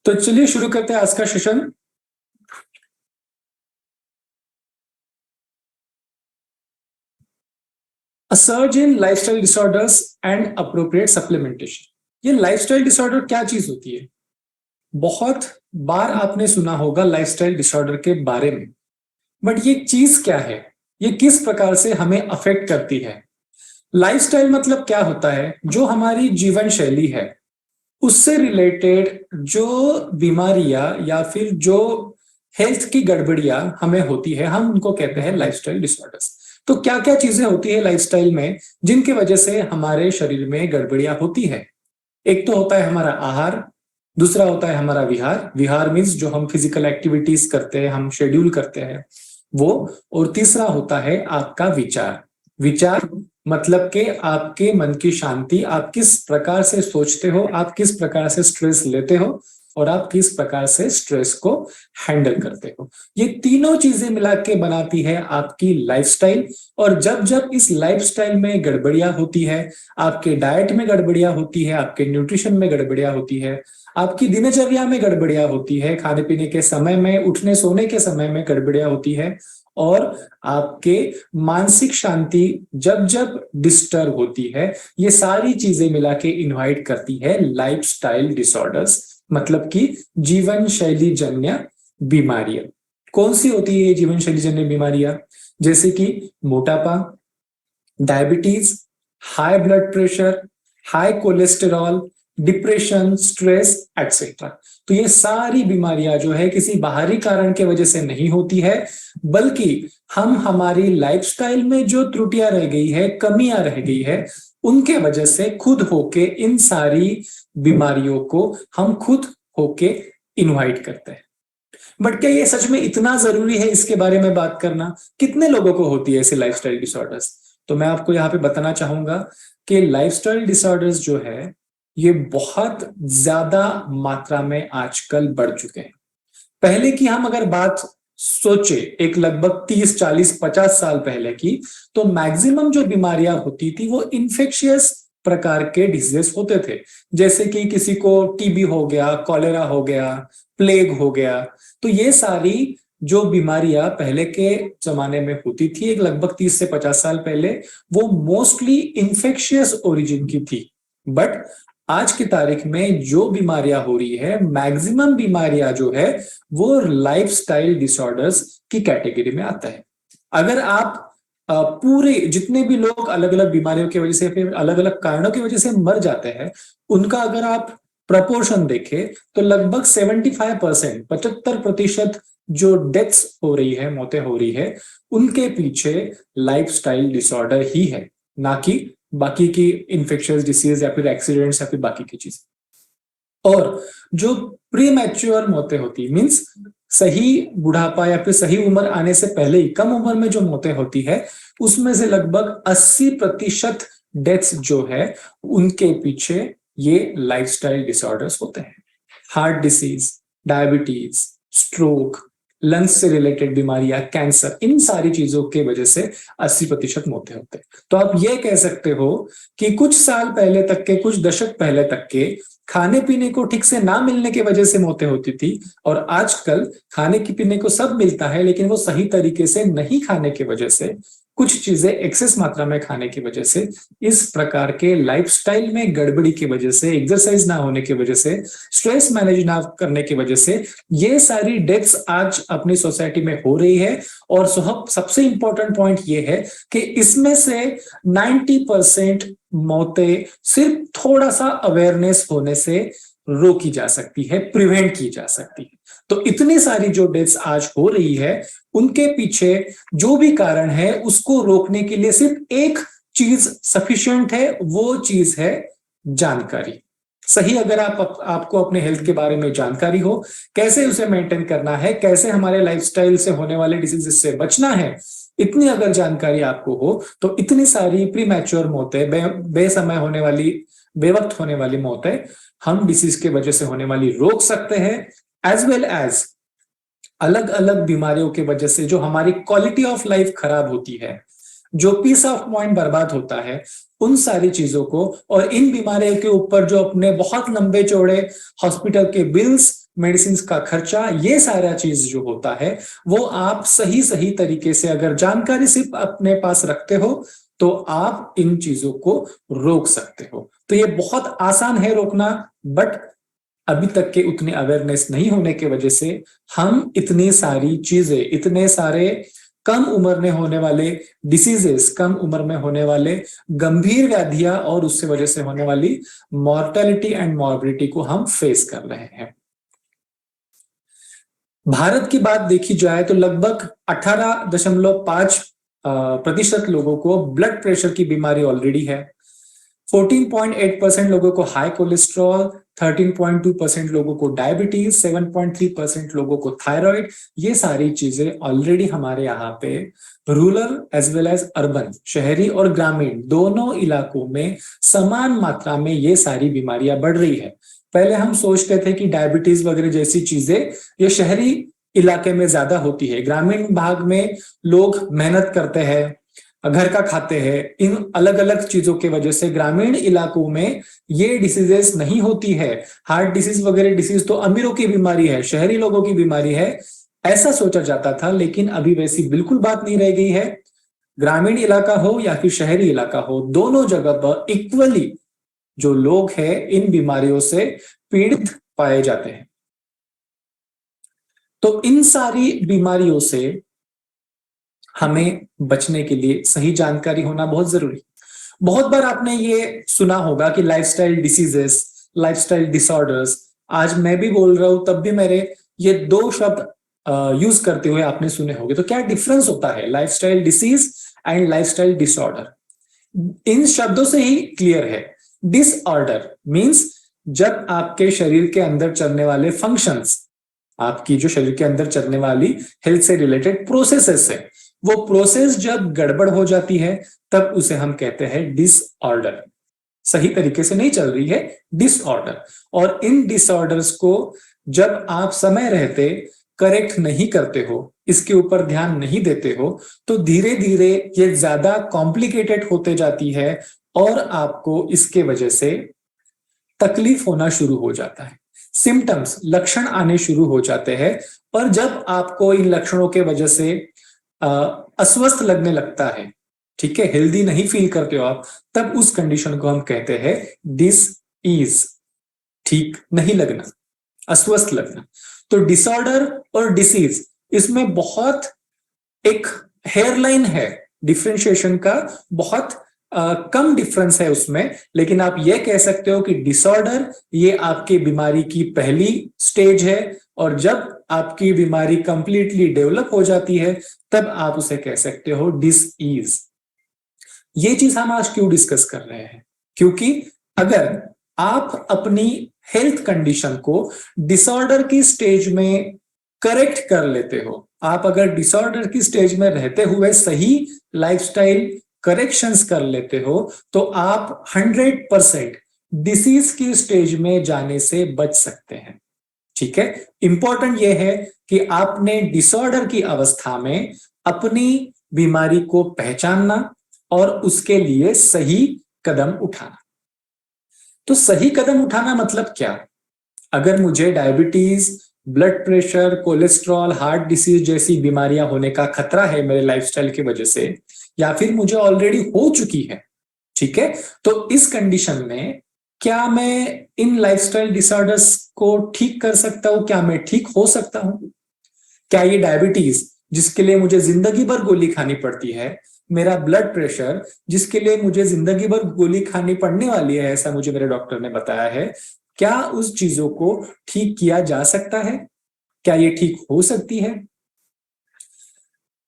तो चलिए शुरू करते हैं आज का session. A surge in lifestyle disorders and appropriate supplementation. ये लाइफस्टाइल डिसऑर्डर क्या चीज होती है? बहुत बार आपने सुना होगा लाइफस्टाइल डिसऑर्डर के बारे में, बट ये चीज क्या है? ये किस प्रकार से हमें अफेक्ट करती है? लाइफस्टाइल मतलब क्या होता है? जो हमारी जीवन शैली है उससे रिलेटेड जो बीमारियां या फिर जो हेल्थ की गड़बड़ियां हमें होती है, हम उनको कहते हैं लाइफस्टाइल डिसऑर्डर्स। तो क्या क्या चीजें होती है लाइफस्टाइल में जिनकी वजह से हमारे शरीर में गड़बड़ियां होती है? एक तो होता है हमारा आहार, दूसरा होता है हमारा विहार। विहार मीन्स जो हम फिजिकल एक्टिविटीज करते हैं, हम शेड्यूल करते हैं वो। और तीसरा होता है आपका विचार। विचार मतलब कि आपके मन की शांति, आप किस प्रकार से सोचते हो, आप किस प्रकार से स्ट्रेस लेते हो और आप किस प्रकार से स्ट्रेस को हैंडल करते हो। ये तीनों चीजें मिला के बनाती है आपकी लाइफस्टाइल। और जब जब इस लाइफस्टाइल में गड़बड़ियां होती है, आपके डाइट में गड़बड़ियां होती है, आपके न्यूट्रिशन में गड़बड़ियां होती है, आपकी दिनचर्या में गड़बड़ियां होती है, खाने पीने के समय में, उठने सोने के समय में गड़बड़ियां होती है, और आपके मानसिक शांति जब जब डिस्टर्ब होती है, ये सारी चीजें मिला के इनवाइट करती है लाइफस्टाइल डिसऑर्डर्स, मतलब कि जीवन शैली जन्य बीमारियां। कौन सी होती है ये जीवन शैली जन्य बीमारियां? जैसे कि मोटापा, diabetes, high blood pressure, high cholesterol, depression, stress etcetera. तो ये सारी बीमारियां जो है किसी बाहरी कारण के वजह से नहीं होती है, बल्कि हम हमारी लाइफस्टाइल में जो त्रुटियां रह गई है, कमियां रह गई है, उनके वजह से खुद होके इन सारी बीमारियों को हम खुद होके इनवाइट करते हैं। बट क्या ये सच में इतना जरूरी है इसके बारे में बात करना? कितने लोगों को होती है ऐसे लाइफस्टाइल डिसऑर्डर्स? तो मैं आपको यहाँ पे बताना चाहूंगा कि लाइफस्टाइल डिसऑर्डर्स जो है ये बहुत ज्यादा मात्रा में आजकल बढ़ चुके हैं। पहले की हम अगर बात सोचे, एक लगभग 30 40 50 साल पहले की, तो मैक्सिमम जो बीमारियां होती थी वो इन्फेक्शियस प्रकार के डिजीजेस होते थे। जैसे कि किसी को टीबी हो गया, कॉलेरा हो गया, प्लेग हो गया। तो ये सारी जो बीमारियां पहले के जमाने में होती थी, एक लगभग 30 से 50 साल पहले, वो मोस्टली इन्फेक्शियस ओरिजिन की थी। बट आज की तारीख में जो बीमारियां हो रही है, मैक्सिमम बीमारियां जो है वो लाइफस्टाइल डिसऑर्डर्स की कैटेगरी में आता है। अगर आप पूरे जितने भी लोग अलग अलग बीमारियों की वजह से, फिर अलग अलग कारणों की वजह से मर जाते हैं, उनका अगर आप प्रपोर्शन देखें तो लगभग 75%, 75% जो डेथ्स हो रही है, मौतें हो रही है, उनके पीछे लाइफस्टाइल डिसऑर्डर ही है, ना कि बाकी की इन्फेक्शियस डिसीज या फिर एक्सीडेंट्स या फिर बाकी की चीज। और जो प्री मैच्योर मौतें होती, मीन्स सही बुढ़ापा या फिर सही उम्र आने से पहले ही कम उम्र में जो मौतें होती है, उसमें से लगभग 80% डेथ्स जो है उनके पीछे ये लाइफस्टाइल डिसऑर्डर्स होते हैं। Heart disease, diabetes, stroke, lungs से रिलेटेड बीमारियां, कैंसर, इन सारी चीजों की वजह से 80% मौतें होते हैं। तो आप ये कह सकते हो कि कुछ साल पहले तक के, कुछ दशक पहले तक के खाने पीने को ठीक से ना मिलने की वजह से मौतें होती थी, और आजकल खाने की पीने को सब मिलता है लेकिन वो सही तरीके से नहीं खाने की वजह से, कुछ चीजें एक्सेस मात्रा में खाने की वजह से, इस प्रकार के लाइफस्टाइल में गड़बड़ी की वजह से, एक्सरसाइज ना होने की वजह से, स्ट्रेस मैनेज ना करने की वजह से, ये सारी डेथ्स आज अपनी सोसाइटी में हो रही है। और सबसे इंपॉर्टेंट पॉइंट ये है कि इसमें से 90% मौतें सिर्फ थोड़ा सा अवेयरनेस होने से रोकी जा सकती है, प्रिवेंट की जा सकती है। तो इतनी सारी जो डेथ्स आज हो रही है, उनके पीछे जो भी कारण है उसको रोकने के लिए सिर्फ एक चीज सफिशिएंट है, वो चीज है जानकारी। सही अगर आपको अपने हेल्थ के बारे में जानकारी हो, कैसे उसे मेंटेन करना है, कैसे हमारे लाइफस्टाइल से होने वाले डिसीजेस से बचना है, इतनी अगर जानकारी आपको हो तो इतनी सारी प्री मैच्योर मौतें, बेसमय होने वाली, बेवक्त होने वाली मौतें हम डिसीज के वजह से होने वाली रोक सकते हैं। एज वेल एज अलग अलग बीमारियों की वजह से जो हमारी क्वालिटी ऑफ लाइफ खराब होती है, जो पीस ऑफ माइंड बर्बाद होता है, उन सारी चीजों को, और इन बीमारियों के ऊपर जो अपने बहुत लंबे चौड़े हॉस्पिटल के बिल्स मेडिसिन का खर्चा, ये सारा चीज जो होता है वो आप सही सही तरीके से अगर जानकारी सिर्फ अपने पास रखते हो तो आप इन चीजों को रोक सकते हो। तो ये बहुत आसान है रोकना, बट अभी तक के उतनी अवेयरनेस नहीं होने की वजह से हम इतनी सारी चीजें, इतने सारे कम उम्र में होने वाले डिसीजेस, कम उम्र में होने वाले गंभीर व्याधियां और उससे वजह से होने वाली मॉर्टेलिटी एंड मॉर्बिडिटी को हम फेस कर रहे हैं। भारत की बात देखी जाए तो लगभग 18.5% लोगों को ब्लड प्रेशर की बीमारी ऑलरेडी है, 14.8% लोगों को हाई कोलेस्ट्रॉल, 13.2% लोगों को डायबिटीज, 7.3% लोगों को थायराइड। ये सारी चीजें ऑलरेडी हमारे यहाँ पे rural as well as urban, शहरी और ग्रामीण दोनों इलाकों में समान मात्रा में ये सारी बीमारियां बढ़ रही है। पहले हम सोचते थे कि डायबिटीज वगैरह जैसी चीजें ये शहरी इलाके में ज्यादा होती है, ग्रामीण भाग में लोग मेहनत करते हैं, घर का खाते हैं, इन अलग अलग चीजों की वजह से ग्रामीण इलाकों में ये डिसीजेस नहीं होती है। हार्ट डिसीज वगैरह डिसीज तो अमीरों की बीमारी है, शहरी लोगों की बीमारी है, ऐसा सोचा जाता था। लेकिन अभी वैसी बिल्कुल बात नहीं रह गई है। ग्रामीण इलाका हो या फिर शहरी इलाका हो, दोनों जगह पर इक्वली जो लोग हैं इन बीमारियों से पीड़ित पाए जाते हैं। तो इन सारी बीमारियों से हमें बचने के लिए सही जानकारी होना बहुत जरूरी। बहुत बार आपने ये सुना होगा कि लाइफस्टाइल डिसीजेस, लाइफस्टाइल डिसऑर्डर्स, आज मैं भी बोल रहा हूं तब भी मेरे ये दो शब्द यूज करते हुए आपने सुने होंगे। तो क्या डिफरेंस होता है lifestyle disease and lifestyle disorder? इन शब्दों से ही क्लियर है। डिसऑर्डर मींस जब आपके शरीर के अंदर चलने वाले फंक्शंस, आपकी जो शरीर के अंदर चलने वाली हेल्थ से रिलेटेड प्रोसेसेस है, वो प्रोसेस जब गड़बड़ हो जाती है तब उसे हम कहते हैं डिसऑर्डर। सही तरीके से नहीं चल रही है, डिसऑर्डर। और इन डिसऑर्डर्स को जब आप समय रहते करेक्ट नहीं करते हो, इसके ऊपर ध्यान नहीं देते हो, तो धीरे धीरे ये ज्यादा कॉम्प्लिकेटेड होते जाती है और आपको इसके वजह से तकलीफ होना शुरू हो जाता है। सिम्टम्स, लक्षण आने शुरू हो जाते हैं। और जब आपको इन लक्षणों के वजह से अस्वस्थ लगने लगता है, ठीक है, हेल्दी नहीं फील करते हो आप, तब उस कंडीशन को हम कहते हैं डिस ईज, ठीक नहीं लगना, अस्वस्थ लगना। तो डिसऑर्डर और डिसीज, इसमें बहुत एक हेयरलाइन है डिफरेंशिएशन का, बहुत कम डिफरेंस है उसमें। लेकिन आप ये कह सकते हो कि डिसऑर्डर ये आपकी बीमारी की पहली स्टेज है, और जब आपकी बीमारी कंप्लीटली डेवलप हो जाती है तब आप उसे कह सकते हो डिस ईज। ये चीज हम आज क्यों डिस्कस कर रहे हैं? क्योंकि अगर आप अपनी हेल्थ कंडीशन को डिसऑर्डर की स्टेज में करेक्ट कर लेते हो, आप अगर डिसऑर्डर की स्टेज में रहते हुए सही लाइफस्टाइल करेक्शंस कर लेते हो, तो आप 100% डिसीज की स्टेज में जाने से बच सकते हैं। ठीक है, इंपॉर्टेंट यह है कि आपने डिसऑर्डर की अवस्था में अपनी बीमारी को पहचानना और उसके लिए सही कदम उठाना। तो सही कदम उठाना मतलब क्या? अगर मुझे diabetes, blood pressure, cholesterol, heart disease जैसी बीमारियां होने का खतरा है मेरे लाइफस्टाइल की वजह से, या फिर मुझे ऑलरेडी हो चुकी है, ठीक है, तो इस कंडीशन में क्या मैं इन लाइफस्टाइल डिसऑर्डर्स को ठीक कर सकता हूं? क्या मैं ठीक हो सकता हूं? क्या ये डायबिटीज जिसके लिए मुझे जिंदगी भर गोली खानी पड़ती है, मेरा ब्लड प्रेशर जिसके लिए मुझे जिंदगी भर गोली खानी पड़ने वाली है, ऐसा मुझे मेरे डॉक्टर ने बताया है, क्या उस चीजों को ठीक किया जा सकता है? क्या ये ठीक हो सकती है?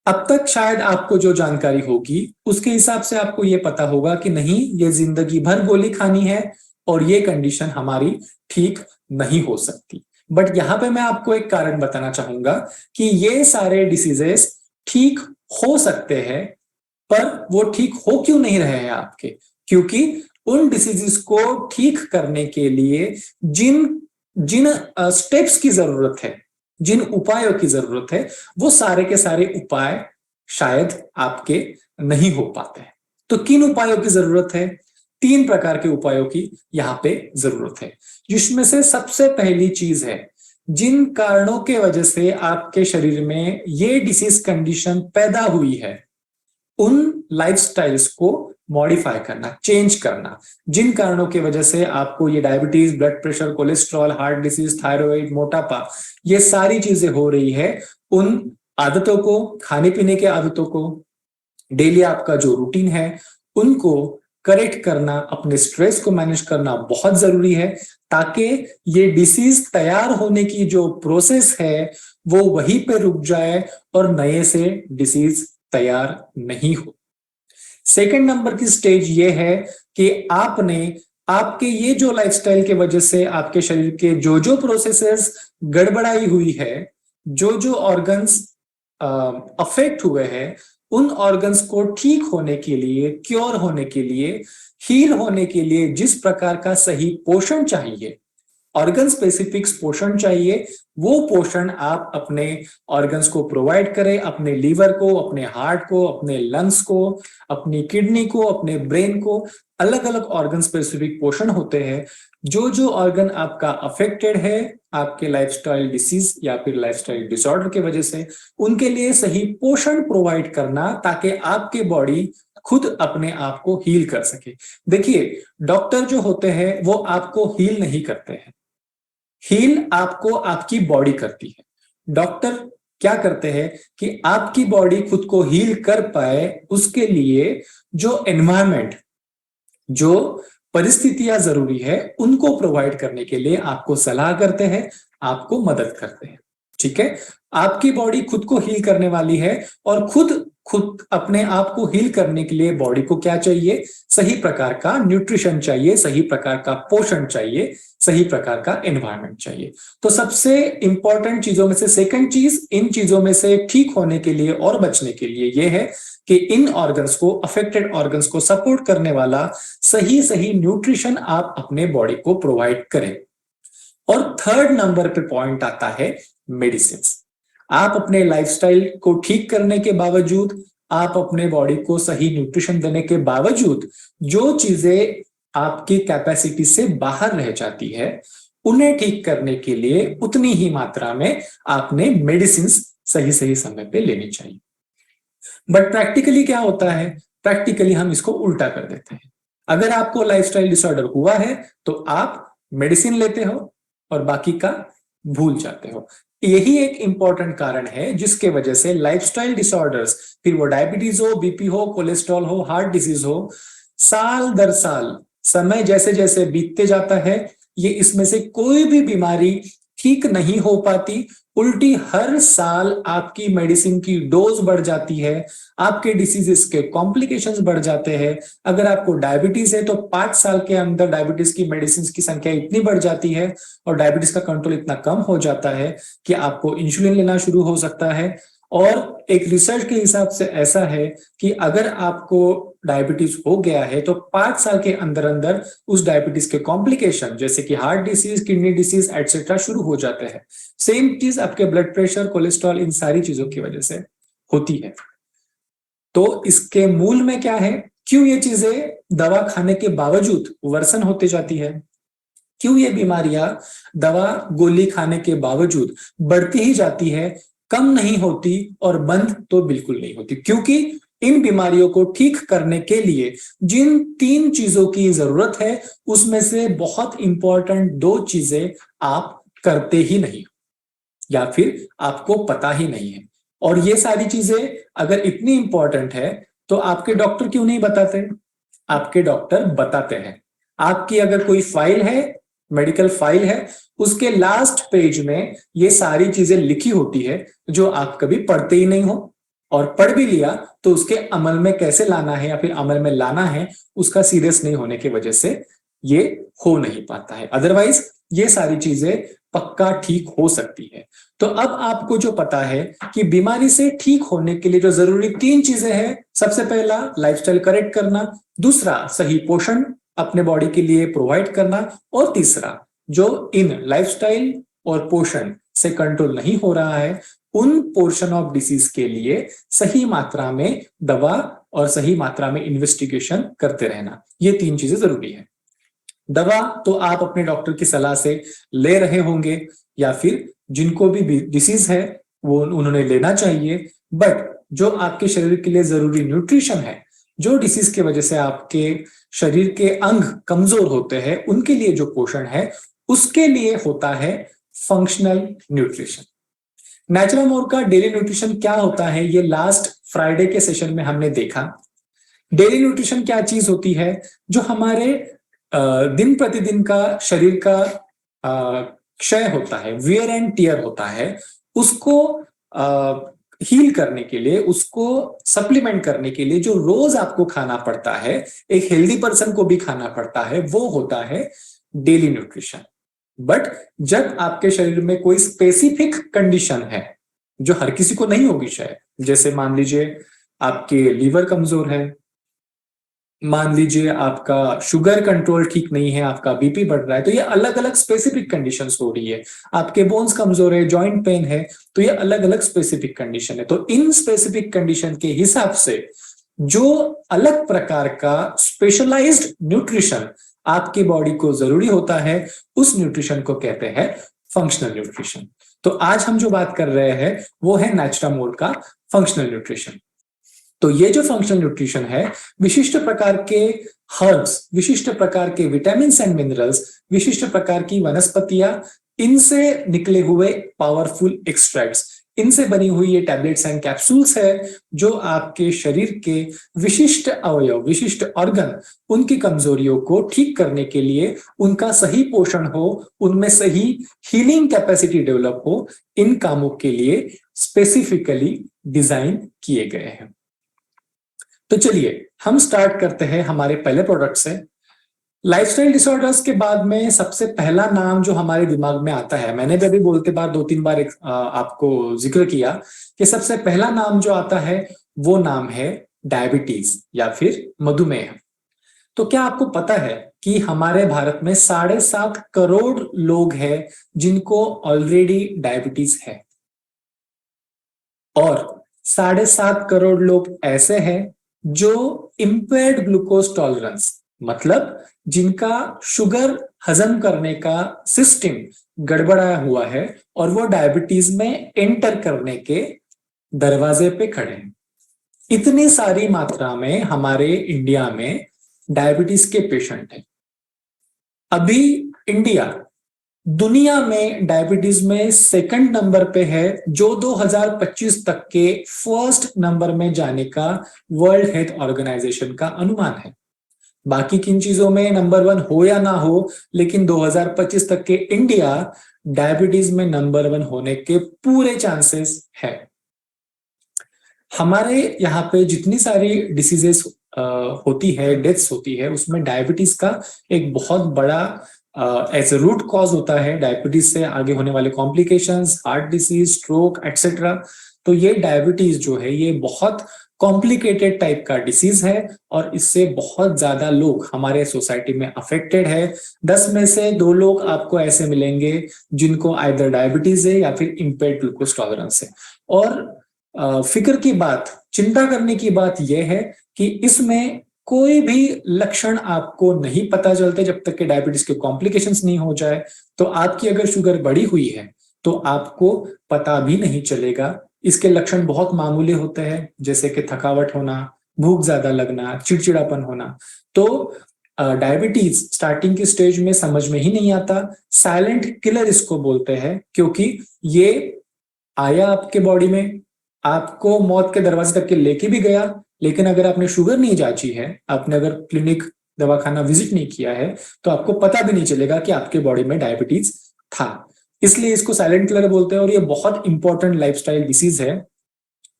अब तक शायद आपको जो जानकारी होगी उसके हिसाब से आपको ये पता होगा कि नहीं, ये जिंदगी भर गोली खानी है और ये कंडीशन हमारी ठीक नहीं हो सकती। बट यहां पे मैं आपको एक कारण बताना चाहूंगा कि ये सारे डिसीजेस ठीक हो सकते हैं, पर वो ठीक हो क्यों नहीं रहे हैं आपके? क्योंकि उन डिसीजेस को ठीक करने के लिए जिन जिन स्टेप्स की जरूरत है, जिन उपायों की जरूरत है, वो सारे के सारे उपाय शायद आपके नहीं हो पाते हैं। तो किन उपायों की जरूरत है? 3 प्रकार के उपायों की यहां पे जरूरत है, जिसमें से सबसे पहली चीज है जिन कारणों के वजह से आपके शरीर में ये डिसीज कंडीशन पैदा हुई है, उन लाइफस्टाइल्स को मॉडिफाई करना, चेंज करना। जिन कारणों की वजह से आपको ये diabetes, blood pressure, cholesterol, heart disease, thyroid, मोटापा, ये सारी चीजें हो रही है, उन आदतों को, खाने पीने के आदतों को, डेली आपका जो रूटीन है, उनको करेक्ट करना, अपने स्ट्रेस को मैनेज करना बहुत जरूरी है, ताकि ये डिसीज तैयार होने की जो प्रोसेस है वो वहीं पे रुक जाए और नए से डिसीज तैयार नहीं हो। सेकंड नंबर की स्टेज ये है कि आपने आपके ये जो लाइफस्टाइल के वजह से आपके शरीर के जो जो प्रोसेसेस गड़बड़ाई हुई है, जो जो ऑर्गन्स अफेक्ट हुए हैं, उन ऑर्गन्स को ठीक होने के लिए, क्योर होने के लिए, हील होने के लिए जिस प्रकार का सही पोषण चाहिए, ऑर्गन स्पेसिफिक पोषण चाहिए, वो पोषण आप अपने ऑर्गन्स को प्रोवाइड करें, अपने लीवर को, अपने हार्ट को, अपने लंग्स को, अपनी किडनी को, अपने ब्रेन को। अलग अलग ऑर्गन स्पेसिफिक पोषण होते हैं। जो जो ऑर्गन आपका अफेक्टेड है आपके लाइफस्टाइल डिसीज या फिर लाइफस्टाइल डिसऑर्डर की वजह से, उनके लिए सही पोषण प्रोवाइड करना, ताकि आपके बॉडी खुद अपने आप को हील कर सके। देखिए, डॉक्टर जो होते हैं वो आपको हील नहीं करते हैं, हील आपको आपकी बॉडी करती है। डॉक्टर क्या करते हैं कि आपकी बॉडी खुद को हील कर पाए, उसके लिए जो एनवायरमेंट, जो परिस्थितियां जरूरी है, उनको प्रोवाइड करने के लिए आपको सलाह करते हैं, आपको मदद करते हैं। ठीक है, आपकी बॉडी खुद को हील करने वाली है, और खुद खुद अपने आप को हील करने के लिए बॉडी को क्या चाहिए? सही प्रकार का न्यूट्रिशन चाहिए, सही प्रकार का पोषण चाहिए, सही प्रकार का एनवायरनमेंट चाहिए। तो सबसे इंपॉर्टेंट चीजों में से सेकंड चीज, इन चीजों में से ठीक होने के लिए और बचने के लिए यह है कि इन ऑर्गन्स को, अफेक्टेड ऑर्गन्स को सपोर्ट करने वाला सही सही न्यूट्रिशन आप अपने बॉडी को प्रोवाइड करें। और थर्ड नंबर पे पॉइंट आता है मेडिसिन। आप अपने लाइफस्टाइल को ठीक करने के बावजूद, आप अपने बॉडी को सही न्यूट्रिशन देने के बावजूद, जो चीजें आपकी कैपेसिटी से बाहर रह जाती है, उन्हें ठीक करने के लिए उतनी ही मात्रा में आपने मेडिसिन सही सही समय पे लेनी चाहिए। बट प्रैक्टिकली क्या होता है? प्रैक्टिकली हम इसको उल्टा कर देते हैं। अगर आपको लाइफस्टाइल डिसऑर्डर हुआ है तो आप मेडिसिन लेते हो और बाकी का भूल जाते हो। यही एक इंपॉर्टेंट कारण है जिसके वजह से लाइफस्टाइल डिसऑर्डर्स, फिर वो डायबिटीज हो, बीपी हो, कोलेस्ट्रॉल हो, हार्ट डिजीज हो, साल दर साल समय जैसे जैसे बीतते जाता है, ये इसमें से कोई भी बीमारी ठीक नहीं हो पाती। उल्टी हर साल आपकी मेडिसिन की डोज बढ़ जाती है, आपके डिसीजेस के कॉम्प्लिकेशंस बढ़ जाते हैं। अगर आपको डायबिटीज है तो 5 साल के अंदर डायबिटीज की मेडिसिन की संख्या इतनी बढ़ जाती है और डायबिटीज का कंट्रोल इतना कम हो जाता है कि आपको इंसुलिन लेना शुरू हो सकता है। और एक रिसर्च के हिसाब से ऐसा है कि अगर आपको डायबिटीज हो गया है तो 5 साल के अंदर अंदर उस डायबिटीज के कॉम्प्लिकेशन जैसे कि heart disease, kidney disease etcetera शुरू हो जाते हैं। सेम चीज आपके ब्लड प्रेशर, कोलेस्ट्रॉल, इन सारी चीजों की वजह से होती है। तो इसके मूल में क्या है? क्यों ये चीजें दवा खाने के बावजूद वर्सन होती जाती है? क्यों ये बीमारियां दवा गोली खाने के बावजूद बढ़ती ही जाती है, कम नहीं होती और बंद तो बिल्कुल नहीं होती? क्योंकि इन बीमारियों को ठीक करने के लिए जिन 3 चीजों की जरूरत है, उसमें से बहुत इंपॉर्टेंट 2 चीजें आप करते ही नहीं, या फिर आपको पता ही नहीं है। और ये सारी चीजें अगर इतनी इंपॉर्टेंट है तो आपके डॉक्टर क्यों नहीं बताते? आपके डॉक्टर बताते हैं। आपकी अगर कोई फाइल है, मेडिकल फाइल है, उसके लास्ट पेज में ये सारी चीजें लिखी होती है जो आप कभी पढ़ते ही नहीं हो, और पढ़ भी लिया तो उसके अमल में कैसे लाना है या फिर अमल में लाना है, उसका सीरियस नहीं होने की वजह से ये हो नहीं पाता है। अदरवाइज ये सारी चीजें पक्का ठीक हो सकती है। तो अब आपको जो पता है कि बीमारी से ठीक होने के लिए जो जरूरी 3 चीजें हैं, सबसे पहला लाइफस्टाइल करेक्ट करना, दूसरा सही पोषण अपने बॉडी के लिए प्रोवाइड करना, और तीसरा जो इन लाइफस्टाइल और पोषण से कंट्रोल नहीं हो रहा है, उन पोर्शन ऑफ डिसीज के लिए सही मात्रा में दवा और सही मात्रा में इन्वेस्टिगेशन करते रहना। ये 3 चीजें जरूरी है। दवा तो आप अपने डॉक्टर की सलाह से ले रहे होंगे, या फिर जिनको भी डिसीज है वो उन्होंने लेना चाहिए, बट जो आपके शरीर के लिए जरूरी न्यूट्रिशन है, जो डिसीज की वजह से आपके शरीर के अंग कमजोर होते हैं, उनके लिए जो पोषण है उसके लिए होता है फंक्शनल न्यूट्रिशन। नेचुरामोर का डेली न्यूट्रिशन क्या होता है, ये लास्ट फ्राइडे के सेशन में हमने देखा। डेली न्यूट्रिशन क्या चीज होती है, जो हमारे दिन प्रतिदिन का शरीर का क्षय होता है, वियर एंड टियर होता है, उसको हील करने के लिए, उसको सप्लीमेंट करने के लिए जो रोज आपको खाना पड़ता है, एक हेल्दी पर्सन को भी खाना पड़ता है, वो होता है डेली न्यूट्रिशन। बट जब आपके शरीर में कोई स्पेसिफिक कंडीशन है जो हर किसी को नहीं होगी शायद, जैसे मान लीजिए आपके लीवर कमजोर है, मान लीजिए आपका शुगर कंट्रोल ठीक नहीं है, आपका बीपी बढ़ रहा है, तो ये अलग अलग स्पेसिफिक कंडीशंस हो रही है। आपके बोन्स कमजोर है, जॉइंट पेन है, तो ये अलग अलग स्पेसिफिक कंडीशन है। तो इन स्पेसिफिक कंडीशन के हिसाब से जो अलग प्रकार का स्पेशलाइज्ड न्यूट्रिशन आपकी बॉडी को जरूरी होता है, उस न्यूट्रिशन को कहते हैं फंक्शनल न्यूट्रिशन। तो आज हम जो बात कर रहे हैं वो है नेचुरामोर का फंक्शनल न्यूट्रिशन। तो ये जो फंक्शनल न्यूट्रिशन है, विशिष्ट प्रकार के हर्ब्स, विशिष्ट प्रकार के विटामिन एंड मिनरल्स, विशिष्ट प्रकार की वनस्पतियां, इनसे निकले हुए पावरफुल एक्सट्रैक्ट्स, इनसे बनी हुई ये टैबलेट्स एंड कैप्सूल्स है, जो आपके शरीर के विशिष्ट अवयव, विशिष्ट ऑर्गन, उनकी कमजोरियों को ठीक करने के लिए, उनका सही पोषण हो, उनमें सही हीलिंग कैपेसिटी डेवलप हो, इन कामों के लिए स्पेसिफिकली डिजाइन किए गए हैं। तो चलिए हम स्टार्ट करते हैं हमारे पहले प्रोडक्ट से। लाइफस्टाइल डिसऑर्डर्स के बाद में सबसे पहला नाम जो हमारे दिमाग में आता है, मैंने भी अभी बोलते बार 2-3 बार आपको जिक्र किया कि सबसे पहला नाम जो आता है वो नाम है डायबिटीज या फिर मधुमेह। तो क्या आपको पता है कि हमारे भारत में 7.5 करोड़ लोग हैं जिनको ऑलरेडी डायबिटीज है, और 7.5 करोड़ लोग ऐसे हैं जो इंपेयर्ड ग्लूकोज टॉलरेंस, मतलब जिनका शुगर हजम करने का सिस्टम गड़बड़ाया हुआ है और वो डायबिटीज में एंटर करने के दरवाजे पे खड़े हैं। इतनी सारी मात्रा में हमारे इंडिया में डायबिटीज के पेशेंट हैं। अभी इंडिया दुनिया में डायबिटीज में सेकंड नंबर पे है, जो 2025 तक के फर्स्ट नंबर में जाने का वर्ल्ड हेल्थ ऑर्गेनाइजेशन का अनुमान है। बाकी किन चीजों में नंबर 1 हो या ना हो, लेकिन 2025 तक के इंडिया डायबिटीज में नंबर 1 होने के पूरे चांसेस है। हमारे यहाँ पे जितनी सारी डिसीजेस होती है, डेथ्स होती है, उसमें डायबिटीज का एक बहुत बड़ा एज ए रूट कॉज होता है। डायबिटीज से आगे होने वाले complications, heart disease, stroke etcetera. तो ये डायबिटीज जो है ये बहुत कॉम्प्लिकेटेड टाइप का डिसीज है और इससे बहुत ज्यादा लोग हमारे सोसाइटी में अफेक्टेड है। 10 में से 2 लोग आपको ऐसे मिलेंगे जिनको आइदर डायबिटीज है या फिर इंपेयर्ड ग्लूकोज टॉलरेंस है। और फिक्र की बात, चिंता करने की बात यह है कि इसमें कोई भी लक्षण आपको नहीं पता चलते जब तक कि डायबिटीज के कॉम्प्लिकेशंस नहीं हो जाए। तो आपकी अगर शुगर बढ़ी हुई है तो आपको पता भी नहीं चलेगा। इसके लक्षण बहुत मामूली होते हैं, जैसे कि थकावट होना, भूख ज्यादा लगना, चिड़चिड़ापन होना। तो डायबिटीज स्टार्टिंग की स्टेज में समझ में ही नहीं आता, साइलेंट किलर इसको बोलते हैं, क्योंकि ये आया आपके बॉडी में, आपको मौत के दरवाजे तक के लेके भी गया, लेकिन अगर आपने शुगर नहीं जांची है, आपने अगर क्लिनिक दवाखाना विजिट नहीं किया है, तो आपको पता भी नहीं चलेगा कि आपके बॉडी में डायबिटीज था। इसलिए इसको साइलेंट किलर बोलते हैं। और ये बहुत इंपॉर्टेंट लाइफस्टाइल डिसीज है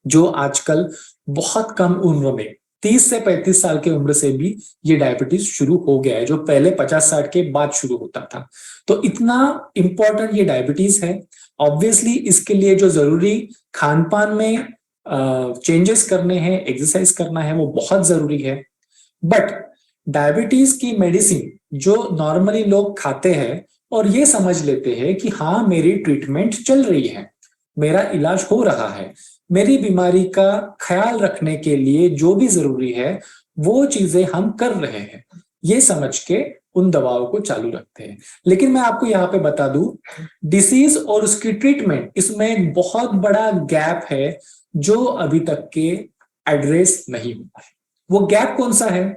जो आजकल बहुत कम उम्र में, 30 से 35 साल की उम्र से भी ये डायबिटीज शुरू हो गया है, जो पहले 50-60 के बाद शुरू होता था। तो इतना इंपॉर्टेंट ये डायबिटीज है। ऑब्वियसली इसके लिए जो जरूरी खान पान में चेंजेस करने हैं, एक्सरसाइज करना है, वो बहुत जरूरी है। बट डायबिटीज की मेडिसिन जो नॉर्मली लोग खाते हैं और ये समझ लेते हैं कि हाँ मेरी ट्रीटमेंट चल रही है, मेरा इलाज हो रहा है, मेरी बीमारी का ख्याल रखने के लिए जो भी जरूरी है वो चीजें हम कर रहे हैं, ये समझ के उन दवाओं को चालू रखते हैं। लेकिन मैं आपको यहाँ पे बता दूं, डिसीज और उसकी ट्रीटमेंट, इसमें एक बहुत बड़ा गैप है जो अभी तक के एड्रेस नहीं हुआ है। वो गैप कौन सा है?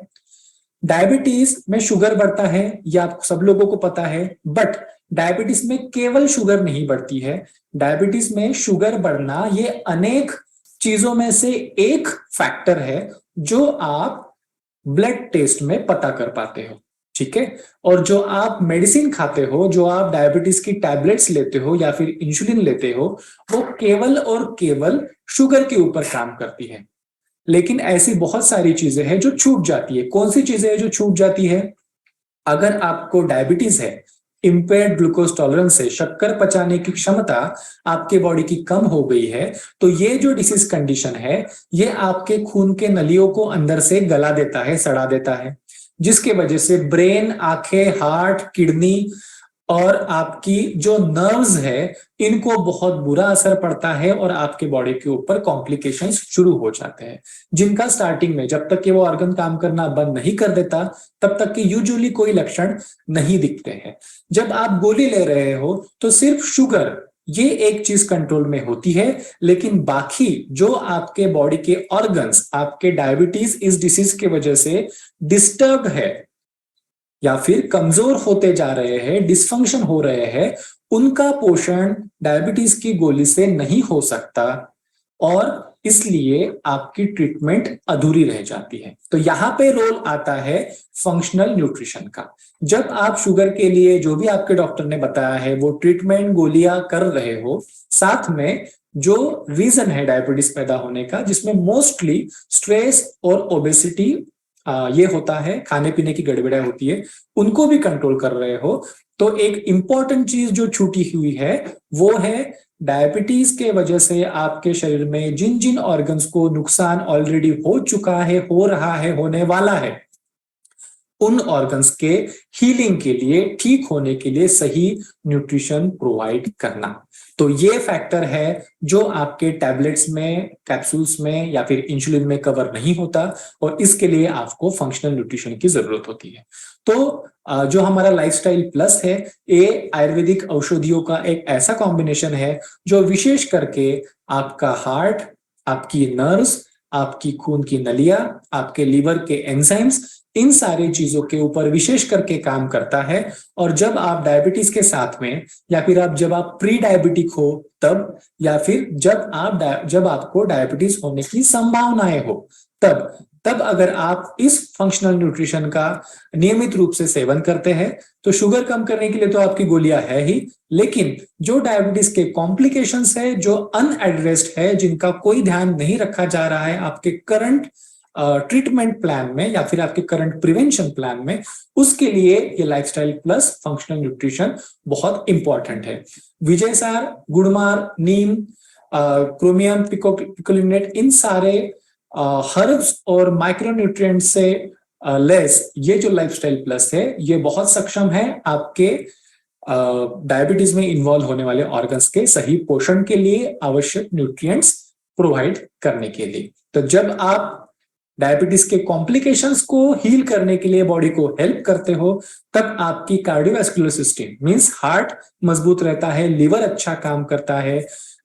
डायबिटीज में शुगर बढ़ता है, ये आप सब लोगों को पता है, बट डायबिटीज में केवल शुगर नहीं बढ़ती है। डायबिटीज में शुगर बढ़ना ये अनेक चीजों में से एक फैक्टर है जो आप ब्लड टेस्ट में पता कर पाते हो, ठीक है। और जो आप मेडिसिन खाते हो, जो आप डायबिटीज की टैबलेट्स लेते हो या फिर इंसुलिन लेते हो, वो केवल और केवल शुगर के ऊपर काम करती है। लेकिन ऐसी बहुत सारी चीजें हैं जो छूट जाती है। कौन सी चीजें हैं जो छूट जाती है? अगर आपको डायबिटीज है, इंपेयर्ड ग्लूकोज टॉलरेंस है, शक्कर पचाने की क्षमता आपके बॉडी की कम हो गई है, तो ये जो डिसीज कंडीशन है ये आपके खून के नलियों को अंदर से गला देता है, सड़ा देता है, जिसके वजह से ब्रेन, आंखें, हार्ट, किडनी और आपकी जो नर्व्स है इनको बहुत बुरा असर पड़ता है और आपके बॉडी के ऊपर कॉम्प्लिकेशंस शुरू हो जाते हैं, जिनका स्टार्टिंग में जब तक कि वो ऑर्गन काम करना बंद नहीं कर देता तब तक कि यूजुअली कोई लक्षण नहीं दिखते हैं। जब आप गोली ले रहे हो तो सिर्फ शुगर ये एक चीज कंट्रोल में होती है, लेकिन बाकी जो आपके बॉडी के ऑर्गन्स आपके डायबिटीज इस डिसीज की वजह से डिस्टर्ब है या फिर कमजोर होते जा रहे हैं, डिसफंक्शन हो रहे हैं, उनका पोषण डायबिटीज की गोली से नहीं हो सकता और इसलिए आपकी ट्रीटमेंट अधूरी रह जाती है। तो यहां पे रोल आता है फंक्शनल न्यूट्रिशन का। जब आप शुगर के लिए जो भी आपके डॉक्टर ने बताया है वो ट्रीटमेंट गोलियां कर रहे हो, साथ में जो रीजन है डायबिटीज पैदा होने का, जिसमें मोस्टली स्ट्रेस और ओबेसिटी ये होता है, खाने पीने की गड़बड़ियां होती है, उनको भी कंट्रोल कर रहे हो, तो एक इंपॉर्टेंट चीज जो छूटी हुई है वो है डायबिटीज के वजह से आपके शरीर में जिन जिन ऑर्गन्स को नुकसान ऑलरेडी हो चुका है, हो रहा है, होने वाला है, उन ऑर्गन्स के हीलिंग के लिए, ठीक होने के लिए सही न्यूट्रिशन प्रोवाइड करना। तो ये फैक्टर है जो आपके टैबलेट्स में, कैप्सूल्स में या फिर इंसुलिन में कवर नहीं होता और इसके लिए आपको फंक्शनल न्यूट्रिशन की जरूरत होती है। तो जो हमारा लाइफस्टाइल प्लस है, ये आयुर्वेदिक औषधियों का एक ऐसा कॉम्बिनेशन है जो विशेष करके आपका हार्ट, आपकी नर्व्स, आपकी खून की नलियां, आपके लीवर के एंजाइम्स, इन सारी चीजों के ऊपर विशेष करके काम करता है। और जब आप डायबिटीज के साथ में या फिर जब आप प्री डायबिटिक हो तब, या फिर जब आपको डायबिटीज होने की संभावनाएं हो तब अगर आप इस फंक्शनल न्यूट्रिशन का नियमित रूप से सेवन करते हैं तो शुगर कम करने के लिए तो आपकी गोलियां है ही, लेकिन जो डायबिटीज के कॉम्प्लिकेशंस है, जो अनएड्रेस्ड है, जिनका कोई ध्यान नहीं रखा जा रहा है आपके करंट ट्रीटमेंट प्लान में या फिर आपके करंट प्रिवेंशन प्लान में, उसके लिए ये लाइफस्टाइल प्लस फंक्शनल न्यूट्रिशन बहुत इंपॉर्टेंट है। विजय सार, गुड़मार, नीम, क्रोमियम, पिकोलिनेट, इन सारे हर्ब्स और माइक्रोन्यूट्रिएंट से लेस ये जो लाइफस्टाइल प्लस है ये बहुत सक्षम है आपके डायबिटीज में इन्वॉल्व होने वाले ऑर्गन्स के सही पोषण के लिए, आवश्यक न्यूट्रिएंट्स प्रोवाइड करने के लिए। तो जब आप डायबिटीज के कॉम्प्लिकेशंस को हील करने के लिए बॉडी को हेल्प करते हो, तब आपकी कार्डियोवैस्कुलर सिस्टम मींस हार्ट मजबूत रहता है, लिवर अच्छा काम करता है,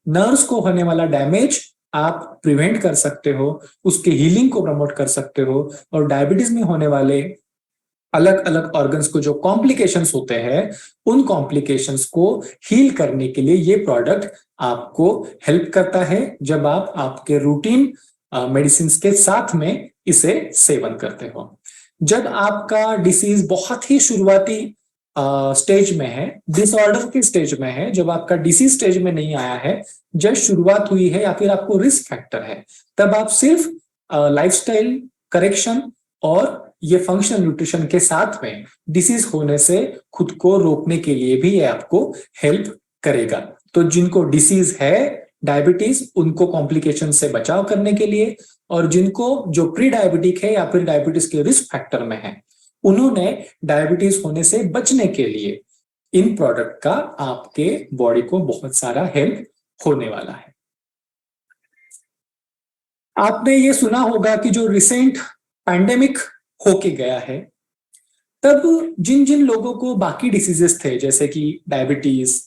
नर्व्स को होने वाला डैमेज आप प्रिवेंट कर सकते हो, उसके हीलिंग को प्रमोट कर सकते हो, और डायबिटीज में होने वाले अलग अलग ऑर्गन्स को जो कॉम्प्लिकेशंस होते हैं उन कॉम्प्लिकेशंस को हील करने के लिए ये प्रोडक्ट आपको हेल्प करता है जब आप आपके रूटीन मेडिसिन के साथ में इसे सेवन करते हो। जब आपका डिसीज बहुत ही शुरुआती स्टेज में है, डिसऑर्डर के स्टेज में है, जब आपका डिसीज स्टेज में नहीं आया है, जब शुरुआत हुई है या फिर आपको रिस्क फैक्टर है, तब आप सिर्फ लाइफस्टाइल करेक्शन और ये फंक्शनल न्यूट्रिशन के साथ में डिसीज होने से खुद को रोकने के लिए भी ये आपको हेल्प करेगा। तो जिनको डिसीज है डायबिटीज, उनको कॉम्प्लिकेशन से बचाव करने के लिए, और जिनको जो प्री डायबिटिक है या फिर डायबिटीज के रिस्क फैक्टर में है, उन्होंने डायबिटीज होने से बचने के लिए इन प्रोडक्ट का आपके बॉडी को बहुत सारा हेल्प होने वाला है। आपने ये सुना होगा कि जो रिसेंट पैंडेमिक होके गया है तब जिन जिन लोगों को बाकी डिसीजेस थे जैसे कि डायबिटीज,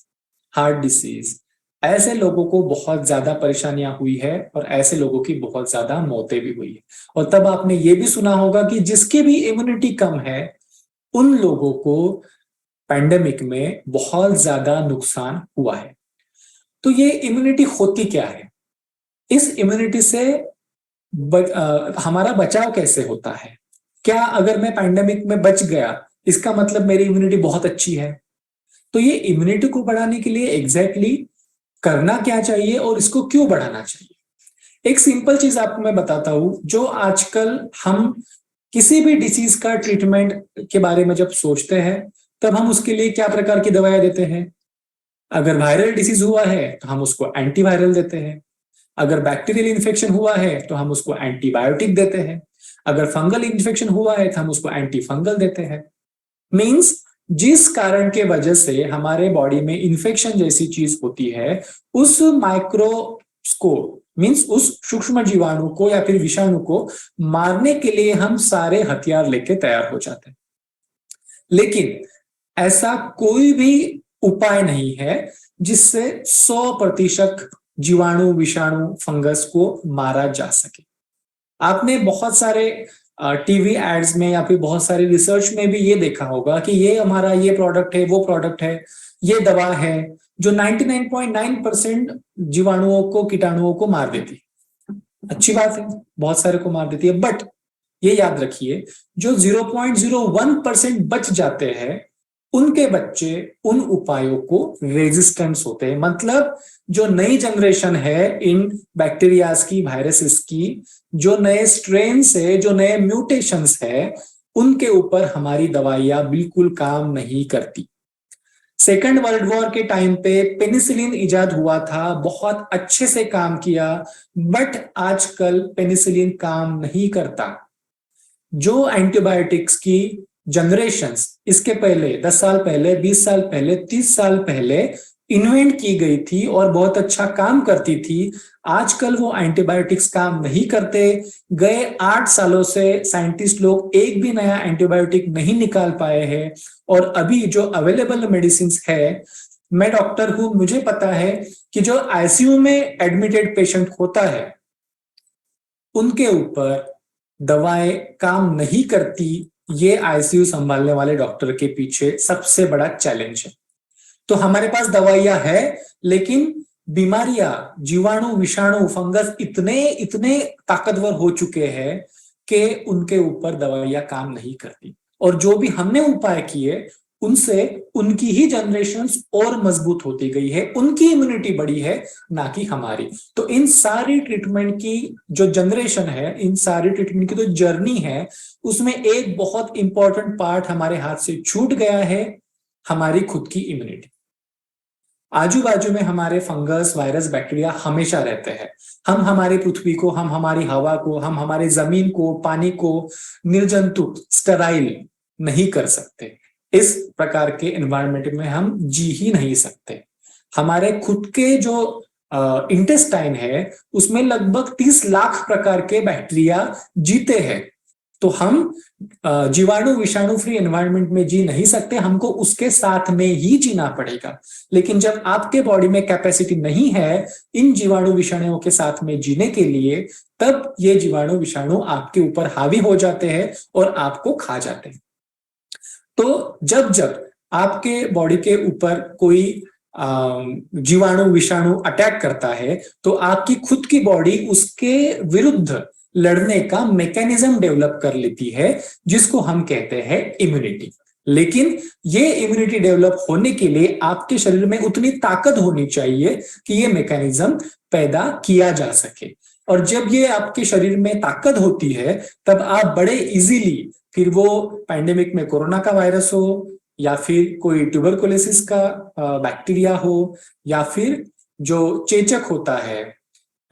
हार्ट डिसीज, ऐसे लोगों को बहुत ज्यादा परेशानियां हुई है और ऐसे लोगों की बहुत ज्यादा मौतें भी हुई है। और तब आपने ये भी सुना होगा कि जिसकी भी इम्यूनिटी कम है उन लोगों को पैंडेमिक में बहुत ज्यादा नुकसान हुआ है। तो ये इम्यूनिटी होती क्या है, इस इम्यूनिटी से हमारा बचाव कैसे होता है? क्या अगर मैं पैंडेमिक में बच गया इसका मतलब मेरी इम्यूनिटी बहुत अच्छी है? तो ये इम्यूनिटी को बढ़ाने के लिए एग्जैक्टली करना क्या चाहिए और इसको क्यों बढ़ाना चाहिए? एक सिंपल चीज आपको मैं बताता हूं। जो आजकल हम किसी भी डिसीज का ट्रीटमेंट के बारे में जब सोचते हैं तब हम उसके लिए क्या प्रकार की दवाएं देते हैं? अगर वायरल डिसीज हुआ है तो हम उसको एंटीवायरल देते हैं, अगर बैक्टीरियल इन्फेक्शन हुआ है तो हम उसको एंटीबायोटिक देते हैं, अगर फंगल इन्फेक्शन हुआ है तो हम उसको एंटी फंगल देते हैं। मींस जिस कारण के वजह से हमारे बॉडी में इन्फेक्शन जैसी चीज होती है उस माइक्रोस्कोप मींस उस सूक्ष्म जीवाणु को या फिर विषाणु को मारने के लिए हम सारे हथियार लेके तैयार हो जाते हैं। लेकिन ऐसा कोई भी उपाय नहीं है जिससे 100% जीवाणु, विषाणु, फंगस को मारा जा सके। आपने बहुत सारे टीवी एड्स में या फिर बहुत सारे रिसर्च में भी ये देखा होगा कि ये हमारा ये प्रोडक्ट है, वो प्रोडक्ट है, ये दवा है जो 99.9% जीवाणुओं को, कीटाणुओं को मार देती है। अच्छी बात है, बहुत सारे को मार देती है, बट ये याद रखिए जो 0.01% बच जाते हैं उनके बच्चे उन उपायों को रेजिस्टेंस होते हैं। मतलब जो नई जनरेशन है इन बैक्टीरियाज की, वायरसेस की, जो नए स्ट्रेन है, जो नए म्यूटेशंस है, उनके ऊपर हमारी दवाइयां बिल्कुल काम नहीं करती। सेकेंड वर्ल्ड वॉर के टाइम पे पेनिसिलिन इजाद हुआ था, बहुत अच्छे से काम किया, बट आजकल पेनिसिलिन काम नहीं करता। जो एंटीबायोटिक्स की जनरेशंस इसके पहले 10 साल पहले, 20 साल पहले, 30 साल पहले इन्वेंट की गई थी और बहुत अच्छा काम करती थी, आजकल वो एंटीबायोटिक्स काम नहीं करते। गए 8 सालों से साइंटिस्ट लोग एक भी नया एंटीबायोटिक नहीं निकाल पाए हैं। और अभी जो अवेलेबल मेडिसिन है, मैं डॉक्टर हूं, मुझे पता है कि जो आईसीयू में एडमिटेड पेशेंट होता है उनके ऊपर दवाएं काम नहीं करती। ये आईसीयू संभालने वाले डॉक्टर के पीछे सबसे बड़ा चैलेंज है। तो हमारे पास दवाइयां है लेकिन बीमारियां, जीवाणु, विषाणु, फंगस इतने इतने ताकतवर हो चुके हैं कि उनके ऊपर दवाइयां काम नहीं करती। और जो भी हमने उपाय किए उनसे उनकी ही जनरेशन्स और मजबूत होती गई है, उनकी इम्यूनिटी बढ़ी है, ना कि हमारी। तो इन सारी ट्रीटमेंट की जो जनरेशन है, इन सारी ट्रीटमेंट की जो जर्नी है, उसमें एक बहुत इंपॉर्टेंट पार्ट हमारे हाथ से छूट गया है, हमारी खुद की इम्यूनिटी। आजू बाजू में हमारे फंगस, वायरस, बैक्टीरिया हमेशा रहते हैं। हम हमारी पृथ्वी को, हम हमारी हवा को, हम हमारी जमीन को, पानी को निर्जंतुक, स्टेराइल नहीं कर सकते। इस प्रकार के एनवायरनमेंट में हम जी ही नहीं सकते। हमारे खुद के जो इंटेस्टाइन है उसमें लगभग 30 लाख प्रकार के बैक्टीरिया जीते हैं। तो हम जीवाणु, विषाणु फ्री एनवायरनमेंट में जी नहीं सकते, हमको उसके साथ में ही जीना पड़ेगा। लेकिन जब आपके बॉडी में कैपेसिटी नहीं है इन जीवाणु, विषाणुओं के साथ में जीने के लिए, तब ये जीवाणु, विषाणु आपके ऊपर हावी हो जाते हैं और आपको खा जाते हैं। तो जब जब आपके बॉडी के ऊपर कोई जीवाणु, विषाणु अटैक करता है तो आपकी खुद की बॉडी उसके विरुद्ध लड़ने का मैकेनिज्म डेवलप कर लेती है, जिसको हम कहते हैं इम्यूनिटी। लेकिन ये इम्यूनिटी डेवलप होने के लिए आपके शरीर में उतनी ताकत होनी चाहिए कि ये मैकेनिज्म पैदा किया जा सके। और जब ये आपके शरीर में ताकत होती है तब आप बड़े इजीली, फिर वो पैंडेमिक में कोरोना का वायरस हो या फिर कोई ट्यूबरकुलोसिस का बैक्टीरिया हो या फिर जो चेचक होता है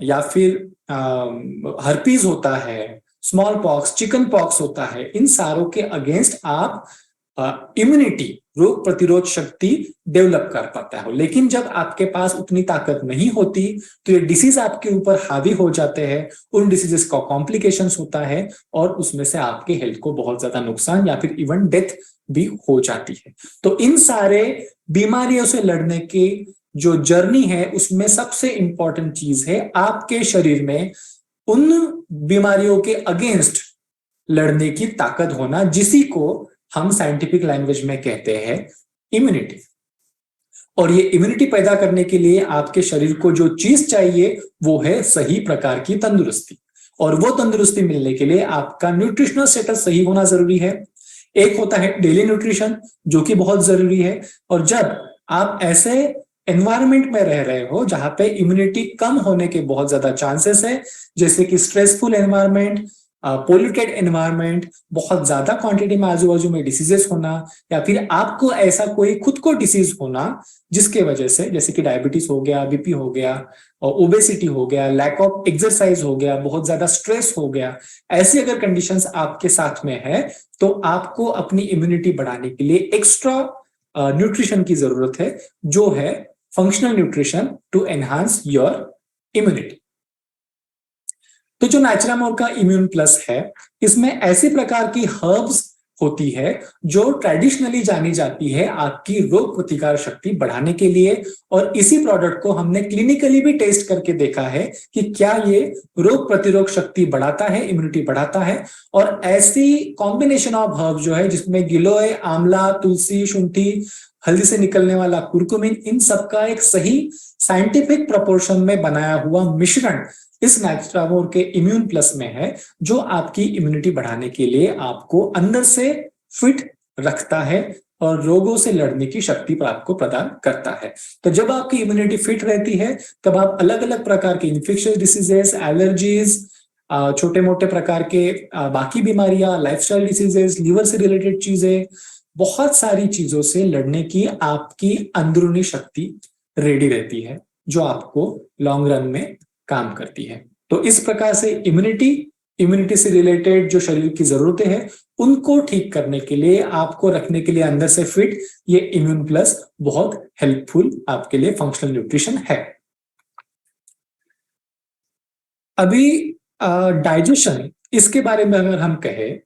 या फिर हर्पीज होता है, स्मॉल पॉक्स, चिकन पॉक्स होता है, इन सारों के अगेंस्ट आप इम्यूनिटी, रोग प्रतिरोध शक्ति डेवलप कर पाता है। लेकिन जब आपके पास उतनी ताकत नहीं होती तो ये डिसीज आपके ऊपर हावी हो जाते हैं, उन डिसीजेस का कॉम्प्लिकेशंस होता है और उसमें से आपके हेल्थ को बहुत ज्यादा नुकसान या फिर इवन डेथ भी हो जाती है। तो इन सारे बीमारियों से लड़ने की जो जर्नी है उसमें सबसे इंपॉर्टेंट चीज है आपके शरीर में उन बीमारियों के अगेंस्ट लड़ने की ताकत होना, जिसी को हम साइंटिफिक लैंग्वेज में कहते हैं इम्यूनिटी। और ये इम्यूनिटी पैदा करने के लिए आपके शरीर को जो चीज चाहिए वो है सही प्रकार की तंदुरुस्ती, और वो तंदुरुस्ती मिलने के लिए आपका न्यूट्रिशनल स्टेटस सही होना जरूरी है। एक होता है डेली न्यूट्रिशन जो कि बहुत जरूरी है, और जब आप ऐसे एनवायरमेंट में रह रहे हो जहां पे इम्यूनिटी कम होने के बहुत ज्यादा चांसेस है, जैसे कि स्ट्रेसफुल एनवायरमेंट, पोल्यूटेड एनवायरमेंट, बहुत ज्यादा क्वांटिटी में आजू बाजू में डिसीजेस होना, या फिर आपको ऐसा कोई खुद को डिसीज होना जिसके वजह से, जैसे कि डायबिटीज हो गया, बीपी हो गया, ओबेसिटी हो गया, लैक ऑफ एक्सरसाइज हो गया, बहुत ज्यादा स्ट्रेस हो गया, ऐसी अगर कंडीशंस आपके साथ में है तो आपको अपनी इम्यूनिटी बढ़ाने के लिए एक्स्ट्रा न्यूट्रिशन की जरूरत है, जो है functional nutrition to enhance your immunity. तो जो नेचुरामोर का इम्यून प्लस है, इसमें ऐसी प्रकार की हर्ब्स होती है जो ट्रेडिशनली जानी जाती है आपकी रोग प्रतिकार शक्ति बढ़ाने के लिए, और इसी प्रोडक्ट को हमने क्लिनिकली भी टेस्ट करके देखा है कि क्या ये रोग प्रतिरोध शक्ति बढ़ाता है, इम्यूनिटी बढ़ाता है। और ऐसी कॉम्बिनेशन ऑफ हर्ब जो है जिसमें गिलोय, आंवला, तुलसी, शुंठी, हल्दी से निकलने वाला कुरकुमिन, इन सबका एक सही साइंटिफिक प्रोपोर्शन में बनाया हुआ मिश्रण इस नेचुरामोर के इम्यून प्लस में है, जो आपकी इम्यूनिटी बढ़ाने के लिए आपको अंदर से फिट रखता है और रोगों से लड़ने की शक्ति पर आपको प्रदान करता है। तो जब आपकी इम्यूनिटी फिट रहती है तब आप अलग अलग प्रकार के इन्फेक्शियस डिसीजेस, एलर्जीज, छोटे मोटे प्रकार के बाकी बीमारियां, लाइफस्टाइल डिसीजेस, लीवर से रिलेटेड चीजें, बहुत सारी चीजों से लड़ने की आपकी अंदरूनी शक्ति रेडी रहती है, जो आपको लॉन्ग रन में काम करती है। तो इस प्रकार से इम्यूनिटी से रिलेटेड जो शरीर की जरूरतें हैं उनको ठीक करने के लिए, आपको रखने के लिए अंदर से फिट, ये इम्यून प्लस बहुत हेल्पफुल आपके लिए फंक्शनल न्यूट्रिशन है। अभी डाइजेशन, इसके बारे में अगर हम कहें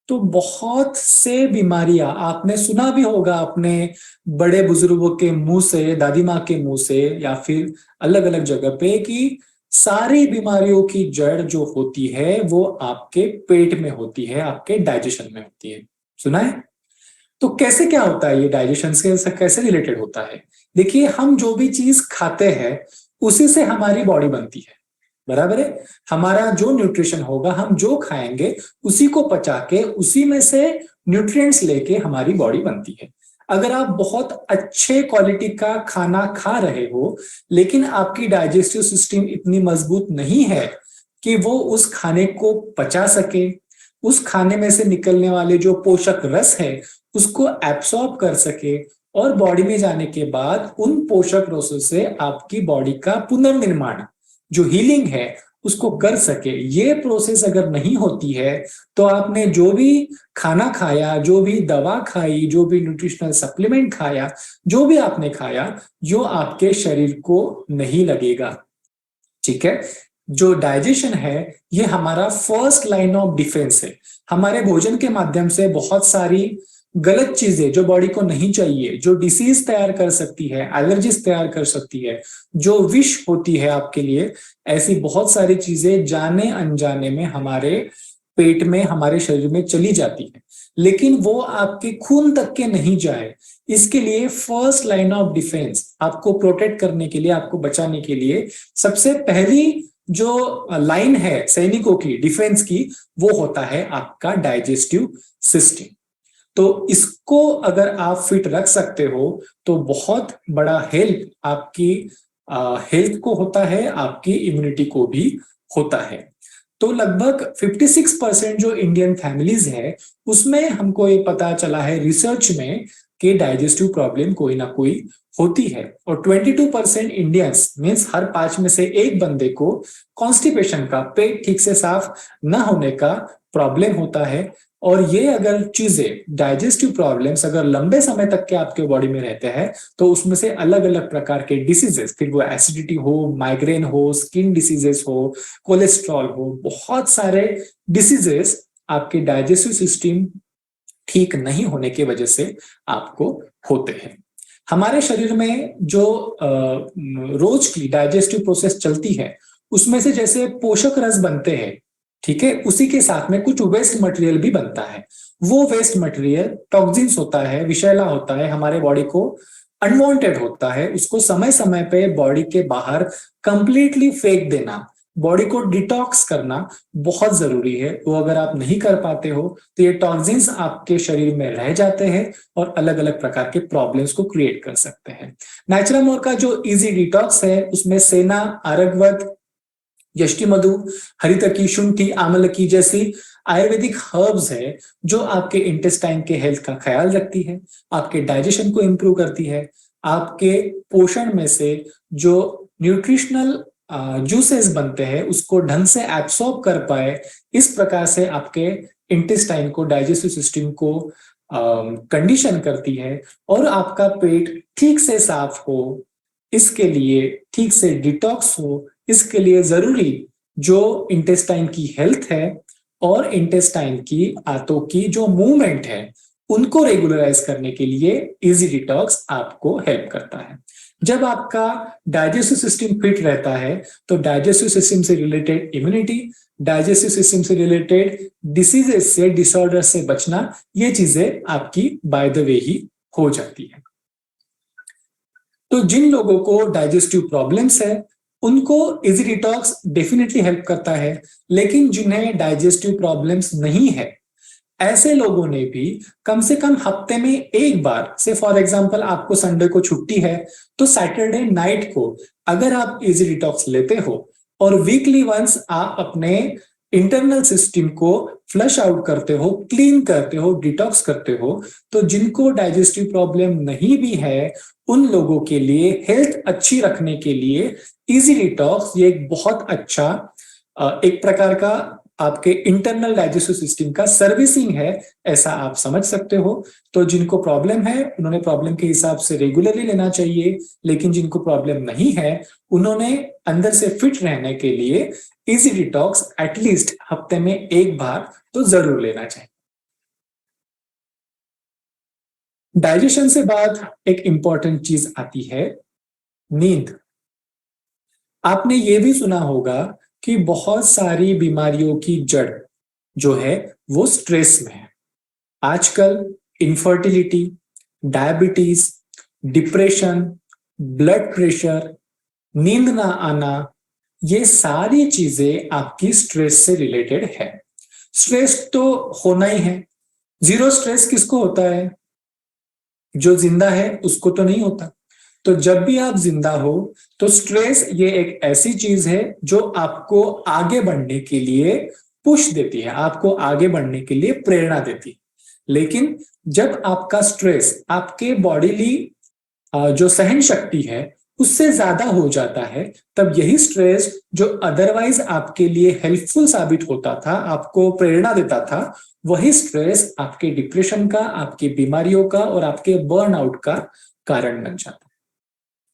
तो बहुत से बीमारियां आपने सुना भी होगा अपने बड़े बुजुर्गों के मुंह से, दादी माँ के मुंह से, या फिर अलग अलग जगह पे, कि सारी बीमारियों की जड़ जो होती है वो आपके पेट में होती है, आपके डाइजेशन में होती है। सुना है? तो कैसे क्या होता है ये डाइजेशन से कैसे रिलेटेड होता है? देखिए, हम जो भी चीज खाते हैं उसी से हमारी बॉडी बनती है, बराबर है। हमारा जो न्यूट्रिशन होगा, हम जो खाएंगे उसी को पचा के उसी में से न्यूट्रिएंट्स लेके हमारी बॉडी बनती है। अगर आप बहुत अच्छे क्वालिटी का खाना खा रहे हो लेकिन आपकी डाइजेस्टिव सिस्टम इतनी मजबूत नहीं है कि वो उस खाने को पचा सके, उस खाने में से निकलने वाले जो पोषक रस है उसको एब्सॉर्ब कर सके, और बॉडी में जाने के बाद उन पोषक रसों से आपकी बॉडी का पुनर्निर्माण, जो हीलिंग है, उसको कर सके, ये प्रोसेस अगर नहीं होती है तो आपने जो भी खाना खाया, जो भी दवा खाई, जो भी न्यूट्रिशनल सप्लीमेंट खाया, जो भी आपने खाया, जो आपके शरीर को नहीं लगेगा। ठीक है? जो डाइजेशन है ये हमारा फर्स्ट लाइन ऑफ डिफेंस है। हमारे भोजन के माध्यम से बहुत सारी गलत चीजें जो बॉडी को नहीं चाहिए, जो डिसीज तैयार कर सकती है, एलर्जीज तैयार कर सकती है, जो विष होती है आपके लिए, ऐसी बहुत सारी चीजें जाने अनजाने में हमारे पेट में, हमारे शरीर में चली जाती है, लेकिन वो आपके खून तक के नहीं जाए, इसके लिए फर्स्ट लाइन ऑफ डिफेंस, आपको प्रोटेक्ट करने के लिए, आपको बचाने के लिए सबसे पहली जो लाइन है सैनिकों की डिफेंस की, वो होता है आपका डाइजेस्टिव सिस्टम। तो इसको अगर आप फिट रख सकते हो तो बहुत बड़ा हेल्प आपकी हेल्थ को होता है, आपकी इम्यूनिटी को भी होता है। तो लगभग 56% जो इंडियन फैमिलीज है उसमें हमको ये पता चला है रिसर्च में कि डाइजेस्टिव प्रॉब्लम कोई ना कोई होती है, और 22% इंडियंस मीन्स हर 5 में से एक बंदे को कॉन्स्टिपेशन का, पेट ठीक से साफ न होने का प्रॉब्लम होता है, और ये अगर चीजें डाइजेस्टिव प्रॉब्लम्स अगर लंबे समय तक के आपके बॉडी में रहते हैं तो उसमें से अलग अलग प्रकार के डिसीजेस, फिर वो एसिडिटी हो, माइग्रेन हो, स्किन डिसीजेस हो, कोलेस्ट्रॉल हो, बहुत सारे डिसीजेस आपके डाइजेस्टिव सिस्टम ठीक नहीं होने की वजह से आपको होते हैं। हमारे शरीर में जो रोज की डाइजेस्टिव प्रोसेस चलती है उसमें से जैसे पोषक रस बनते हैं, ठीक है, उसी के साथ में कुछ वेस्ट मटेरियल भी बनता है। वो वेस्ट मटेरियल टॉक्सिन्स होता है, विषैला होता है, हमारे बॉडी को अनवांटेड होता है, उसको समय समय पे बॉडी के बाहर कंप्लीटली फेंक देना, बॉडी को डिटॉक्स करना बहुत जरूरी है। वो अगर आप नहीं कर पाते हो तो ये टॉक्सिन्स आपके शरीर में रह जाते हैं और अलग अलग प्रकार के प्रॉब्लम्स को क्रिएट कर सकते हैं। नेचुरामोर का जो इजी डिटॉक्स है उसमें सेना, अरगवत, यष्टि मधु, हरितकी, शुंठी, आमलकी जैसी आयुर्वेदिक हर्ब्स है जो आपके इंटेस्टाइन के हेल्थ का ख्याल रखती है, आपके डाइजेशन को इंप्रूव करती है, आपके पोषण में से जो न्यूट्रिशनल जूसेस बनते हैं उसको ढंग से एब्सॉर्ब कर पाए, इस प्रकार से आपके इंटेस्टाइन को, डाइजेस्टिव सिस्टम को कंडीशन करती है और आपका पेट ठीक से साफ हो, इसके लिए ठीक से डिटॉक्स हो, इसके लिए जरूरी जो इंटेस्टाइन की हेल्थ है और इंटेस्टाइन की आंतों की जो मूवमेंट है उनको रेगुलराइज करने के लिए इजी डिटॉक्स आपको हेल्प करता है। जब आपका डाइजेस्टिव सिस्टम फिट रहता है तो डाइजेस्टिव सिस्टम से रिलेटेड इम्यूनिटी, डाइजेस्टिव सिस्टम से रिलेटेड डिसीजेस से, डिसऑर्डर से बचना, ये चीजें आपकी बाय द वे ही हो जाती है। तो जिन लोगों को डाइजेस्टिव प्रॉब्लम्स है उनको इजी डिटॉक्स डेफिनेटली हेल्प करता है, लेकिन जिन्हें डाइजेस्टिव प्रॉब्लम्स नहीं है ऐसे लोगों ने भी कम से कम हफ्ते में एक बार, से फॉर एग्जांपल आपको संडे को छुट्टी है तो सैटरडे नाइट को अगर आप इजी डिटॉक्स लेते हो और वीकली वंस आप अपने इंटरनल सिस्टम को फ्लश आउट करते हो, क्लीन करते हो, डिटॉक्स करते हो, तो जिनको डाइजेस्टिव प्रॉब्लम नहीं भी है उन लोगों के लिए हेल्थ अच्छी रखने के लिए इजी डिटॉक्स ये एक बहुत अच्छा एक प्रकार का आपके इंटरनल डाइजेस्टिव सिस्टम का सर्विसिंग है, ऐसा आप समझ सकते हो। तो जिनको प्रॉब्लम है उन्होंने प्रॉब्लम के हिसाब से रेगुलरली लेना चाहिए, लेकिन जिनको प्रॉब्लम नहीं है उन्होंने अंदर से फिट रहने के लिए इजी डिटॉक्स एटलीस्ट हफ्ते में एक बार तो जरूर लेना चाहिए। डाइजेशन से बाद एक इंपॉर्टेंट चीज आती है नींद। आपने ये भी सुना होगा कि बहुत सारी बीमारियों की जड़ जो है वो स्ट्रेस में है। आजकल infertility, diabetes, depression, blood pressure, नींद ना आना, ये सारी चीजें आपकी स्ट्रेस से रिलेटेड है। स्ट्रेस तो होना ही है, जीरो स्ट्रेस किसको होता है? जो जिंदा है उसको तो नहीं होता। तो जब भी आप जिंदा हो तो स्ट्रेस ये एक ऐसी चीज है जो आपको आगे बढ़ने के लिए पुश देती है, आपको आगे बढ़ने के लिए प्रेरणा देती है। लेकिन जब आपका स्ट्रेस आपके बॉडीली जो सहन शक्ति है उससे ज्यादा हो जाता है, तब यही स्ट्रेस जो अदरवाइज आपके लिए हेल्पफुल साबित होता था, आपको प्रेरणा देता था, वही स्ट्रेस आपके डिप्रेशन का, आपकी बीमारियों का और आपके बर्नआउट का कारण बन जाता है।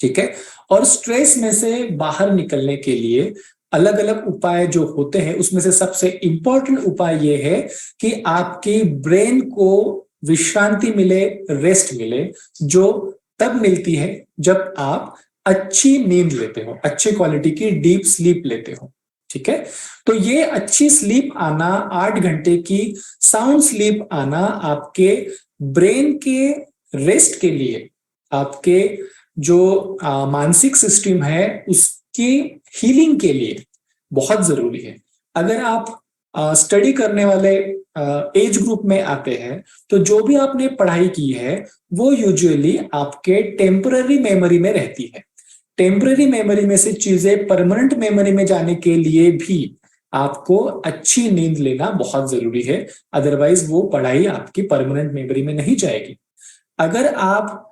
ठीक है। और स्ट्रेस में से बाहर निकलने के लिए अलग अलग उपाय जो होते हैं उसमें से सबसे इंपॉर्टेंट उपाय ये है कि आपके ब्रेन को विश्रांति मिले, रेस्ट मिले, जो तब मिलती है जब आप अच्छी नींद लेते हो, अच्छी क्वालिटी की डीप स्लीप लेते हो। ठीक है। तो ये अच्छी स्लीप आना, 8 घंटे की साउंड स्लीप आना आपके ब्रेन के रेस्ट के लिए, आपके जो मानसिक सिस्टम है उसकी हीलिंग के लिए बहुत जरूरी है। अगर आप स्टडी करने वाले एज ग्रुप में आते हैं तो जो भी आपने पढ़ाई की है वो यूजुअली आपके टेम्पररी मेमोरी में रहती है। टेम्पररी मेमोरी में से चीजें परमानेंट मेमोरी में जाने के लिए भी आपको अच्छी नींद लेना बहुत जरूरी है, अदरवाइज वो पढ़ाई आपकी परमानेंट मेमोरी में नहीं जाएगी। अगर आप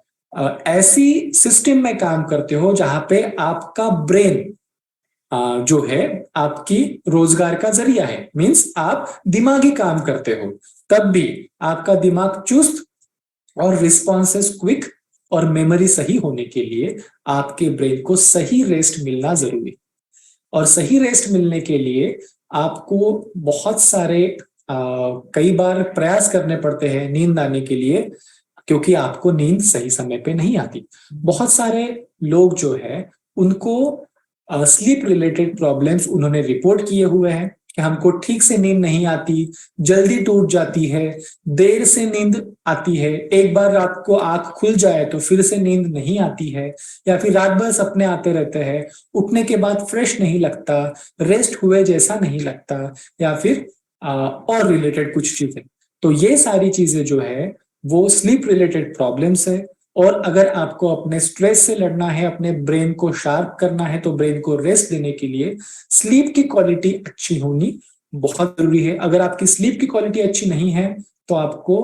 ऐसी सिस्टम में काम करते हो जहां पे आपका ब्रेन जो है आपकी रोजगार का जरिया है, मींस आप दिमागी काम करते हो, तब भी आपका दिमाग चुस्त और रिस्पॉन्सेस क्विक और मेमोरी सही होने के लिए आपके ब्रेन को सही रेस्ट मिलना जरूरी। और सही रेस्ट मिलने के लिए आपको बहुत सारे कई बार प्रयास करने पड़ते हैं नींद आने के लिए, क्योंकि आपको नींद सही समय पे नहीं आती। बहुत सारे लोग जो है उनको स्लीप रिलेटेड प्रॉब्लम्स उन्होंने रिपोर्ट किए हुए हैं कि हमको ठीक से नींद नहीं आती, जल्दी टूट जाती है, देर से नींद आती है, एक बार रात को आंख खुल जाए तो फिर से नींद नहीं आती है, या फिर रात भर सपने आते रहते हैं, उठने के बाद फ्रेश नहीं लगता, रेस्ट हुए जैसा नहीं लगता, या फिर और रिलेटेड कुछ चीजें। तो ये सारी चीजें जो है वो स्लीप रिलेटेड प्रॉब्लम्स है। और अगर आपको अपने स्ट्रेस से लड़ना है, अपने ब्रेन को शार्प करना है, तो ब्रेन को रेस्ट देने के लिए स्लीप की क्वालिटी अच्छी होनी बहुत जरूरी है। अगर आपकी स्लीप की क्वालिटी अच्छी नहीं है तो आपको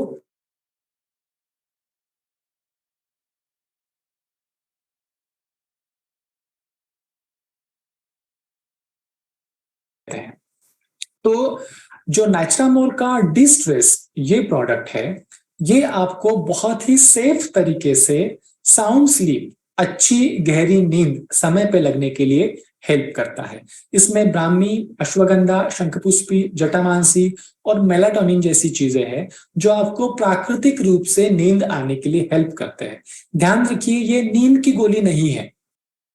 तो जो नेचुरामोर का डिस्ट्रेस ये प्रोडक्ट है, ये आपको बहुत ही सेफ तरीके से साउंड स्लीप, अच्छी गहरी नींद समय पे लगने के लिए हेल्प करता है। इसमें ब्राह्मी, अश्वगंधा, शंखपुष्पी, जटामांसी और मेलाटोनिन जैसी चीजें हैं जो आपको प्राकृतिक रूप से नींद आने के लिए हेल्प करते हैं। ध्यान रखिए, ये नींद की गोली नहीं है।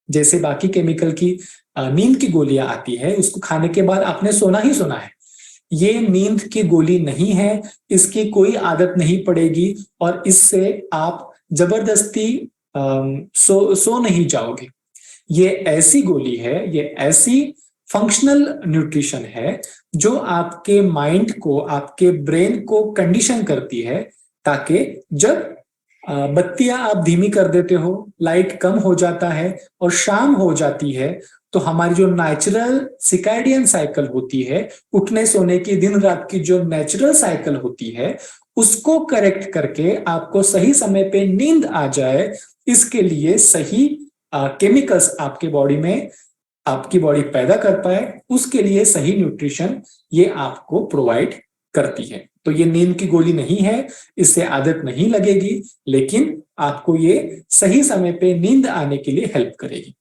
जैसे बाकी केमिकल की नींद की गोलियां आती है, उसको खाने के बाद आपने सोना ही सोना है। ये नींद की गोली नहीं है, इसकी कोई आदत नहीं पड़ेगी और इससे आप जबरदस्ती सो नहीं जाओगे। ये ऐसी गोली है, ये ऐसी फंक्शनल न्यूट्रिशन है जो आपके माइंड को, आपके ब्रेन को कंडीशन करती है, ताकि जब बत्तियां आप धीमी कर देते हो, लाइट कम हो जाता है और शाम हो जाती है, तो हमारी जो नेचुरल सिकाइडियन साइकिल होती है, उठने सोने की, दिन रात की जो नेचुरल साइकिल होती है, उसको करेक्ट करके आपको सही समय पे नींद आ जाए, इसके लिए सही केमिकल्स आपके बॉडी में, आपकी बॉडी पैदा कर पाए, उसके लिए सही न्यूट्रिशन ये आपको प्रोवाइड करती है। तो ये नींद की गोली नहीं है, इससे आदत नहीं लगेगी, लेकिन आपको ये सही समय पे नींद आने के लिए हेल्प करेगी।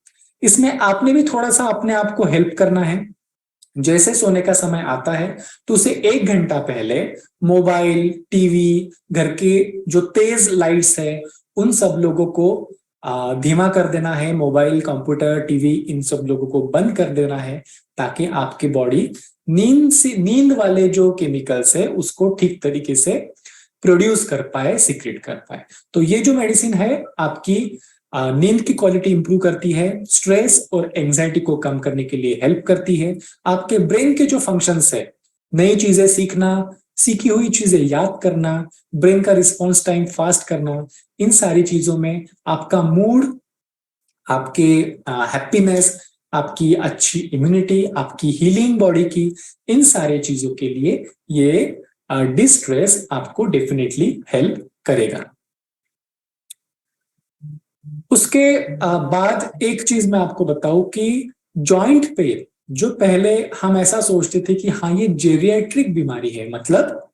इसमें आपने भी थोड़ा सा अपने आप को हेल्प करना है। जैसे सोने का समय आता है तो उसे 1 घंटा पहले मोबाइल, टीवी, घर के जो तेज लाइट्स है उन सब लोगों को धीमा कर देना है। मोबाइल, कंप्यूटर, टीवी, इन सब लोगों को बंद कर देना है, ताकि आपकी बॉडी नींद वाले जो केमिकल्स है उसको ठीक तरीके से प्रोड्यूस कर पाए, सीक्रेट कर पाए। तो ये जो मेडिसिन है आपकी नींद की क्वालिटी इंप्रूव करती है, स्ट्रेस और एंजाइटी को कम करने के लिए हेल्प करती है, आपके ब्रेन के जो फंक्शंस है, नई चीजें सीखना, सीखी हुई चीजें याद करना, ब्रेन का रिस्पॉन्स टाइम फास्ट करना, इन सारी चीजों में आपका मूड, आपके हैप्पीनेस, आपकी अच्छी इम्यूनिटी, आपकी हीलिंग बॉडी की, इन सारे चीजों के लिए ये डिस्ट्रेस आपको डेफिनेटली हेल्प करेगा। उसके बाद एक चीज मैं आपको बताऊं कि जॉइंट पेन, जो पहले हम ऐसा सोचते थे कि हाँ ये जेरियाट्रिक बीमारी है, मतलब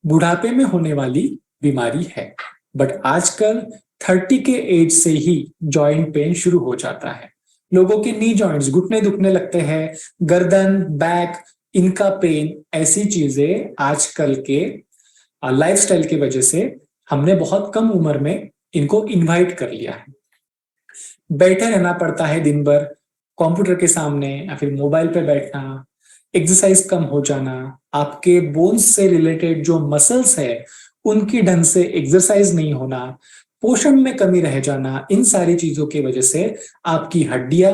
बुढ़ापे में होने वाली बीमारी है, बट आजकल 30 के एज से ही जॉइंट पेन शुरू हो जाता है। लोगों के नी जॉइंट्स, घुटने दुखने लगते हैं, गर्दन, बैक, इनका पेन, ऐसी चीजें आजकल के लाइफस्टाइल की वजह से हमने बहुत कम उम्र में इनको इनवाइट कर लिया है। बैठे रहना पड़ता है दिन भर कंप्यूटर के सामने या फिर मोबाइल पे बैठना, एक्सरसाइज कम हो जाना, आपके बोन्स से रिलेटेड जो मसल्स है उनकी ढंग से एक्सरसाइज नहीं होना, पोषण में कमी रह जाना, इन सारी चीजों की वजह से आपकी हड्डियां,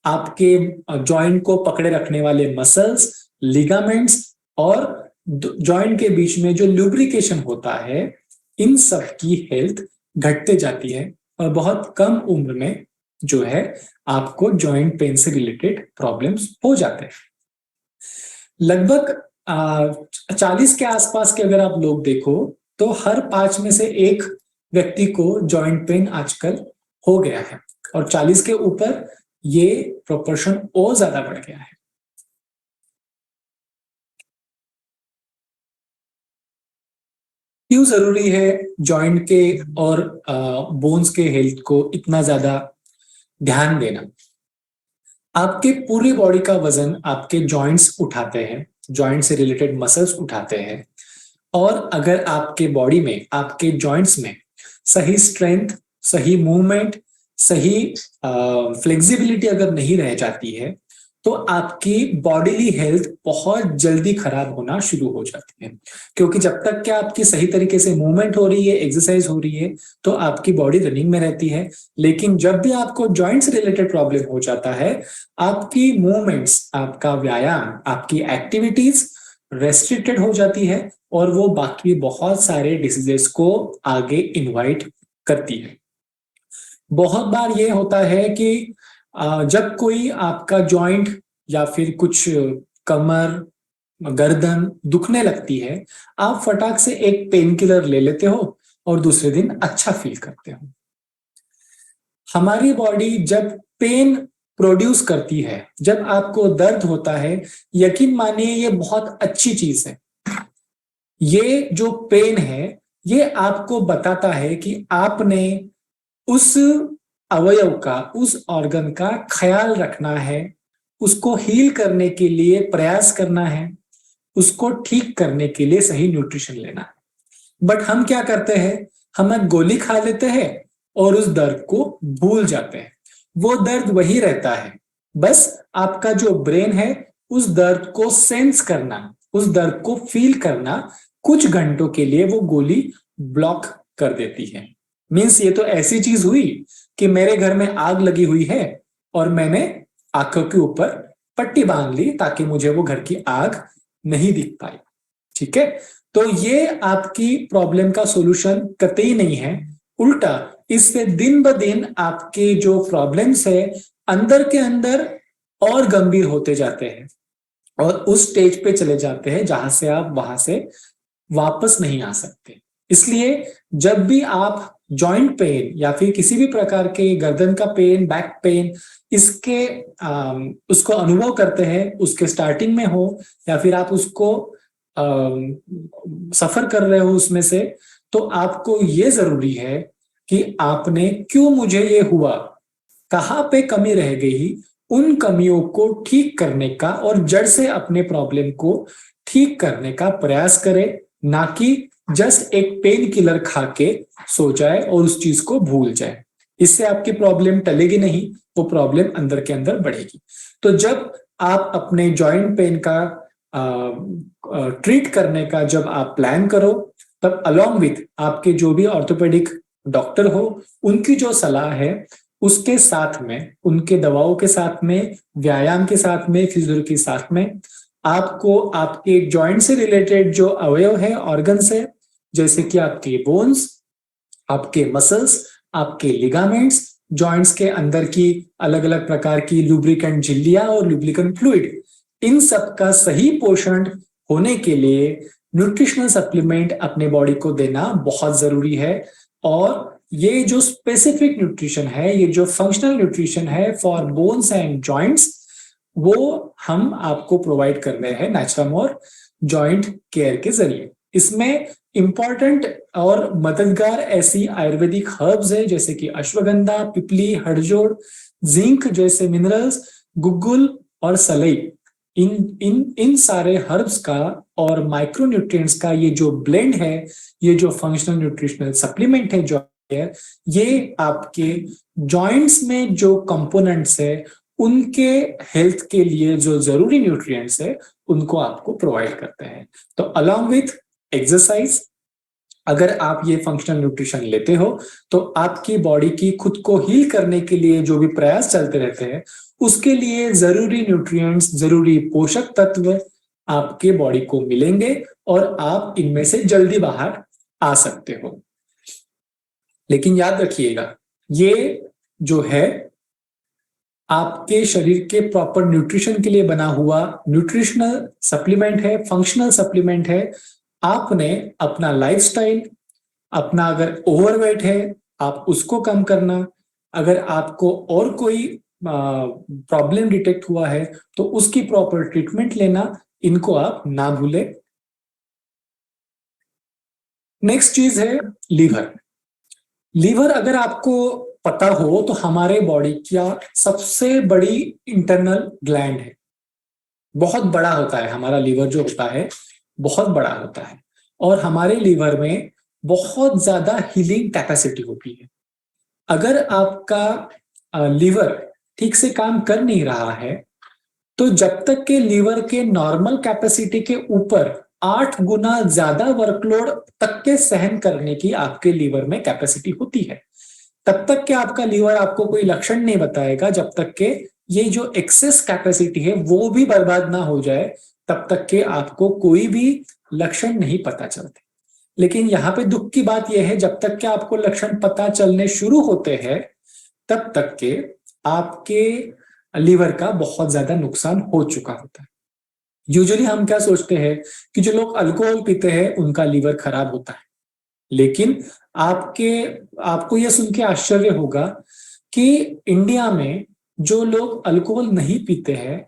आपके जॉइंट को पकड़े रखने वाले मसल्स, लिगामेंट्स और जॉइंट के बीच में जो लुब्रिकेशन होता है, इन सब की हेल्थ घटते जाती है और बहुत कम उम्र में जो है आपको जॉइंट पेन से रिलेटेड प्रॉब्लम्स हो जाते हैं। लगभग 40 के आसपास के अगर आप लोग देखो तो हर 5 में से एक व्यक्ति को जॉइंट पेन आजकल हो गया है, और 40 के ऊपर ये प्रोपोर्शन और ज्यादा बढ़ गया है। क्यों जरूरी है जॉइंट के और बोन्स के हेल्थ को इतना ज्यादा ध्यान देना? आपके पूरी बॉडी का वजन आपके जॉइंट्स उठाते हैं, जॉइंट से रिलेटेड मसल्स उठाते हैं। और अगर आपके बॉडी में, आपके जॉइंट्स में सही स्ट्रेंथ, सही मूवमेंट, सही फ्लेक्सिबिलिटी अगर नहीं रह जाती है तो आपकी बॉडीली हेल्थ बहुत जल्दी खराब होना शुरू हो जाती है। क्योंकि जब तक कि आपकी सही तरीके से मूवमेंट हो रही है, एक्सरसाइज हो रही है, तो आपकी बॉडी रनिंग में रहती है। लेकिन जब भी आपको जॉइंट से रिलेटेड प्रॉब्लम हो जाता है, आपकी मूवमेंट्स, आपका व्यायाम, आपकी एक्टिविटीज रेस्ट्रिक्टेड हो जाती है और वो बाकी बहुत सारे डिसीजेस को आगे इनवाइट करती है। बहुत बार ये होता है कि जब कोई आपका जॉइंट या फिर कुछ कमर, गर्दन दुखने लगती है, आप फटाक से एक पेन किलर ले लेते हो और दूसरे दिन अच्छा फील करते हो। हमारी बॉडी जब पेन प्रोड्यूस करती है, जब आपको दर्द होता है, यकीन मानिए ये बहुत अच्छी चीज है। ये जो पेन है ये आपको बताता है कि आपने उस अवयव का, उस ऑर्गन का ख्याल रखना है, उसको हील करने के लिए प्रयास करना है, उसको ठीक करने के लिए सही न्यूट्रिशन लेना है। बट हम क्या करते हैं, हम एक गोली खा लेते हैं और उस दर्द को भूल जाते हैं। वो दर्द वही रहता है, बस आपका जो ब्रेन है उस दर्द को सेंस करना, उस दर्द को फील करना कुछ घंटों के लिए वो गोली ब्लॉक कर देती है। मीन्स ये तो ऐसी चीज हुई कि मेरे घर में आग लगी हुई है और मैंने आंखों के ऊपर पट्टी बांध ली ताकि मुझे वो घर की आग नहीं दिख पाई। ठीक है, तो ये आपकी प्रॉब्लम का सॉल्यूशन कतई नहीं है। उल्टा इससे दिन ब दिन आपके जो प्रॉब्लम्स है अंदर के अंदर और गंभीर होते जाते हैं और उस स्टेज पे चले जाते हैं जहां से आप वहां से वापस नहीं आ सकते। इसलिए जब भी आप जॉइंट पेन या फिर किसी भी प्रकार के गर्दन का पेन, बैक पेन, इसके उसको अनुभव करते हैं, उसके स्टार्टिंग में हो या फिर आप उसको सफर कर रहे हो उसमें से, तो आपको ये जरूरी है कि आपने क्यों मुझे ये हुआ, कहाँ पे कमी रह गई, उन कमियों को ठीक करने का और जड़ से अपने प्रॉब्लम को ठीक करने का प्रयास करें, ना कि जस्ट एक पेन किलर खा के सो जाए और उस चीज को भूल जाए। इससे आपकी प्रॉब्लम टलेगी नहीं, वो प्रॉब्लम अंदर के अंदर बढ़ेगी। तो जब आप अपने जॉइंट पेन का ट्रीट करने का जब आप प्लान करो, तब अलोंग विथ आपके जो भी ऑर्थोपेडिक डॉक्टर हो, उनकी जो सलाह है उसके साथ में, उनके दवाओं के साथ में, व्यायाम के साथ में, फिजियोथेरेपी के साथ में, आपको आपके जॉइंट से रिलेटेड जो अवयव है, ऑर्गन्स है, जैसे कि आपके बोन्स, आपके मसल्स, आपके लिगामेंट्स, जॉइंट्स के अंदर की अलग अलग प्रकार की लुब्रिकेंट झिल्लियां और लुब्रिकेंट फ्लूइड, इन सब का सही पोषण होने के लिए न्यूट्रिशनल सप्लीमेंट अपने बॉडी को देना बहुत जरूरी है। और ये जो स्पेसिफिक न्यूट्रिशन है, ये जो फंक्शनल न्यूट्रिशन है फॉर बोन्स एंड जॉइंट्स, वो हम आपको प्रोवाइड कर रहे हैं नेचुरामोर जॉइंट केयर के जरिए। इसमें इंपॉर्टेंट और मददगार ऐसी आयुर्वेदिक हर्ब्स है जैसे कि अश्वगंधा, पिपली, हड़जोड़, जिंक जैसे मिनरल्स, गुग्गुल और सलई। इन इन इन सारे हर्ब्स का और माइक्रोन्यूट्रिएंट्स का ये जो ब्लेंड है, ये जो फंक्शनल न्यूट्रिशनल सप्लीमेंट है जो है, ये आपके जॉइंट्स में जो कंपोनेंट्स है उनके हेल्थ के लिए जो जरूरी न्यूट्रिएंट्स है उनको आपको प्रोवाइड करते हैं। तो अलोंग विथ एक्सरसाइज, अगर आप ये फंक्शनल न्यूट्रिशन लेते हो तो आपकी बॉडी की खुद को हील करने के लिए जो भी प्रयास चलते रहते हैं, उसके लिए जरूरी न्यूट्रिएंट्स, जरूरी पोषक तत्व आपके बॉडी को मिलेंगे और आप इनमें से जल्दी बाहर आ सकते हो। लेकिन याद रखिएगा, ये जो है आपके शरीर के प्रॉपर न्यूट्रिशन के लिए बना हुआ न्यूट्रिशनल सप्लीमेंट है, फंक्शनल सप्लीमेंट है। आपने अपना लाइफस्टाइल, अपना अगर ओवरवेट है आप उसको कम करना, अगर आपको और कोई प्रॉब्लम डिटेक्ट हुआ है तो उसकी प्रॉपर ट्रीटमेंट लेना, इनको आप ना भूलें। नेक्स्ट चीज है लीवर। लीवर अगर आपको पता हो तो हमारे बॉडी का सबसे बड़ी इंटरनल ग्लैंड है। बहुत बड़ा होता है हमारा लीवर, जो होता है बहुत बड़ा होता है, और हमारे लीवर में बहुत ज्यादा हीलिंग कैपेसिटी होती है। अगर आपका लीवर ठीक से काम कर नहीं रहा है तो जब तक के लीवर के नॉर्मल कैपेसिटी के ऊपर 8 गुना ज्यादा वर्कलोड तक के सहन करने की आपके लीवर में कैपेसिटी होती है, तब तक के आपका लीवर आपको कोई लक्षण नहीं बताएगा। जब तक के ये जो एक्सेस कैपेसिटी है वो भी बर्बाद ना हो जाए, तब तक के आपको कोई भी लक्षण नहीं पता चलते। लेकिन यहाँ पे दुख की बात यह है, जब तक के आपको लक्षण पता चलने शुरू होते हैं तब तक के आपके लीवर का बहुत ज्यादा नुकसान हो चुका होता है। यूजुअली हम क्या सोचते हैं कि जो लोग अल्कोहल पीते हैं उनका लीवर खराब होता है, लेकिन आपको यह सुन के आश्चर्य होगा कि इंडिया में जो लोग अल्कोहल नहीं पीते हैं,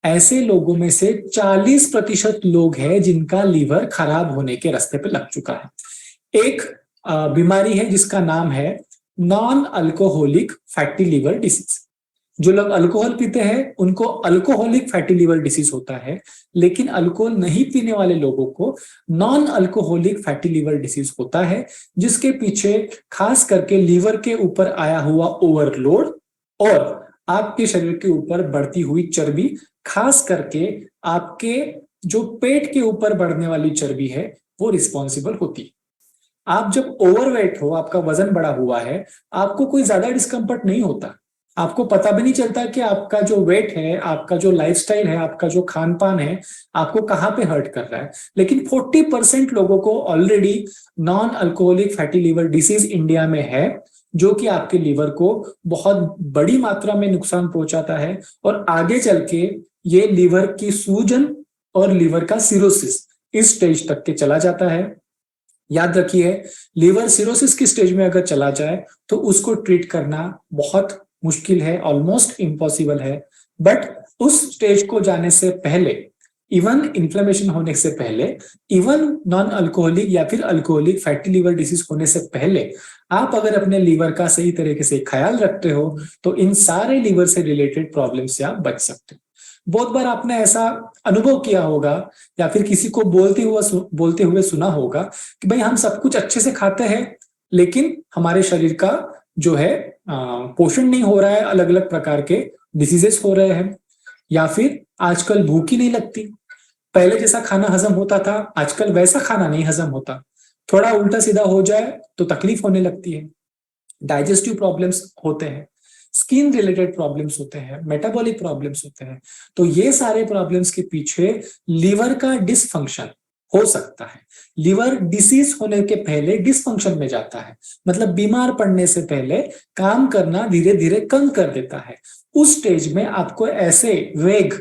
ऐसे लोगों में से 40% लोग हैं जिनका लीवर खराब होने के रास्ते पे लग चुका है। एक बीमारी है जिसका नाम है non alcoholic fatty liver disease. जो लोग अल्कोहल पीते हैं उनको अल्कोहलिक फैटी लिवर डिसीज होता है, लेकिन अल्कोहल नहीं पीने वाले लोगों को non alcoholic fatty liver disease होता है, जिसके पीछे खास करके लीवर के ऊपर आया हुआ ओवरलोड और आपके शरीर के ऊपर बढ़ती हुई चर्बी, खास करके आपके जो पेट के ऊपर बढ़ने वाली चर्बी है वो रिस्पॉन्सिबल होती है। आप जब ओवरवेट हो, आपका वजन बढ़ा हुआ है, आपको कोई ज्यादा डिस्कम्फर्ट नहीं होता, आपको पता भी नहीं चलता कि आपका जो वेट है, आपका जो लाइफस्टाइल है, आपका जो खान पान है, आपको कहाँ पे हर्ट कर रहा है। लेकिन 40% लोगों को already non alcoholic fatty liver disease India में है, जो कि आपके लीवर को बहुत बड़ी मात्रा में नुकसान पहुंचाता है और आगे चल के ये लीवर की सूजन और लीवर का सिरोसिस इस स्टेज तक के चला जाता है। याद रखिए, लीवर सिरोसिस की स्टेज में अगर चला जाए तो उसको ट्रीट करना बहुत मुश्किल है, ऑलमोस्ट इम्पॉसिबल है। बट उस स्टेज को जाने से पहले, इवन इन्फ्लेमेशन होने से पहले, इवन नॉन अल्कोहलिक या फिर अल्कोहलिक फैटी लिवर डिसीज होने से पहले आप अगर अपने लीवर का सही तरीके से ख्याल रखते हो तो इन सारे लीवर से रिलेटेड प्रॉब्लम से आप बच सकते हो। बहुत बार आपने ऐसा अनुभव किया होगा या फिर किसी को बोलते हुए सुना होगा कि भाई हम सब कुछ अच्छे से खाते हैं लेकिन हमारे शरीर का जो है पोषण नहीं हो रहा है, अलग अलग प्रकार के डिसीजेस हो रहे हैं, या फिर आजकल भूख ही नहीं लगती, पहले जैसा खाना हजम होता था आजकल वैसा खाना नहीं हजम होता, थोड़ा उल्टा सीधा हो जाए तो तकलीफ होने लगती है, डाइजेस्टिव प्रॉब्लम्स होते हैं, स्किन रिलेटेड प्रॉब्लम्स होते हैं, मेटाबॉलिक प्रॉब्लम्स होते हैं। तो ये सारे प्रॉब्लम्स के पीछे लीवर का डिसफंक्शन हो सकता है। लीवर डिसीज होने के पहले डिसफंक्शन में जाता है, मतलब बीमार पड़ने से पहले काम करना धीरे धीरे कम कर देता है। उस स्टेज में आपको ऐसे वेग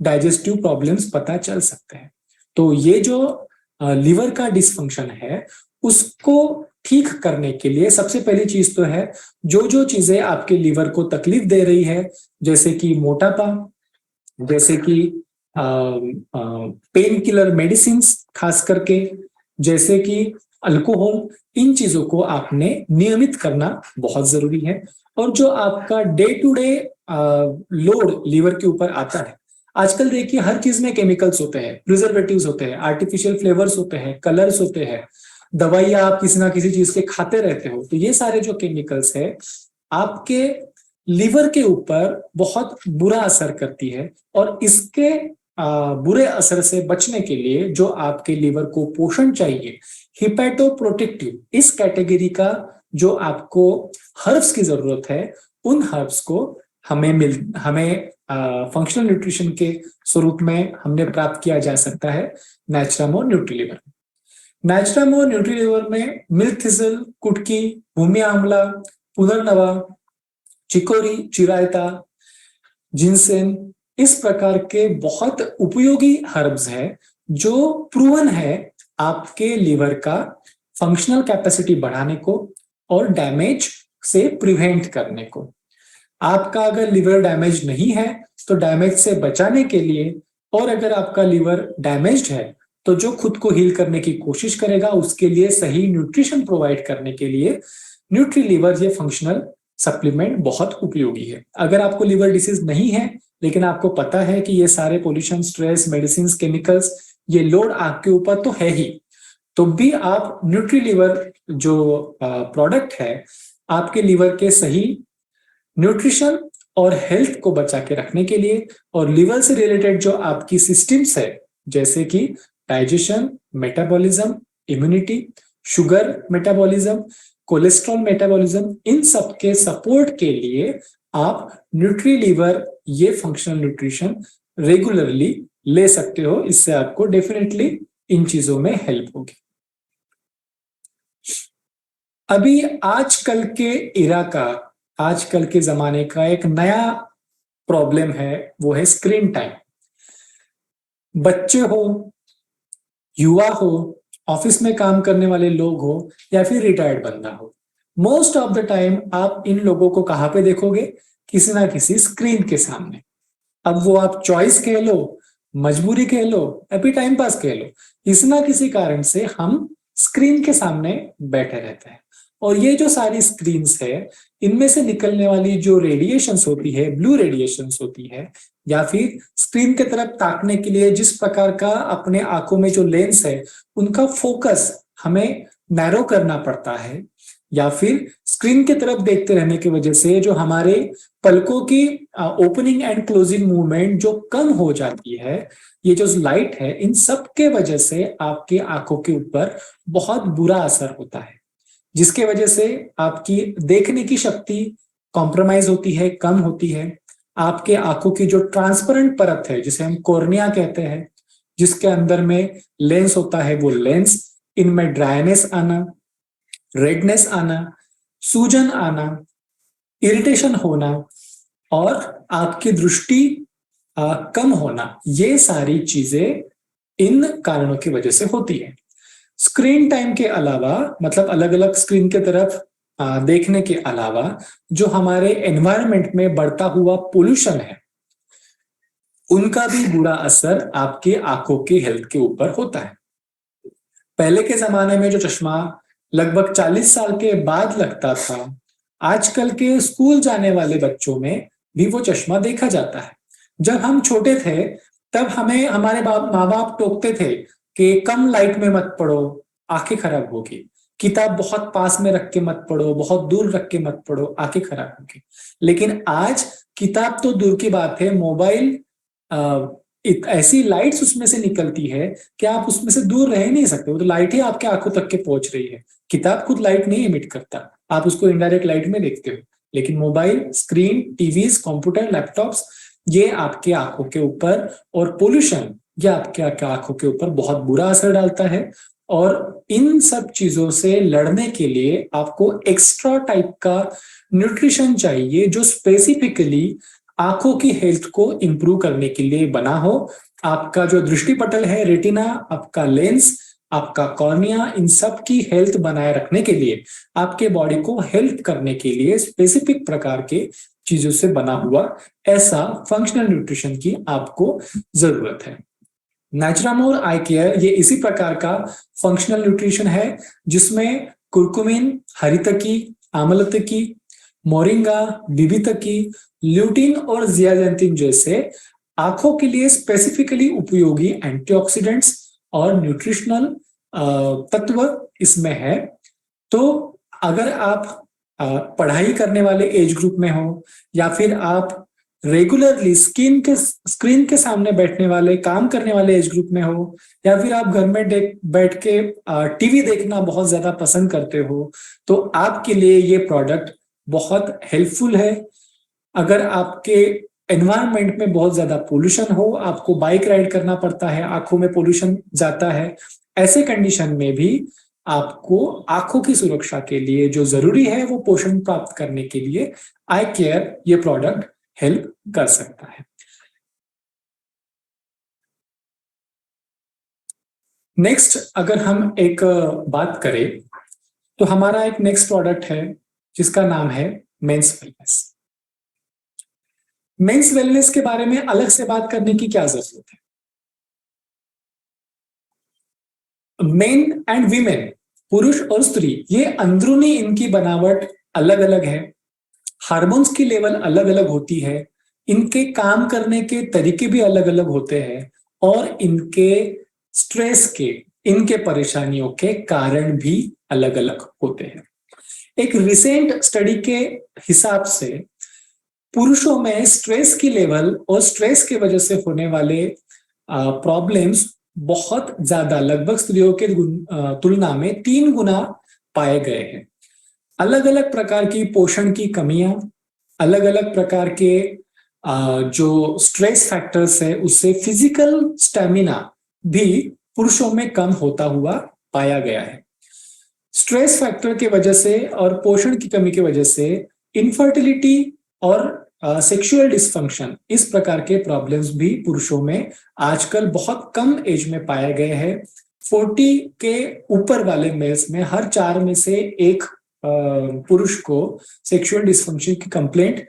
डाइजेस्टिव प्रॉब्लम्स पता चल सकते हैं। तो ये जो लीवर का डिसफंक्शन है उसको ठीक करने के लिए सबसे पहली चीज तो है, जो जो चीजें आपके लीवर को तकलीफ दे रही है, जैसे कि मोटापा, जैसे कि पेन किलर मेडिसिन, खास करके जैसे कि अल्कोहल, इन चीजों को आपने नियमित करना बहुत जरूरी है। और जो आपका day to day load liver के ऊपर आता है, आजकल देखिए हर चीज में केमिकल्स होते हैं, प्रिजर्वेटिव्स होते हैं, आर्टिफिशियल फ्लेवर्स होते हैं, कलर्स होते हैं, दवाइयां आप किसी ना किसी चीज के खाते रहते हो, तो ये सारे जो केमिकल्स है आपके लीवर के ऊपर बहुत बुरा असर करती है। और इसके बुरे असर से बचने के लिए जो आपके लीवर को पोषण चाहिए, हिपैटोप्रोटेक्टिव, इस कैटेगरी का जो आपको हर्ब्स की जरूरत है, उन हर्ब्स को हमें फंक्शनल न्यूट्रिशन के स्वरूप में हमने प्राप्त किया जा सकता है नेचुरामोर न्यूट्रीलिवर। नेचुरामोर न्यूट्रीलिवर में मिल्क थिसल, कुटकी, भूमि आंवला, पुनर्नवा, चिकोरी, चिरायता, जिनसेन, इस प्रकार के बहुत उपयोगी हर्ब्स हैं जो प्रूवन है आपके लीवर का फंक्शनल कैपेसिटी बढ़ाने को और डैमेज से प्रिवेंट करने को। आपका अगर लीवर डैमेज नहीं है तो डैमेज से बचाने के लिए, और अगर आपका लीवर डैमेज्ड है तो जो खुद को हील करने की कोशिश करेगा उसके लिए सही न्यूट्रिशन प्रोवाइड करने के लिए न्यूट्रीलीवर ये फंक्शनल सप्लीमेंट बहुत उपयोगी है। अगर आपको लिवर डिसीज नहीं है लेकिन आपको पता है कि ये सारे पोल्यूशन, स्ट्रेस, मेडिसिन, केमिकल्स, ये लोड आपके ऊपर तो है ही, तो भी आप न्यूट्रीलीवर जो प्रोडक्ट है आपके लिवर के सही न्यूट्रिशन और हेल्थ को बचा के रखने के लिए और लिवर से रिलेटेड जो आपकी सिस्टम्स है जैसे कि digestion, metabolism, immunity, sugar metabolism, cholesterol metabolism, इन सब के सपोर्ट के लिए आप न्यूट्रीलीवर ये फंक्शनल न्यूट्रिशन रेगुलरली ले सकते हो। इससे आपको डेफिनेटली इन चीजों में हेल्प होगी। अभी आजकल के इरा का, आजकल के जमाने का एक नया प्रॉब्लम है, वो है स्क्रीन टाइम। बच्चे हो, युवा हो, ऑफिस में काम करने वाले लोग हो या फिर रिटायर्ड बंदा हो, मोस्ट ऑफ द टाइम आप इन लोगों को कहां पे देखोगे? किसी ना किसी स्क्रीन के सामने। अब वो आप चॉइस कह लो, मजबूरी कह लो, अभी टाइम पास कह लो, किसी ना किसी कारण से हम स्क्रीन के सामने बैठे रहते हैं। और ये जो सारी स्क्रीन्स है इनमें से निकलने वाली जो रेडिएशंस होती है, ब्लू रेडिएशंस होती है, या फिर स्क्रीन की तरफ ताकने के लिए जिस प्रकार का अपने आंखों में जो लेंस है उनका फोकस हमें नैरो करना पड़ता है, या फिर स्क्रीन की तरफ देखते रहने की वजह से जो हमारे पलकों की ओपनिंग एंड क्लोजिंग मूवमेंट जो कम हो जाती है, ये जो लाइट है, इन सब के वजह से आपकी आंखों के ऊपर बहुत बुरा असर होता है, जिसके वजह से आपकी देखने की शक्ति कॉम्प्रोमाइज होती है, कम होती है। आपके आंखों की जो ट्रांसपेरेंट परत है जिसे हम कॉर्निया कहते हैं, जिसके अंदर में लेंस होता है, वो लेंस, इनमें ड्राइनेस आना, रेडनेस आना, सूजन आना, इरिटेशन होना और आपकी दृष्टि कम होना, ये सारी चीजें इन कारणों की वजह से होती है। स्क्रीन टाइम के अलावा, मतलब अलग अलग स्क्रीन के तरफ देखने के अलावा, जो हमारे एनवायरनमेंट में बढ़ता हुआ पोल्यूशन है उनका भी बुरा असर आपके आंखों की हेल्थ के ऊपर होता है। पहले के जमाने में जो चश्मा लगभग 40 साल के बाद लगता था, आजकल के स्कूल जाने वाले बच्चों में भी वो चश्मा देखा जाता है। जब हम छोटे थे तब हमें हमारे माँ बाप टोकते थे कि कम लाइट में मत पढ़ो, आंखें खराब होगी, किताब बहुत पास में रख के मत पढ़ो, बहुत दूर रख के मत पढ़ो, आंखें खराब होगी। लेकिन आज किताब तो दूर की बात है, मोबाइल ऐसी लाइट्स उसमें से निकलती है कि आप उसमें से दूर रह नहीं सकते, वो तो लाइट ही आपके आंखों तक के पहुंच रही है। किताब खुद लाइट नहीं इमिट करता, आप उसको इनडायरेक्ट लाइट में देखते हो, लेकिन mobile, screen, TVs, computer, laptops, ये आपके आंखों के ऊपर, और पोल्यूशन ये आपके आंखों के ऊपर बहुत बुरा असर डालता है। और इन सब चीजों से लड़ने के लिए आपको एक्स्ट्रा टाइप का न्यूट्रिशन चाहिए जो स्पेसिफिकली आंखों की हेल्थ को इंप्रूव करने के लिए बना हो। आपका जो दृष्टिपटल है, रेटिना, आपका लेंस, आपका कॉर्निया, इन सब की हेल्थ बनाए रखने के लिए, आपके बॉडी को हेल्प करने के लिए स्पेसिफिक प्रकार के चीजों से बना हुआ ऐसा फंक्शनल न्यूट्रिशन की आपको जरूरत है। नेचुरामोर आई केयर ये इसी प्रकार का फंक्शनल न्यूट्रिशन है जिसमें कुरकुमिन, हरितकी, आमलतकी, मोरिंगा, बिबितकी, ल्यूटिन और जियाजेंथिन जैसे आंखों के लिए स्पेसिफिकली उपयोगी एंटीऑक्सीडेंट्स और न्यूट्रिशनल तत्व इसमें है। तो अगर आप पढ़ाई करने वाले एज ग्रुप में हो, या फिर आप रेगुलरली स्क्रीन के सामने बैठने वाले, काम करने वाले एज ग्रुप में हो, या फिर आप घर में बैठ के टीवी देखना बहुत ज्यादा पसंद करते हो, तो आपके लिए ये प्रोडक्ट बहुत हेल्पफुल है। अगर आपके एनवायरनमेंट में बहुत ज्यादा पोल्यूशन हो, आपको बाइक राइड करना पड़ता है, आंखों में पोल्यूशन जाता है, ऐसे कंडीशन में भी आपको आंखों की सुरक्षा के लिए जो जरूरी है वो पोषण प्राप्त करने के लिए आई केयर ये प्रोडक्ट हेल्प कर सकता है। नेक्स्ट अगर हम एक बात करें तो हमारा एक नेक्स्ट प्रोडक्ट है जिसका नाम है मेंस वेलनेस। मेंस वेलनेस के बारे में अलग से बात करने की क्या जरूरत है? मेन एंड वीमेन, पुरुष और स्त्री, ये अंदरूनी इनकी बनावट अलग अलग है, हार्मोन्स की लेवल अलग अलग होती है, इनके काम करने के तरीके भी अलग अलग होते हैं, और इनके स्ट्रेस के, इनके परेशानियों के कारण भी अलग अलग होते हैं। एक रिसेंट स्टडी के हिसाब से पुरुषों में स्ट्रेस की लेवल और स्ट्रेस की वजह से होने वाले प्रॉब्लम्स बहुत ज्यादा, लगभग स्त्रियों के तुलना में 3 गुना पाए गए हैं। अलग अलग प्रकार की पोषण की कमियां, अलग अलग प्रकार के जो स्ट्रेस फैक्टर्स है, उससे फिजिकल स्टेमिना भी पुरुषों में कम होता हुआ पाया गया है। स्ट्रेस फैक्टर की वजह से और पोषण की कमी की वजह से इनफर्टिलिटी और सेक्सुअल डिसफंक्शन, इस प्रकार के प्रॉब्लम्स भी पुरुषों में आजकल बहुत कम एज में पाए गए हैं। 40 के ऊपर वाले मेल्स में हर 4 में से एक पुरुष को सेक्सुअल डिसफंक्शन की कंप्लेंट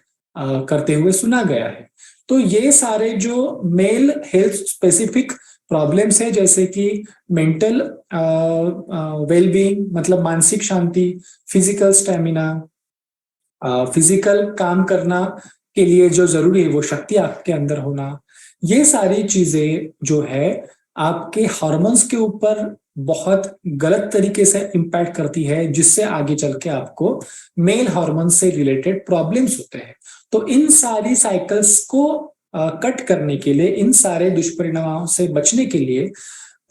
करते हुए सुना गया है। तो ये सारे जो मेल हेल्थ स्पेसिफिक प्रॉब्लम्स है, जैसे कि मेंटल वेलबींग मतलब मानसिक शांति, फिजिकल स्टेमिना, फिजिकल काम करना के लिए जो जरूरी है वो शक्ति आपके अंदर होना, ये सारी चीजें जो है आपके हार्मोन्स के ऊपर बहुत गलत तरीके से इम्पैक्ट करती है, जिससे आगे चल के आपको मेल हार्मोन से रिलेटेड प्रॉब्लम्स होते हैं। तो इन सारी साइकिल्स को कट करने के लिए, इन सारे दुष्परिणामों से बचने के लिए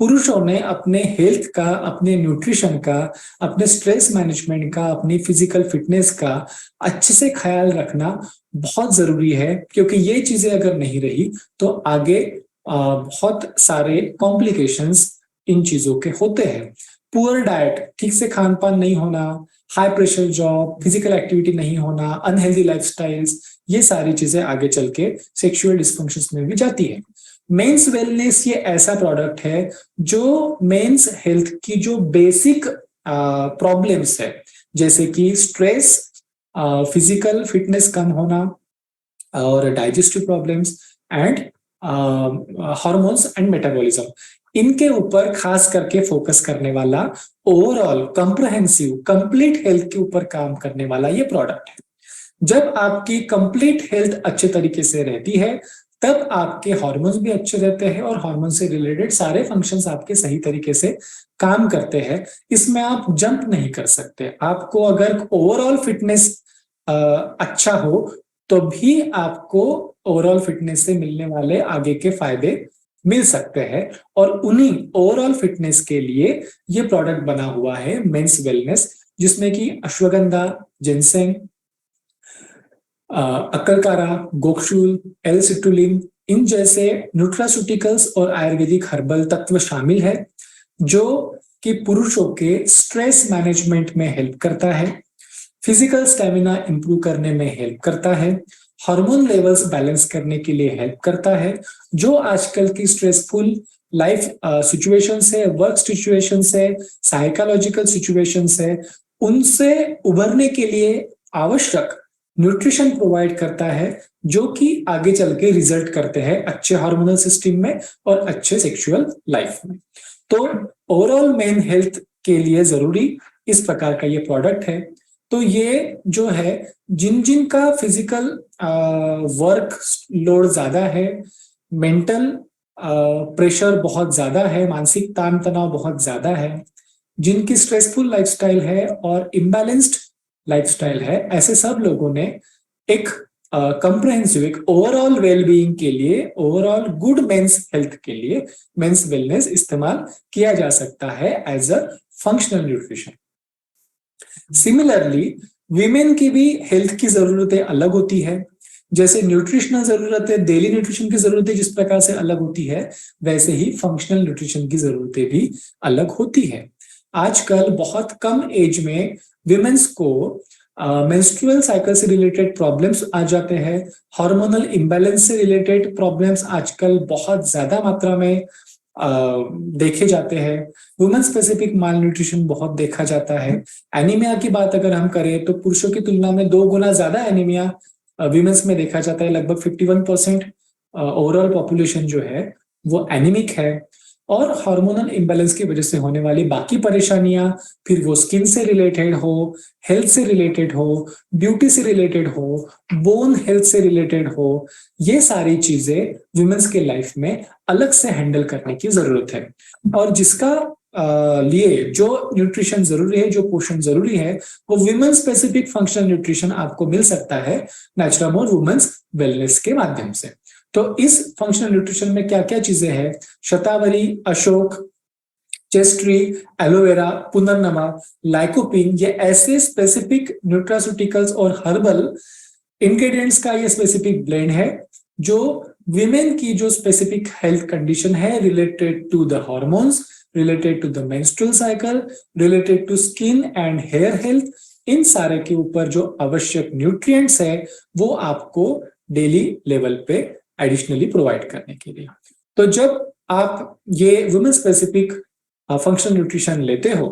पुरुषों ने अपने हेल्थ का, अपने न्यूट्रिशन का, अपने स्ट्रेस मैनेजमेंट का, अपनी फिजिकल फिटनेस का अच्छे से ख्याल रखना बहुत जरूरी है, क्योंकि ये चीजें अगर नहीं रही तो आगे बहुत सारे कॉम्प्लिकेशंस इन चीजों के होते हैं। पुअर डाइट, ठीक से खान पान नहीं होना, high pressure job, physical activity नहीं होना, अनहेल्दी लाइफस्टाइल्स, ये सारी चीजें आगे चल के सेक्सुअल डिस्फंक्शंस में भी जाती है। मेंस वेलनेस ये ऐसा प्रोडक्ट है जो मेंस हेल्थ की जो बेसिक प्रॉब्लम्स है, जैसे कि स्ट्रेस, फिजिकल फिटनेस कम होना और digestive problems and hormones and metabolism, इनके ऊपर खास करके फोकस करने वाला, ओवरऑल कंप्रहेंसिव कंप्लीट हेल्थ के ऊपर काम करने वाला ये प्रोडक्ट है। जब आपकी कंप्लीट हेल्थ अच्छे तरीके से रहती है तब आपके हार्मोन्स भी अच्छे रहते हैं और हार्मोन से रिलेटेड सारे फंक्शंस आपके सही तरीके से काम करते हैं। इसमें आप जंप नहीं कर सकते। आपको अगर ओवरऑल फिटनेस अच्छा हो तो भी आपको ओवरऑल फिटनेस से मिलने वाले आगे के फायदे मिल सकते हैं, और उन्हीं ओवरऑल फिटनेस के लिए ये प्रोडक्ट बना हुआ है मेंस वेलनेस, जिसमें कि अश्वगंधा, जिनसेंग, अकलकारा, गोक्षूल, एल-सिट्रुलिन, इन जैसे न्यूट्रास्यूटिकल्स और आयुर्वेदिक हर्बल तत्व शामिल है, जो कि पुरुषों के स्ट्रेस मैनेजमेंट में हेल्प करता है, फिजिकल स्टेमिना इंप्रूव करने में हेल्प करता है, हार्मोन लेवल्स बैलेंस करने के लिए हेल्प करता है। जो आजकल की स्ट्रेसफुल लाइफ सिचुएशंस है, वर्क सिचुएशंस है, साइकोलॉजिकल सिचुएशंस है, उनसे उभरने के लिए आवश्यक न्यूट्रिशन प्रोवाइड करता है, जो कि आगे चल के रिजल्ट करते हैं अच्छे हार्मोनल सिस्टम में और अच्छे सेक्सुअल लाइफ में। तो ओवरऑल मेन हेल्थ के लिए जरूरी इस प्रकार का ये प्रोडक्ट है। तो ये जो है, जिन जिन का फिजिकल वर्क लोड ज्यादा है, मेंटल प्रेशर बहुत ज्यादा है, मानसिक तान तनाव बहुत ज्यादा है, जिनकी स्ट्रेसफुल लाइफस्टाइल है और इम्बैलेंस्ड लाइफस्टाइल है, ऐसे सब लोगों ने एक कंप्रहेंसिव, एक ओवरऑल वेलबीइंग के लिए, ओवरऑल गुड मेंस हेल्थ के लिए मेंस वेलनेस इस्तेमाल किया जा सकता है as a functional nutrition. Similarly women की भी हेल्थ की जरूरतें अलग होती है। जैसे न्यूट्रिशनल जरूरतें, डेली न्यूट्रिशन की जरूरतें जिस प्रकार से अलग होती है, वैसे ही फंक्शनल न्यूट्रिशन की जरूरतें भी अलग होती है। आजकल बहुत कम एज में विमेन्स को मेंस्ट्रुअल साइकिल से रिलेटेड प्रॉब्लम्स आ जाते हैं, हार्मोनल इम्बैलेंस से रिलेटेड प्रॉब्लम्स आजकल बहुत ज्यादा मात्रा में देखे जाते हैं। वुमेन स्पेसिफिक माल न्यूट्रिशन बहुत देखा जाता है। एनीमिया की बात अगर हम करें तो पुरुषों की तुलना में 2 गुना ज्यादा एनीमिया विमेन्स में देखा जाता है। लगभग 51% ओवरऑल पॉपुलेशन जो है वो एनीमिक है। और हार्मोनल इम्बैलेंस की वजह से होने वाली बाकी परेशानियां, फिर वो स्किन से रिलेटेड हो, हेल्थ से रिलेटेड हो, ब्यूटी से रिलेटेड हो, बोन हेल्थ से रिलेटेड हो, ये सारी चीजें वुमेन्स के लाइफ में अलग से हैंडल करने की जरूरत है। और जिसका लिए जो न्यूट्रिशन जरूरी है, जो पोषण जरूरी है, वो वुमेन स्पेसिफिक फंक्शनल न्यूट्रिशन आपको मिल सकता है नेचुरामोर वुमेन्स वेलनेस के माध्यम से। तो इस फंक्शनल न्यूट्रिशन में क्या क्या चीजें हैं? Shatavari, ashoka, chaste tree, aloe vera, punarnava, lycopene, ये ऐसे स्पेसिफिक न्यूट्रास्यूटिकल्स और हर्बल इंग्रेडिएंट्स का ये स्पेसिफिक ब्लेंड है जो विमेन की जो स्पेसिफिक हेल्थ कंडीशन है related to the hormones, related to the menstrual cycle, related to skin and hair health, इन सारे के ऊपर जो आवश्यक न्यूट्रिएंट्स है वो आपको डेली लेवल पे एडिशनली प्रोवाइड करने के लिए। तो जब आप ये वुमेन स्पेसिफिक फंक्शनल न्यूट्रिशन लेते हो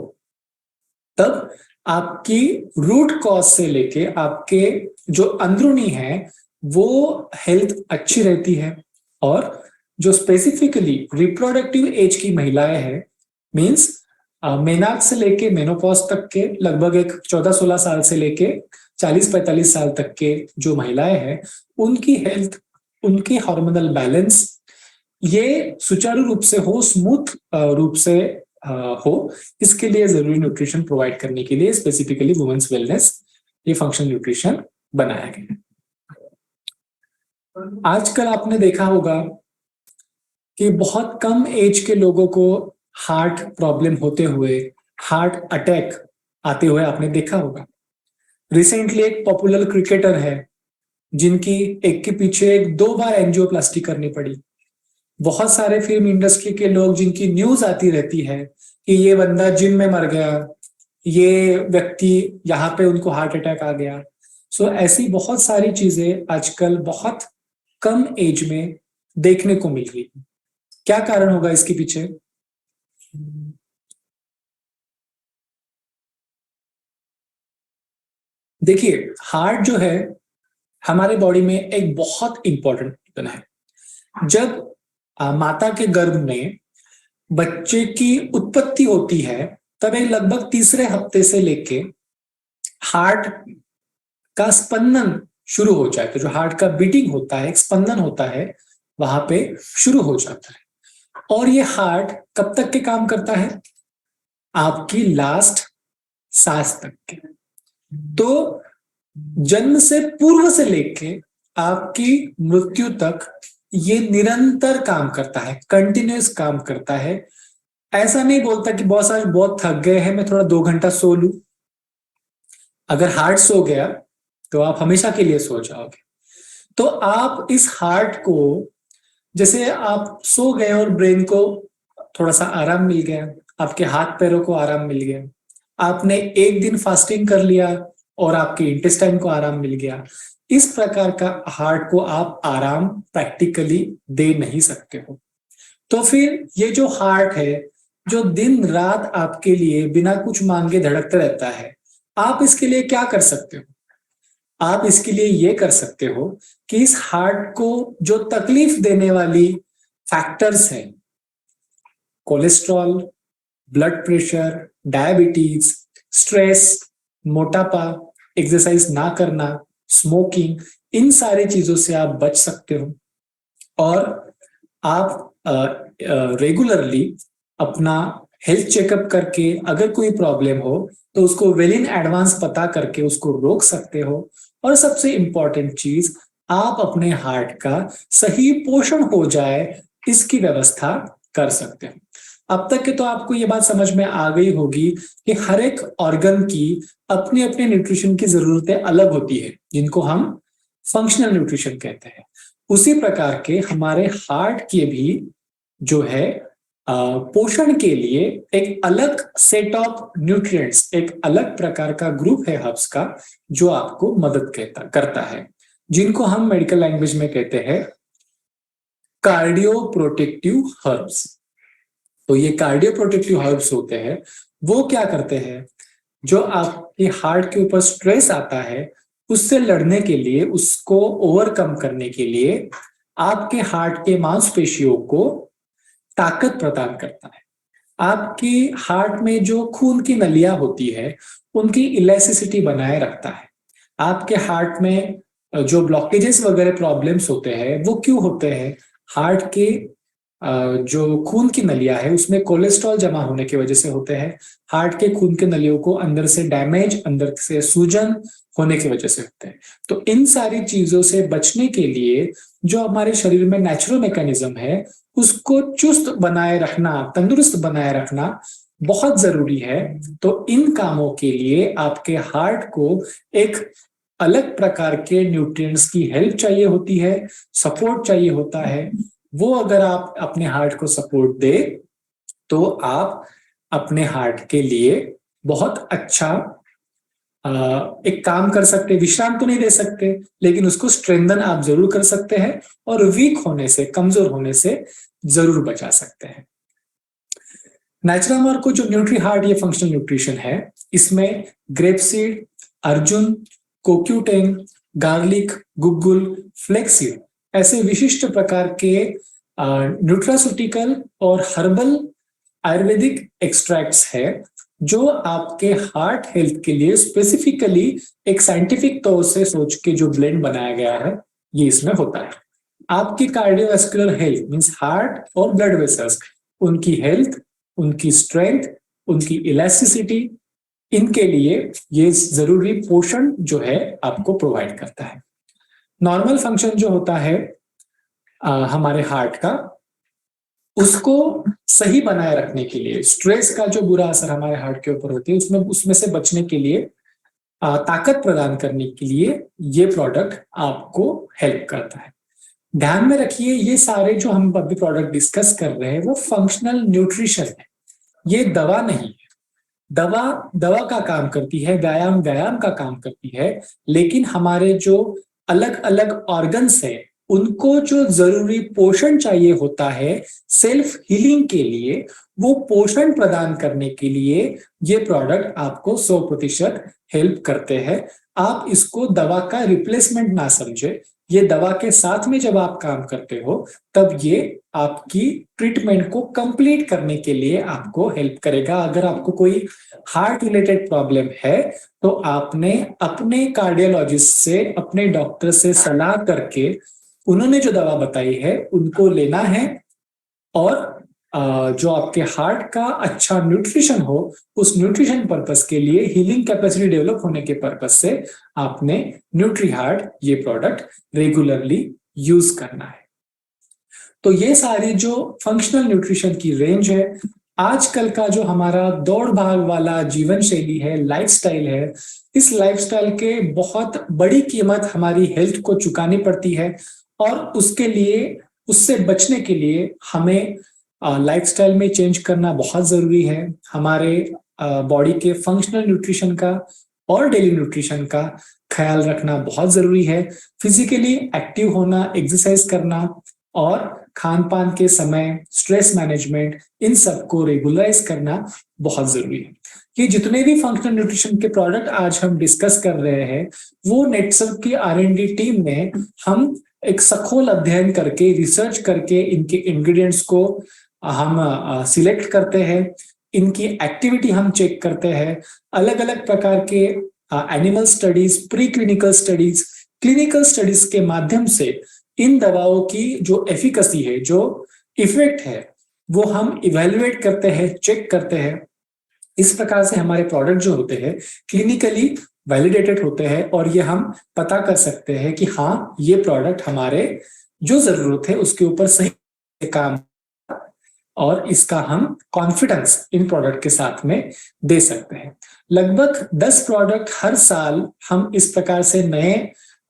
तब आपकी रूट कॉज से लेके आपके जो अंदरूनी है वो हेल्थ अच्छी रहती है। और जो स्पेसिफिकली रिप्रोडक्टिव एज की महिलाएं हैं, मींस मेनार्क से लेके मेनोपॉज तक के लगभग एक 14-16 साल से लेके 40-45 साल तक के जो महिलाएं हैं, उनकी हेल्थ, उनकी हार्मोनल बैलेंस ये सुचारू रूप से हो, स्मूथ रूप से हो, इसके लिए जरूरी न्यूट्रिशन प्रोवाइड करने के लिए स्पेसिफिकली वुमेन्स वेलनेस ये फंक्शनल न्यूट्रिशन बनाया गया है। आजकल आपने देखा होगा कि बहुत कम एज के लोगों को हार्ट प्रॉब्लम होते हुए, हार्ट अटैक आते हुए आपने देखा होगा। रिसेंटली एक पॉपुलर क्रिकेटर है जिनकी एक के पीछे एक 2 बार एंजियोप्लास्टी करनी पड़ी। बहुत सारे फिल्म इंडस्ट्री के लोग जिनकी न्यूज आती रहती है कि ये बंदा जिम में मर गया, ये व्यक्ति यहाँ पे उनको हार्ट अटैक आ गया। सो ऐसी बहुत सारी चीजें आजकल बहुत कम एज में देखने को मिल रही है। क्या कारण होगा इसके पीछे? देखिए, हार्ट जो है हमारे बॉडी में एक बहुत इंपॉर्टेंट ऑर्गन है। जब माता के गर्भ में बच्चे की उत्पत्ति होती है तब एक लगभग तीसरे हफ्ते से लेके हार्ट का स्पंदन शुरू हो जाए, तो जो हार्ट का बीटिंग होता है, एक स्पंदन होता है, वहां पे शुरू हो जाता है। और ये हार्ट कब तक के काम करता है? आपकी लास्ट सांस तक के। तो जन्म से पूर्व से लेके आपकी मृत्यु तक ये निरंतर काम करता है, कंटिन्यूस काम करता है। ऐसा नहीं बोलता कि बॉस आज बहुत थक गए हैं, मैं थोड़ा 2 घंटा सो लूं। अगर हार्ट सो गया तो आप हमेशा के लिए सो जाओगे। तो आप इस हार्ट को, जैसे आप सो गए और ब्रेन को थोड़ा सा आराम मिल गया, आपके हाथ पैरों को आराम मिल गया, आपने एक दिन फास्टिंग कर लिया और आपके इंटेस्टाइन को आराम मिल गया, इस प्रकार का हार्ट को आप आराम प्रैक्टिकली दे नहीं सकते हो। तो फिर ये जो हार्ट है जो दिन रात आपके लिए बिना कुछ मांगे धड़कता रहता है, आप इसके लिए क्या कर सकते हो? आप इसके लिए ये कर सकते हो कि इस हार्ट को जो तकलीफ देने वाली फैक्टर्स हैं, cholesterol, blood pressure, diabetes, stress, मोटापा, एक्सरसाइज ना करना, स्मोकिंग, इन सारी चीजों से आप बच सकते हो। और आप रेगुलरली अपना हेल्थ चेकअप करके अगर कोई प्रॉब्लम हो तो उसको वेल इन एडवांस पता करके उसको रोक सकते हो। और सबसे इंपॉर्टेंट चीज, आप अपने हार्ट का सही पोषण हो जाए इसकी व्यवस्था कर सकते हो। अब तक के तो आपको ये बात समझ में आ गई होगी कि हर एक ऑर्गन की अपनी अपनी न्यूट्रिशन की जरूरतें अलग होती है, जिनको हम फंक्शनल न्यूट्रिशन कहते हैं। उसी प्रकार के हमारे हार्ट के भी जो है पोषण के लिए एक अलग सेट ऑफ न्यूट्रिएंट्स, एक अलग प्रकार का ग्रुप है हर्ब्स का जो आपको मदद करता है, जिनको हम मेडिकल लैंग्वेज में कहते हैं कार्डियो प्रोटेक्टिव हर्ब्स। तो ये कार्डियो प्रोटेक्टिव हर्ब्स होते हैं, वो क्या करते हैं, जो आपके हार्ट के ऊपर स्ट्रेस आता है उससे लड़ने के लिए, उसको ओवरकम करने के लिए आपके हार्ट के मांसपेशियों को ताकत प्रदान करता है। आपके हार्ट में जो खून की नलियां होती है उनकी इलास्टिसिटी बनाए रखता है। आपके हार्ट में जो ब्लॉकेजेस वगैरह प्रॉब्लम्स होते हैं वो क्यों होते हैं? हार्ट के जो खून की नलियां है उसमें कोलेस्ट्रॉल जमा होने की वजह से होते हैं। हार्ट के खून के नलियों को अंदर से डैमेज, अंदर से सूजन होने की वजह से होते हैं। तो इन सारी चीजों से बचने के लिए जो हमारे शरीर में नेचुरल मैकेनिज्म है उसको चुस्त बनाए रखना, तंदुरुस्त बनाए रखना बहुत जरूरी है। तो इन कामों के लिए आपके हार्ट को एक अलग प्रकार के न्यूट्रिएंट्स की हेल्प चाहिए होती है, सपोर्ट चाहिए होता है। वो अगर आप अपने हार्ट को सपोर्ट दे तो आप अपने हार्ट के लिए बहुत अच्छा एक काम कर सकते हैं। विश्राम तो नहीं दे सकते लेकिन उसको स्ट्रेंथन आप जरूर कर सकते हैं और वीक होने से, कमजोर होने से जरूर बचा सकते हैं। नेचुरामार्क को जो न्यूट्री हार्ट ये फंक्शनल न्यूट्रिशन है, इसमें grape seed, arjuna, CoQ ten, garlic, guggul, flaxseed ऐसे विशिष्ट प्रकार के न्यूट्रास्यूटिकल और हर्बल आयुर्वेदिक एक्सट्रैक्ट्स है जो आपके हार्ट हेल्थ के लिए स्पेसिफिकली एक साइंटिफिक तौर से सोच के जो ब्लेंड बनाया गया है ये इसमें होता है। आपकी कार्डियोवास्कुलर हेल्थ मींस हार्ट और ब्लड वेसल्स, उनकी हेल्थ, उनकी स्ट्रेंथ, उनकी इलास्टिसिटी, इनके लिए ये जरूरी पोषण जो है आपको प्रोवाइड करता है। नॉर्मल फंक्शन जो होता है हमारे हार्ट का, उसको सही बनाए रखने के लिए, स्ट्रेस का जो बुरा असर हमारे हार्ट के ऊपर होती है उसमें से बचने के लिए, ताकत प्रदान करने के लिए ये प्रोडक्ट आपको हेल्प करता है। ध्यान में रखिए ये सारे जो हम अभी प्रोडक्ट डिस्कस कर रहे हैं वो फंक्शनल न्यूट्रिशन है, ये दवा नहीं है। दवा दवा का काम करती है, व्यायाम व्यायाम का काम करती है, लेकिन हमारे जो अलग अलग ऑर्गन्स है उनको जो जरूरी पोषण चाहिए होता है सेल्फ हीलिंग के लिए, वो पोषण प्रदान करने के लिए ये प्रोडक्ट आपको 100% हेल्प करते हैं। आप इसको दवा का रिप्लेसमेंट ना समझे, ये दवा के साथ में जब आप काम करते हो तब ये आपकी ट्रीटमेंट को कंप्लीट करने के लिए आपको हेल्प करेगा। अगर आपको कोई हार्ट रिलेटेड प्रॉब्लम है तो आपने अपने कार्डियोलॉजिस्ट से, अपने डॉक्टर से सलाह करके उन्होंने जो दवा बताई है उनको लेना है और जो आपके हार्ट का अच्छा न्यूट्रिशन हो उस न्यूट्रिशन पर्पस के लिए, हीलिंग कैपेसिटी डेवलप होने के पर्पस से आपने न्यूट्री हार्ट ये प्रोडक्ट रेगुलरली यूज करना है। तो ये सारी जो फंक्शनल न्यूट्रिशन की रेंज है, आजकल का जो हमारा दौड़ भाग वाला जीवन शैली है, लाइफस्टाइल है, इस लाइफस्टाइल के बहुत बड़ी कीमत हमारी हेल्थ को चुकानी पड़ती है और उसके लिए, उससे बचने के लिए हमें लाइफस्टाइल में चेंज करना बहुत जरूरी है। हमारे बॉडी के फंक्शनल न्यूट्रिशन का और डेली न्यूट्रिशन का ख्याल रखना बहुत जरूरी है। फिजिकली एक्टिव होना, एक्सरसाइज करना और खान पान के समय, स्ट्रेस मैनेजमेंट, इन सबको रेगुलराइज करना बहुत जरूरी है। ये जितने भी फंक्शनल न्यूट्रिशन के प्रोडक्ट आज हम डिस्कस कर रहे हैं वो नेटसर्फ की R&D टीम में हम एक सखोल अध्ययन करके, रिसर्च करके इनके इंग्रेडिएंट्स को हम सिलेक्ट करते हैं, इनकी एक्टिविटी हम चेक करते हैं, अलग अलग प्रकार के animal studies, pre clinical studies, clinical studies के माध्यम से इन दवाओं की जो एफिकेसी है, जो इफेक्ट है, वो हम इवेल्युएट करते हैं, चेक करते हैं। इस प्रकार से हमारे प्रोडक्ट जो होते हैं क्लिनिकली वैलिडेटेड होते हैं और ये हम पता कर सकते हैं कि हाँ ये प्रोडक्ट हमारे जो जरूरत है उसके ऊपर सही काम, और इसका हम कॉन्फिडेंस इन प्रोडक्ट के साथ में दे सकते हैं। लगभग 10 प्रोडक्ट हर साल हम इस प्रकार से नए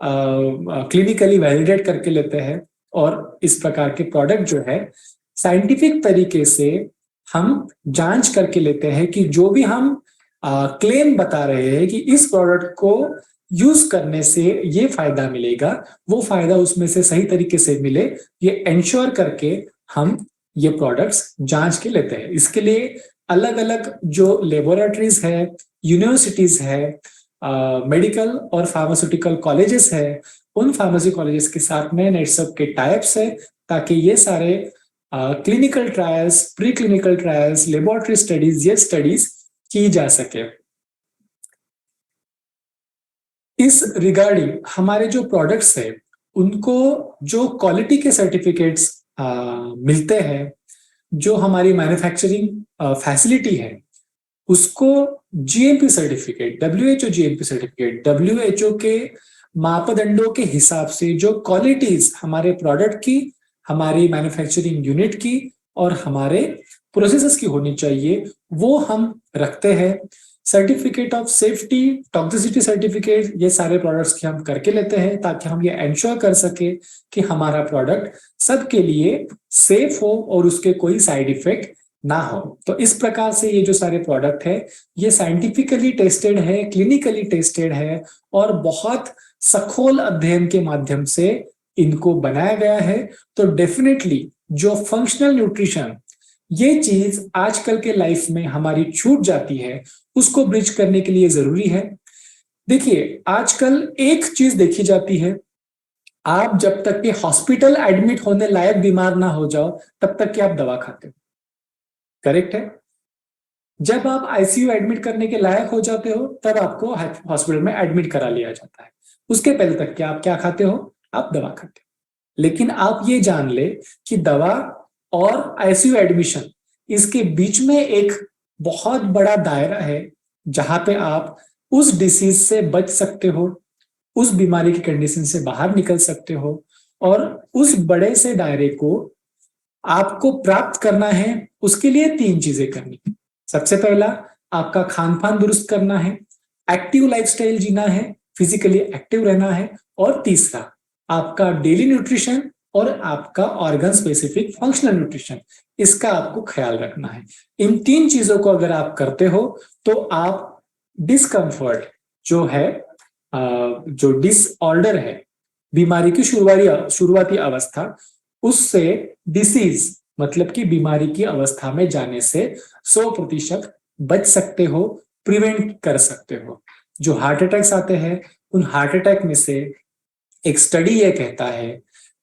क्लिनिकली वैलिडेट करके लेते हैं और इस प्रकार के प्रोडक्ट जो है साइंटिफिक तरीके से हम जांच करके लेते हैं कि जो भी हम क्लेम बता रहे हैं कि इस प्रोडक्ट को यूज करने से ये फायदा मिलेगा, वो फायदा उसमें से सही तरीके से मिले, ये इंश्योर करके हम ये प्रोडक्ट्स जांच के लेते हैं। इसके लिए अलग अलग जो लेबोरेटरीज है, यूनिवर्सिटीज है, मेडिकल और फार्मास्यूटिकल कॉलेजेस है, उन फार्मेसी कॉलेजेस के साथ में नेटसर्फ के टाइप्स है ताकि ये सारे clinical trials, pre clinical trials, laboratory studies, ये स्टडीज की जा सके। इस रिगार्डिंग हमारे जो प्रोडक्ट्स है उनको जो क्वालिटी के सर्टिफिकेट्स मिलते हैं, जो हमारी मैन्युफैक्चरिंग फैसिलिटी है उसको GMP certificate, WHO GMP certificate, WHO के मापदंडों के हिसाब से जो क्वालिटीज हमारे प्रोडक्ट की, हमारी मैन्युफैक्चरिंग यूनिट की और हमारे प्रोसेसेस की होनी चाहिए वो हम रखते हैं। Certificate of safety, toxicity certificate, ये सारे प्रोडक्ट्स के हम करके लेते हैं ताकि हम ये एंश्योर कर सके कि हमारा प्रोडक्ट सबके लिए सेफ हो और उसके कोई साइड इफेक्ट ना हो। तो इस प्रकार से ये जो सारे प्रोडक्ट है ये साइंटिफिकली टेस्टेड है, क्लिनिकली टेस्टेड है और बहुत सखोल अध्ययन के माध्यम से इनको बनाया गया है। तो डेफिनेटली जो फंक्शनल न्यूट्रिशन ये चीज आजकल के लाइफ में हमारी छूट जाती है उसको ब्रिज करने के लिए जरूरी है। देखिए आजकल एक चीज देखी जाती है, आप जब तक कि हॉस्पिटल एडमिट होने लायक बीमार ना हो जाओ तब तक कि आप दवा खाते हो, करेक्ट है। जब आप आईसीयू एडमिट करने के लायक हो जाते हो तब आपको हॉस्पिटल में एडमिट करा लिया जाता है। उसके पहले तक कि आप क्या खाते हो, आप दवा खाते हो। लेकिन आप ये जान ले कि दवा और आईसीयू एडमिशन इसके बीच में एक बहुत बड़ा दायरा है जहां पे आप उस डिसीज से बच सकते हो, उस बीमारी की कंडीशन से बाहर निकल सकते हो और उस बड़े से दायरे को आपको प्राप्त करना है। उसके लिए तीन चीजें करनी है। सबसे पहला आपका खान पान दुरुस्त करना है, एक्टिव लाइफस्टाइल जीना है, फिजिकली एक्टिव रहना है और तीसरा आपका डेली न्यूट्रिशन और आपका ऑर्गन स्पेसिफिक फंक्शनल न्यूट्रिशन, इसका आपको ख्याल रखना है। इन तीन चीजों को अगर आप करते हो तो आप डिस्कंफर्ट जो है, जो डिसऑर्डर है, बीमारी की शुरुआती अवस्था, उससे डिसीज मतलब कि बीमारी की अवस्था में जाने से 100% बच सकते हो, प्रिवेंट कर सकते हो। जो हार्ट अटैक्स आते हैं उन हार्ट अटैक में से एक स्टडी ये कहता है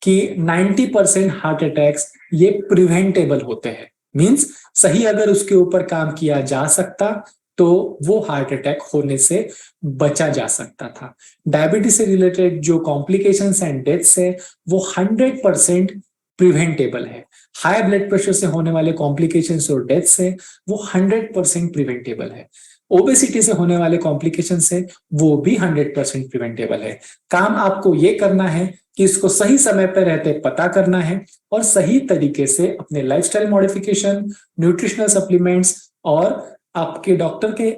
कि 90% हार्ट अटैक्स ये प्रिवेंटेबल होते हैं। मींस सही अगर उसके ऊपर काम किया जा सकता तो वो हार्ट अटैक होने से बचा जा सकता था। डायबिटीज से रिलेटेड जो कॉम्प्लिकेशंस एंड डेथ्स है वो 100% प्रिवेंटेबल है। हाई ब्लड प्रेशर से होने वाले कॉम्प्लिकेशंस और डेथ्स है वो 100% प्रिवेंटेबल है। ओबेसिटी से होने वाले कॉम्प्लिकेशन से वो भी 100% प्रिवेंटेबल है। काम आपको ये करना है कि इसको सही समय पर रहते पता करना है और सही तरीके से अपने लाइफस्टाइल मॉडिफिकेशन, न्यूट्रिशनल सप्लीमेंट्स और आपके डॉक्टर के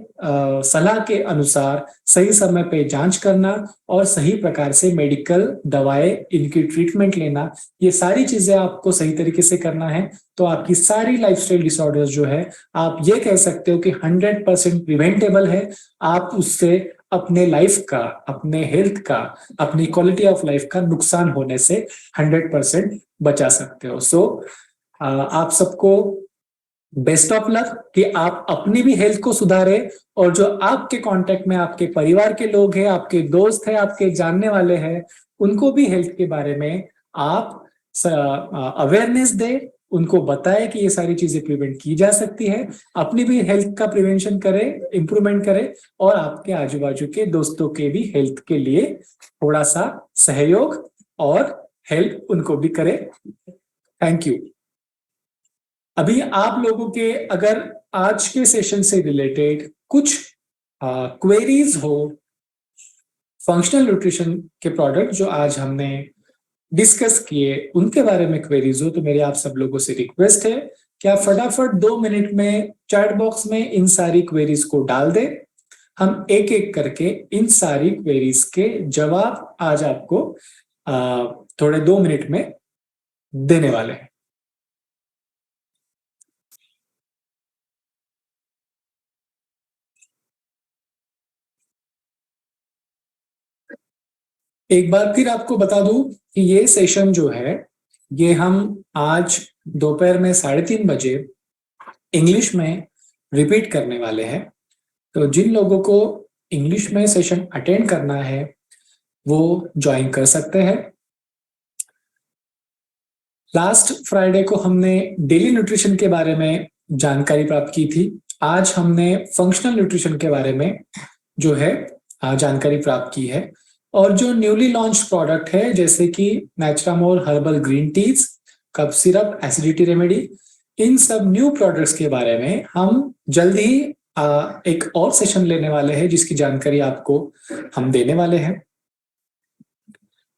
सलाह के अनुसार सही समय पे जांच करना और सही प्रकार से मेडिकल दवाएं, इनकी ट्रीटमेंट लेना, ये सारी चीजें आपको सही तरीके से करना है। तो आपकी सारी लाइफस्टाइल डिसऑर्डर्स जो है आप ये कह सकते हो कि 100% प्रिवेंटेबल है। आप उससे अपने लाइफ का, अपने हेल्थ का, अपनी क्वालिटी ऑफ लाइफ का नुकसान होने से 100% बचा सकते हो। सो आप सबको बेस्ट ऑफ लक कि आप अपनी भी हेल्थ को सुधारें और जो आपके कांटेक्ट में आपके परिवार के लोग हैं, आपके दोस्त हैं, आपके जानने वाले हैं, उनको भी हेल्थ के बारे में आप अवेयरनेस दें, उनको बताएं कि ये सारी चीजें प्रिवेंट की जा सकती है। अपनी भी हेल्थ का प्रिवेंशन करें, इंप्रूवमेंट करें और आपके आजू बाजू के दोस्तों के भी हेल्थ के लिए थोड़ा सा सहयोग और हेल्प उनको भी करें। Thank you. अभी आप लोगों के अगर आज के सेशन से रिलेटेड कुछ क्वेरीज हो, फंक्शनल न्यूट्रिशन के प्रोडक्ट जो आज हमने डिस्कस किए उनके बारे में क्वेरीज हो, तो मेरी आप सब लोगों से रिक्वेस्ट है कि आप फटाफट 2 मिनट में चैट बॉक्स में इन सारी क्वेरीज को डाल दें। हम एक एक करके इन सारी क्वेरीज के जवाब आज आपको थोड़े 2 मिनट में देने वाले हैं। एक बार फिर आपको बता दूं कि ये सेशन जो है ये हम आज दोपहर में 3:30 बजे इंग्लिश में रिपीट करने वाले हैं। तो जिन लोगों को इंग्लिश में सेशन अटेंड करना है वो ज्वाइन कर सकते हैं। लास्ट फ्राइडे को हमने डेली न्यूट्रिशन के बारे में जानकारी प्राप्त की थी। आज हमने फंक्शनल न्यूट्रिशन के बारे में जो है जानकारी प्राप्त की है। और जो न्यूली लॉन्च प्रोडक्ट है जैसे कि Naturamore herbal green teas, cough syrup, acidity remedy, इन सब न्यू प्रोडक्ट्स के बारे में हम जल्द ही एक और सेशन लेने वाले हैं जिसकी जानकारी आपको हम देने वाले हैं।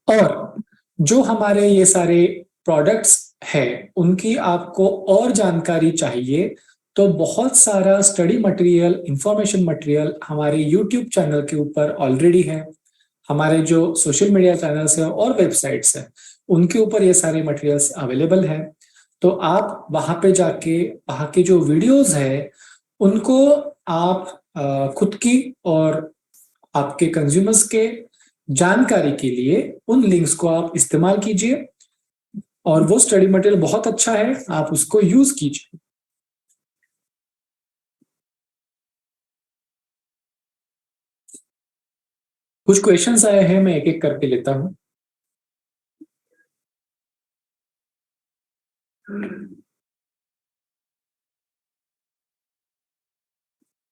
और जो हमारे ये सारे प्रोडक्ट्स है उनकी आपको और जानकारी चाहिए तो बहुत सारा स्टडी मटेरियल, इंफॉर्मेशन मटेरियल हमारे यूट्यूब चैनल के ऊपर ऑलरेडी है। हमारे जो सोशल मीडिया चैनल्स है और वेबसाइट्स है उनके ऊपर ये सारे मटेरियल्स अवेलेबल है। तो आप वहां पे जाके वहां के जो वीडियोस है उनको आप खुद की और आपके कंज्यूमर्स के जानकारी के लिए उन लिंक्स को आप इस्तेमाल कीजिए और वो स्टडी मटेरियल बहुत अच्छा है, आप उसको यूज कीजिए। कुछ क्वेश्चंस आए हैं, मैं एक एक करके लेता हूं।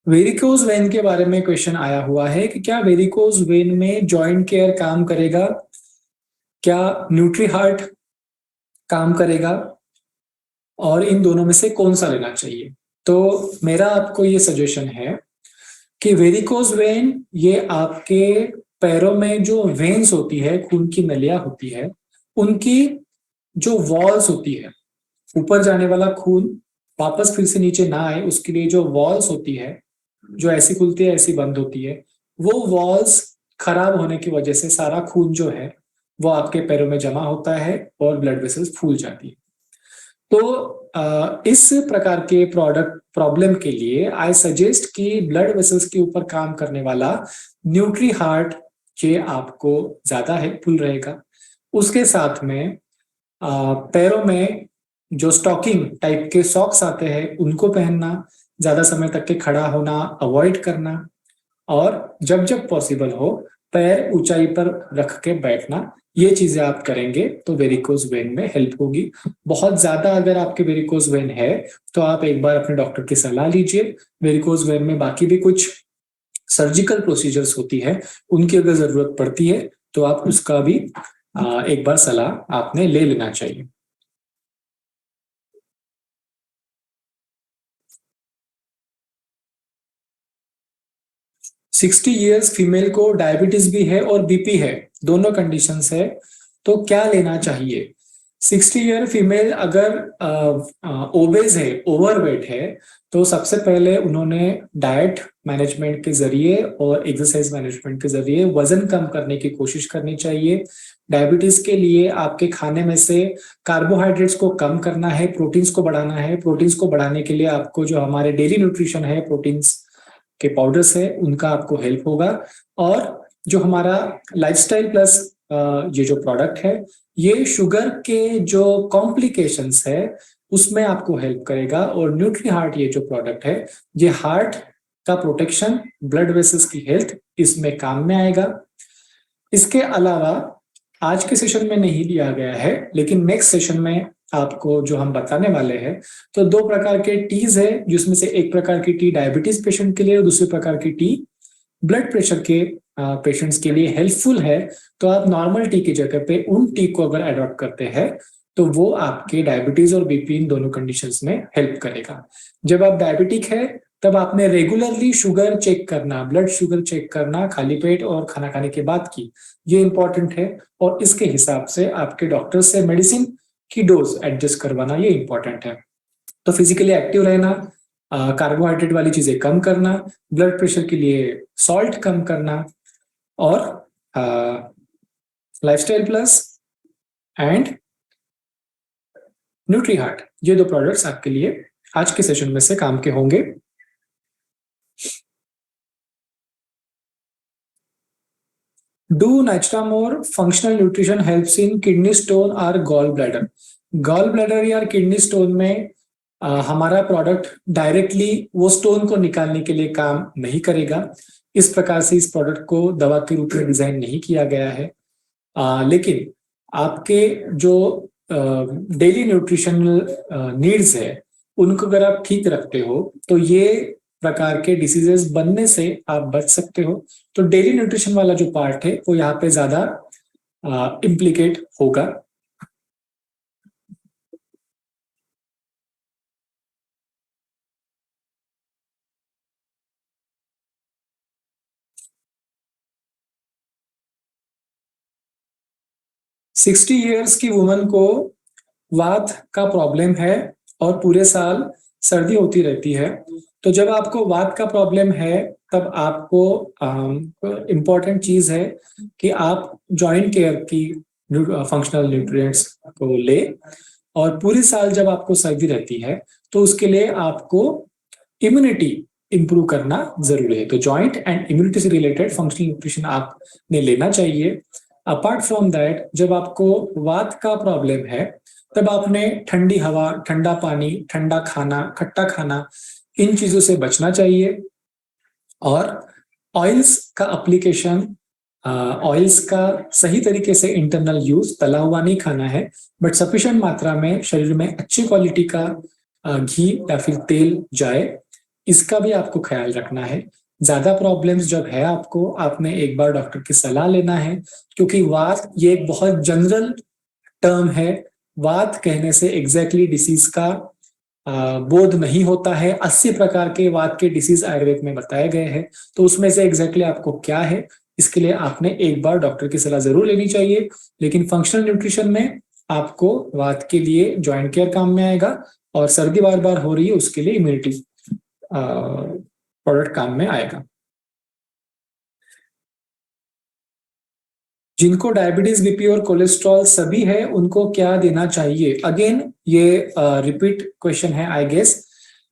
वेरिकोज वेन के बारे में क्वेश्चन आया हुआ है कि क्या वेरिकोज वेन में जॉइंट केयर काम करेगा, क्या न्यूट्री हार्ट काम करेगा और इन दोनों में से कौन सा लेना चाहिए। तो मेरा आपको ये सजेशन है कि वेरिकोज वेन ये आपके पैरों में जो वेन्स होती है, खून की नलियां होती है, उनकी जो वॉल्स होती है, ऊपर जाने वाला खून वापस फिर से नीचे ना आए उसके लिए जो वॉल्स होती है, जो ऐसी खुलती है ऐसी बंद होती है, वो वॉल्स खराब होने की वजह से सारा खून जो है वो आपके पैरों में जमा होता है और ब्लड वेसल्स फूल जाती है। तो इस प्रकार के प्रोडक्ट प्रॉब्लम के लिए आई सजेस्ट कि ब्लड वेसल्स के ऊपर काम करने वाला न्यूट्री हार्ट ये आपको ज्यादा हेल्पफुल रहेगा। उसके साथ में पैरों में जो स्टॉकिंग टाइप के सॉक्स आते हैं उनको पहनना, ज्यादा समय तक के खड़ा होना अवॉइड करना, और जब जब पॉसिबल हो पैर ऊंचाई पर रख के बैठना, ये चीजें आप करेंगे तो वेरिकोज वेन में हेल्प होगी। बहुत ज्यादा अगर आपके वेरिकोज वेन है तो आप एक बार अपने डॉक्टर की सलाह लीजिए। वेरिकोज वेन में बाकी भी कुछ सर्जिकल प्रोसीजर्स होती है, उनकी अगर जरूरत पड़ती है तो आप उसका भी एक बार सलाह आपने ले लेना चाहिए। सिक्सटी ईयर्स फीमेल को डायबिटीज भी है और बीपी है, दोनों कंडीशंस है, तो क्या लेना चाहिए। 60 ईयर फीमेल अगर ओबेज है, ओवरवेट है, तो सबसे पहले उन्होंने डाइट मैनेजमेंट के जरिए और एक्सरसाइज मैनेजमेंट के जरिए वजन कम करने की कोशिश करनी चाहिए। डायबिटीज के लिए आपके खाने में से कार्बोहाइड्रेट्स को कम करना है, प्रोटीन्स को बढ़ाना है। प्रोटीन्स को बढ़ाने के लिए आपको जो हमारे डेली न्यूट्रिशन है, प्रोटीन्स के पाउडर्स है, उनका आपको हेल्प होगा। और जो हमारा लाइफस्टाइल प्लस ये जो प्रोडक्ट है ये शुगर के जो कॉम्प्लिकेशंस है उसमें आपको हेल्प करेगा। और न्यूट्री हार्ट ये जो प्रोडक्ट है ये हार्ट का प्रोटेक्शन, ब्लड वेसल्स की हेल्थ इसमें काम में आएगा। इसके अलावा आज के सेशन में नहीं दिया गया है लेकिन नेक्स्ट सेशन में आपको जो हम बताने वाले हैं, तो दो प्रकार के टीज है जिसमें से एक प्रकार की टी डायबिटीज पेशेंट के लिए और दूसरे प्रकार की टी ब्लड प्रेशर के पेशेंट्स के लिए हेल्पफुल है। तो आप नॉर्मल टी की जगह पे उन टी को अगर अडॉप्ट करते हैं तो वो आपके डायबिटीज और बीपी इन दोनों कंडीशंस में हेल्प करेगा। जब आप डायबिटिक है तब आपने रेगुलरली शुगर चेक करना, ब्लड शुगर चेक करना खाली पेट और खाना खाने के बाद की, ये इंपॉर्टेंट है। और इसके हिसाब से आपके डॉक्टर से मेडिसिन की डोज एडजस्ट करवाना ये इंपॉर्टेंट है। तो फिजिकली एक्टिव रहना, कार्बोहाइड्रेट वाली चीजें कम करना, ब्लड प्रेशर के लिए सॉल्ट कम करना, और lifestyle plus and nutri heart, ये दो प्रोडक्ट्स आपके लिए आज के सेशन में से काम के होंगे। Do नेचुरामोर functional nutrition helps in kidney stone और गॉल ब्लैडर। गॉल ब्लैडर या किडनी स्टोन में हमारा प्रोडक्ट डायरेक्टली वो स्टोन को निकालने के लिए काम नहीं करेगा। इस प्रकार से इस प्रोडक्ट को दवा के रूप में डिजाइन नहीं किया गया है। लेकिन आपके जो डेली न्यूट्रिशनल नीड्स है उनको अगर आप ठीक रखते हो तो ये प्रकार के डिसीजेस बनने से आप बच सकते हो। तो डेली न्यूट्रिशन वाला जो पार्ट है वो यहाँ पे ज्यादा इम्प्लीकेट होगा। सिक्सटी ईयर्स की वुमन को वात का प्रॉब्लम है और पूरे साल सर्दी होती रहती है, तो जब आपको वात का प्रॉब्लम है तब आपको इम्पोर्टेंट चीज है कि आप जॉइंट केयर की फंक्शनल न्यूट्रिएंट्स को ले। और पूरे साल जब आपको सर्दी रहती है तो उसके लिए आपको इम्यूनिटी इंप्रूव करना जरूरी है। तो जॉइंट एंड इम्यूनिटी से रिलेटेड फंक्शनल न्यूट्रिशन आपने लेना चाहिए। अपार्ट फ्रॉम दैट, जब आपको वात का प्रॉब्लम है तब आपने ठंडी हवा, ठंडा पानी, ठंडा खाना, खट्टा खाना, इन चीजों से बचना चाहिए। और ऑयल्स का एप्लीकेशन, ऑयल्स का सही तरीके से इंटरनल यूज, तला हुआ नहीं खाना है बट सफिशिएंट मात्रा में शरीर में अच्छी क्वालिटी का घी या फिर तेल जाए, इसका भी आपको ख्याल रखना है। ज्यादा प्रॉब्लम्स जब है आपको, आपने एक बार डॉक्टर की सलाह लेना है, क्योंकि वात ये एक बहुत जनरल टर्म है। वात कहने से एग्जैक्टली डिसीज का बोध नहीं होता है। 80 प्रकार के वात के डिसीज आयुर्वेद में बताए गए हैं, तो उसमें से एग्जैक्टली आपको क्या है, इसके लिए आपने एक बार डॉक्टर की सलाह जरूर लेनी चाहिए। लेकिन फंक्शनल न्यूट्रिशन में आपको वात के लिए जॉइंट केयर काम में आएगा और सर्दी बार बार हो रही है उसके लिए इम्यूनिटी प्रोडक्ट काम में आएगा। जिनको डायबिटीज, बीपी और कोलेस्ट्रॉल सभी है उनको क्या देना चाहिए? अगेन ये रिपीट क्वेश्चन है आई गेस,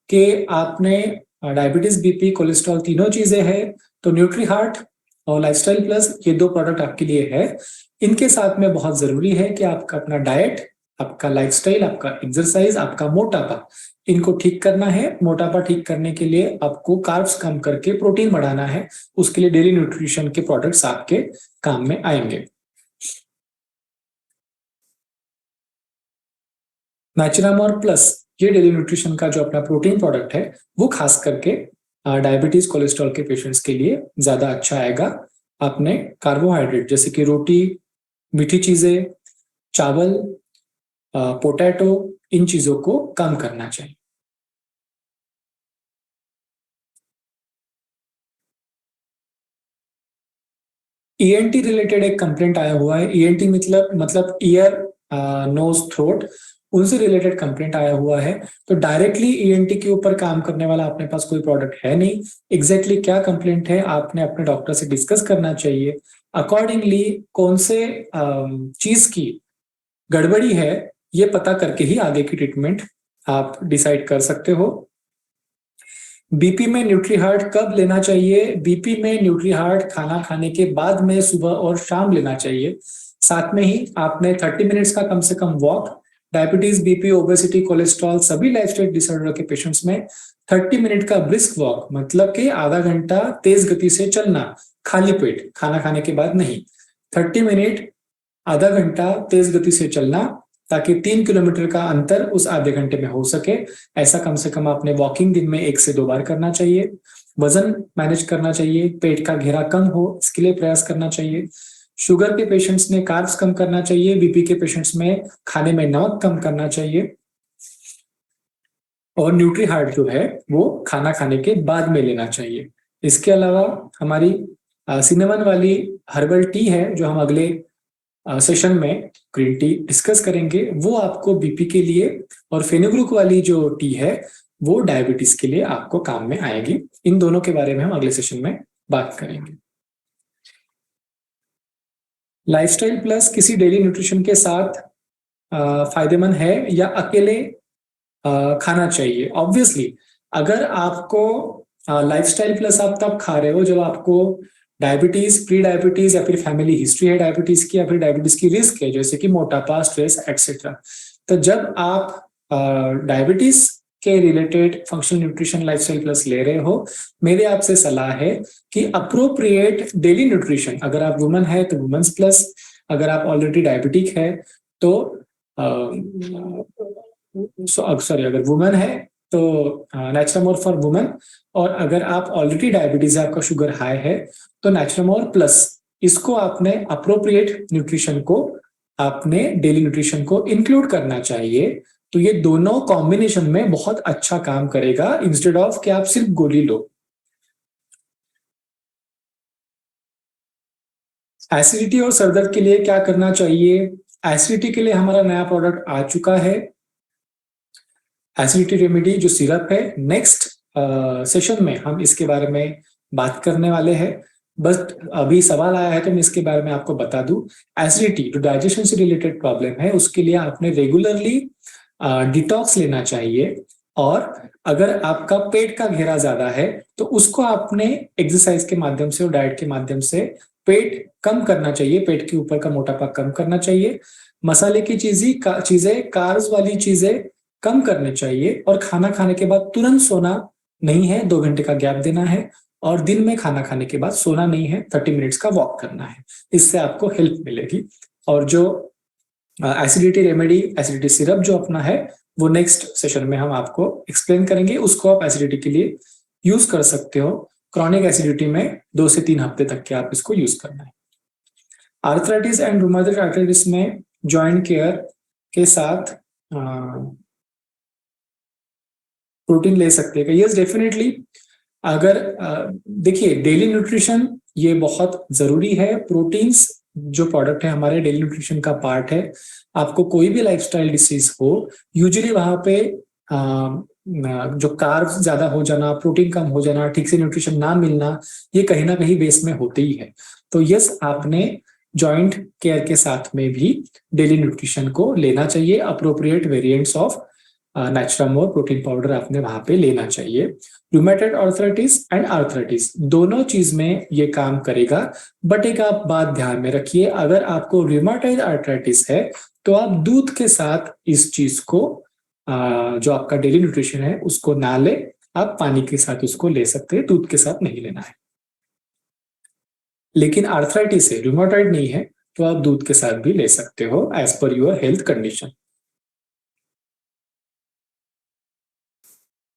कि आपने डायबिटीज, बीपी, कोलेस्ट्रॉल तीनों चीजें है तो न्यूट्री हार्ट और लाइफस्टाइल प्लस ये दो प्रोडक्ट आपके लिए है। इनके साथ में बहुत जरूरी है कि आपका अपना डाइट, आपका लाइफस्टाइल, आपका एक्सरसाइज, आपका मोटापा, इनको ठीक करना है। मोटापा ठीक करने के लिए आपको कार्ब्स कम करके प्रोटीन बढ़ाना है। उसके लिए डेली न्यूट्रिशन के प्रोडक्ट्स आपके काम में आएंगे। नेचुरामोर प्लस ये डेली न्यूट्रिशन का जो अपना प्रोटीन प्रोडक्ट है वो खास करके डायबिटीज, कोलेस्ट्रॉल के पेशेंट्स के लिए ज्यादा अच्छा आएगा। आपने कार्बोहाइड्रेट जैसे कि रोटी, मीठी चीजें, चावल, पोटैटो, इन चीजों को कम करना चाहिए। ईएनटी रिलेटेड एक कंप्लेंट आया हुआ है। ईएनटी मतलब ईयर, नोज, थ्रोट, उनसे रिलेटेड कंप्लेंट आया हुआ है। तो डायरेक्टली ईएनटी के ऊपर काम करने वाला अपने पास कोई प्रोडक्ट है नहीं। एग्जैक्टली क्या कंप्लेंट है आपने अपने डॉक्टर से डिस्कस करना चाहिए। अकॉर्डिंगली कौन से चीज की गड़बड़ी है ये पता करके ही आगे की ट्रीटमेंट आप डिसाइड कर सकते हो। बीपी में न्यूट्री हार्ट कब लेना चाहिए? बीपी में न्यूट्री हार्ट खाना खाने के बाद में सुबह और शाम लेना चाहिए। साथ में ही आपने 30 मिनट्स का कम से कम walk, diabetes, BP, obesity, cholesterol सभी लाइफस्टाइल डिसऑर्डर के पेशेंट्स में 30 मिनट का ब्रिस्क वॉक, मतलब कि आधा घंटा तेज गति से चलना, खाली पेट, खाना खाने के बाद नहीं। 30 मिनट, आधा घंटा तेज गति से चलना, ताकि 3 किलोमीटर का अंतर उस आधे घंटे में हो सके। ऐसा कम से कम आपने वॉकिंग दिन में 1 से 2 बार करना चाहिए। वजन मैनेज करना चाहिए, पेट का घेरा कम हो इसके लिए प्रयास करना चाहिए। शुगर के पेशेंट्स ने कार्ब्स कम करना चाहिए। बीपी के पेशेंट्स में खाने में नमक कम करना चाहिए। और न्यूट्री हार्ट जो है वो खाना खाने के बाद में लेना चाहिए। इसके अलावा हमारी सिनेमन वाली हर्बल टी है जो हम अगले सेशन में ग्रीन टी डिस्कस करेंगे, वो आपको बीपी के लिए, और फेनुग्रीक वाली जो टी है वो डायबिटीज के लिए आपको काम में आएगी। इन दोनों के बारे में हम अगले सेशन में बात करेंगे। लाइफस्टाइल प्लस किसी डेली न्यूट्रिशन के साथ फायदेमंद है या अकेले खाना चाहिए? ऑब्वियसली अगर आपको लाइफस्टाइल प्लस आप तब खा रहे हो जब आपको डायबिटीज, प्री डायबिटीज या फिर फैमिली हिस्ट्री है डायबिटीज की, या फिर डायबिटीज की रिस्क है जैसे कि मोटापा, स्ट्रेस एक्सेट्रा। तो जब आप डायबिटीज के related functional nutrition lifestyle plus ले रहे हो, मेरे आपसे सलाह है कि अप्रोप्रिएट डेली न्यूट्रिशन, अगर आप वुमन है तो वुमेन्स प्लस, अगर आप ऑलरेडी डायबिटिक है तो सॉरी, अगर वुमेन है तो नेचुरामोर फॉर वुमेन, और अगर आप ऑलरेडी डायबिटीज है, आपका शुगर हाई है, तो नेचुरामोर प्लस, इसको आपने अप्रोप्रिएट न्यूट्रिशन को, आपने डेली न्यूट्रिशन को इंक्लूड करना चाहिए। तो ये दोनों कॉम्बिनेशन में बहुत अच्छा काम करेगा, इंस्टेड ऑफ कि आप सिर्फ गोली लो। एसिडिटी और सरदर्द के लिए क्या करना चाहिए? एसिडिटी के लिए हमारा नया प्रोडक्ट आ चुका है, एसिडिटी रेमेडी जो सिरप है। नेक्स्ट सेशन में हम इसके बारे में बात करने वाले हैं। बस अभी सवाल आया है तो मैं इसके बारे में आपको बता दूं। एसिडिटी जो डाइजेशन से रिलेटेड प्रॉब्लम है, उसके लिए आपने रेगुलरली डिटॉक्स लेना चाहिए, और अगर आपका पेट का घेरा ज्यादा है तो उसको आपने एक्सरसाइज के माध्यम से और डाइट के माध्यम से पेट कम करना चाहिए, पेट के ऊपर का मोटापा कम करना चाहिए। मसाले की चीजें, कार्ब्स वाली चीजें कम करनी चाहिए, और खाना खाने के बाद तुरंत सोना नहीं है, 2 घंटे का गैप देना है, और दिन में खाना खाने के बाद सोना नहीं है, 30 मिनट्स का वॉक करना है। इससे आपको हेल्प मिलेगी। और जो एसिडिटी रेमेडी, एसिडिटी सिरप जो अपना है, वो नेक्स्ट सेशन में हम आपको एक्सप्लेन करेंगे। उसको आप एसिडिटी के लिए यूज कर सकते हो। क्रॉनिक एसिडिटी में 2 से 3 हफ्ते तक के आप इसको यूज करना है। आर्थराइटिस एंड रूमेटॉइड आर्थराइटिस में जॉइंट केयर के साथ प्रोटीन ले सकते हैं? Yes, definitely. अगर देखिए, डेली न्यूट्रिशन ये बहुत जरूरी है। प्रोटीन्स जो प्रोडक्ट है हमारे डेली न्यूट्रिशन का पार्ट है। आपको कोई भी लाइफस्टाइल डिसीज हो, यूजुअली वहां पे जो कार्ब्स ज्यादा हो जाना, प्रोटीन कम हो जाना, ठीक से न्यूट्रिशन ना मिलना, ये कहीं ना कहीं बेस में होते ही है। तो यस, आपने जॉइंट केयर के साथ में भी डेली न्यूट्रिशन को लेना चाहिए। Appropriate variants of नेचुरामोर protein powder आपने वहां पे लेना चाहिए। रूमेटॉइड आर्थराइटिस एंड आर्थराइटिस दोनों चीज में ये काम करेगा। बट एक आप बात ध्यान में रखिए, अगर आपको रूमेटॉइड आर्थराइटिस है तो आप दूध के साथ इस चीज को, जो आपका डेली न्यूट्रिशन है उसको ना ले, आप पानी के साथ उसको ले सकते हैं, दूध के साथ नहीं लेना है। लेकिन आर्थराइटिस है, रूमेटॉइड नहीं है, तो आप दूध के साथ भी ले सकते हो as per your health condition.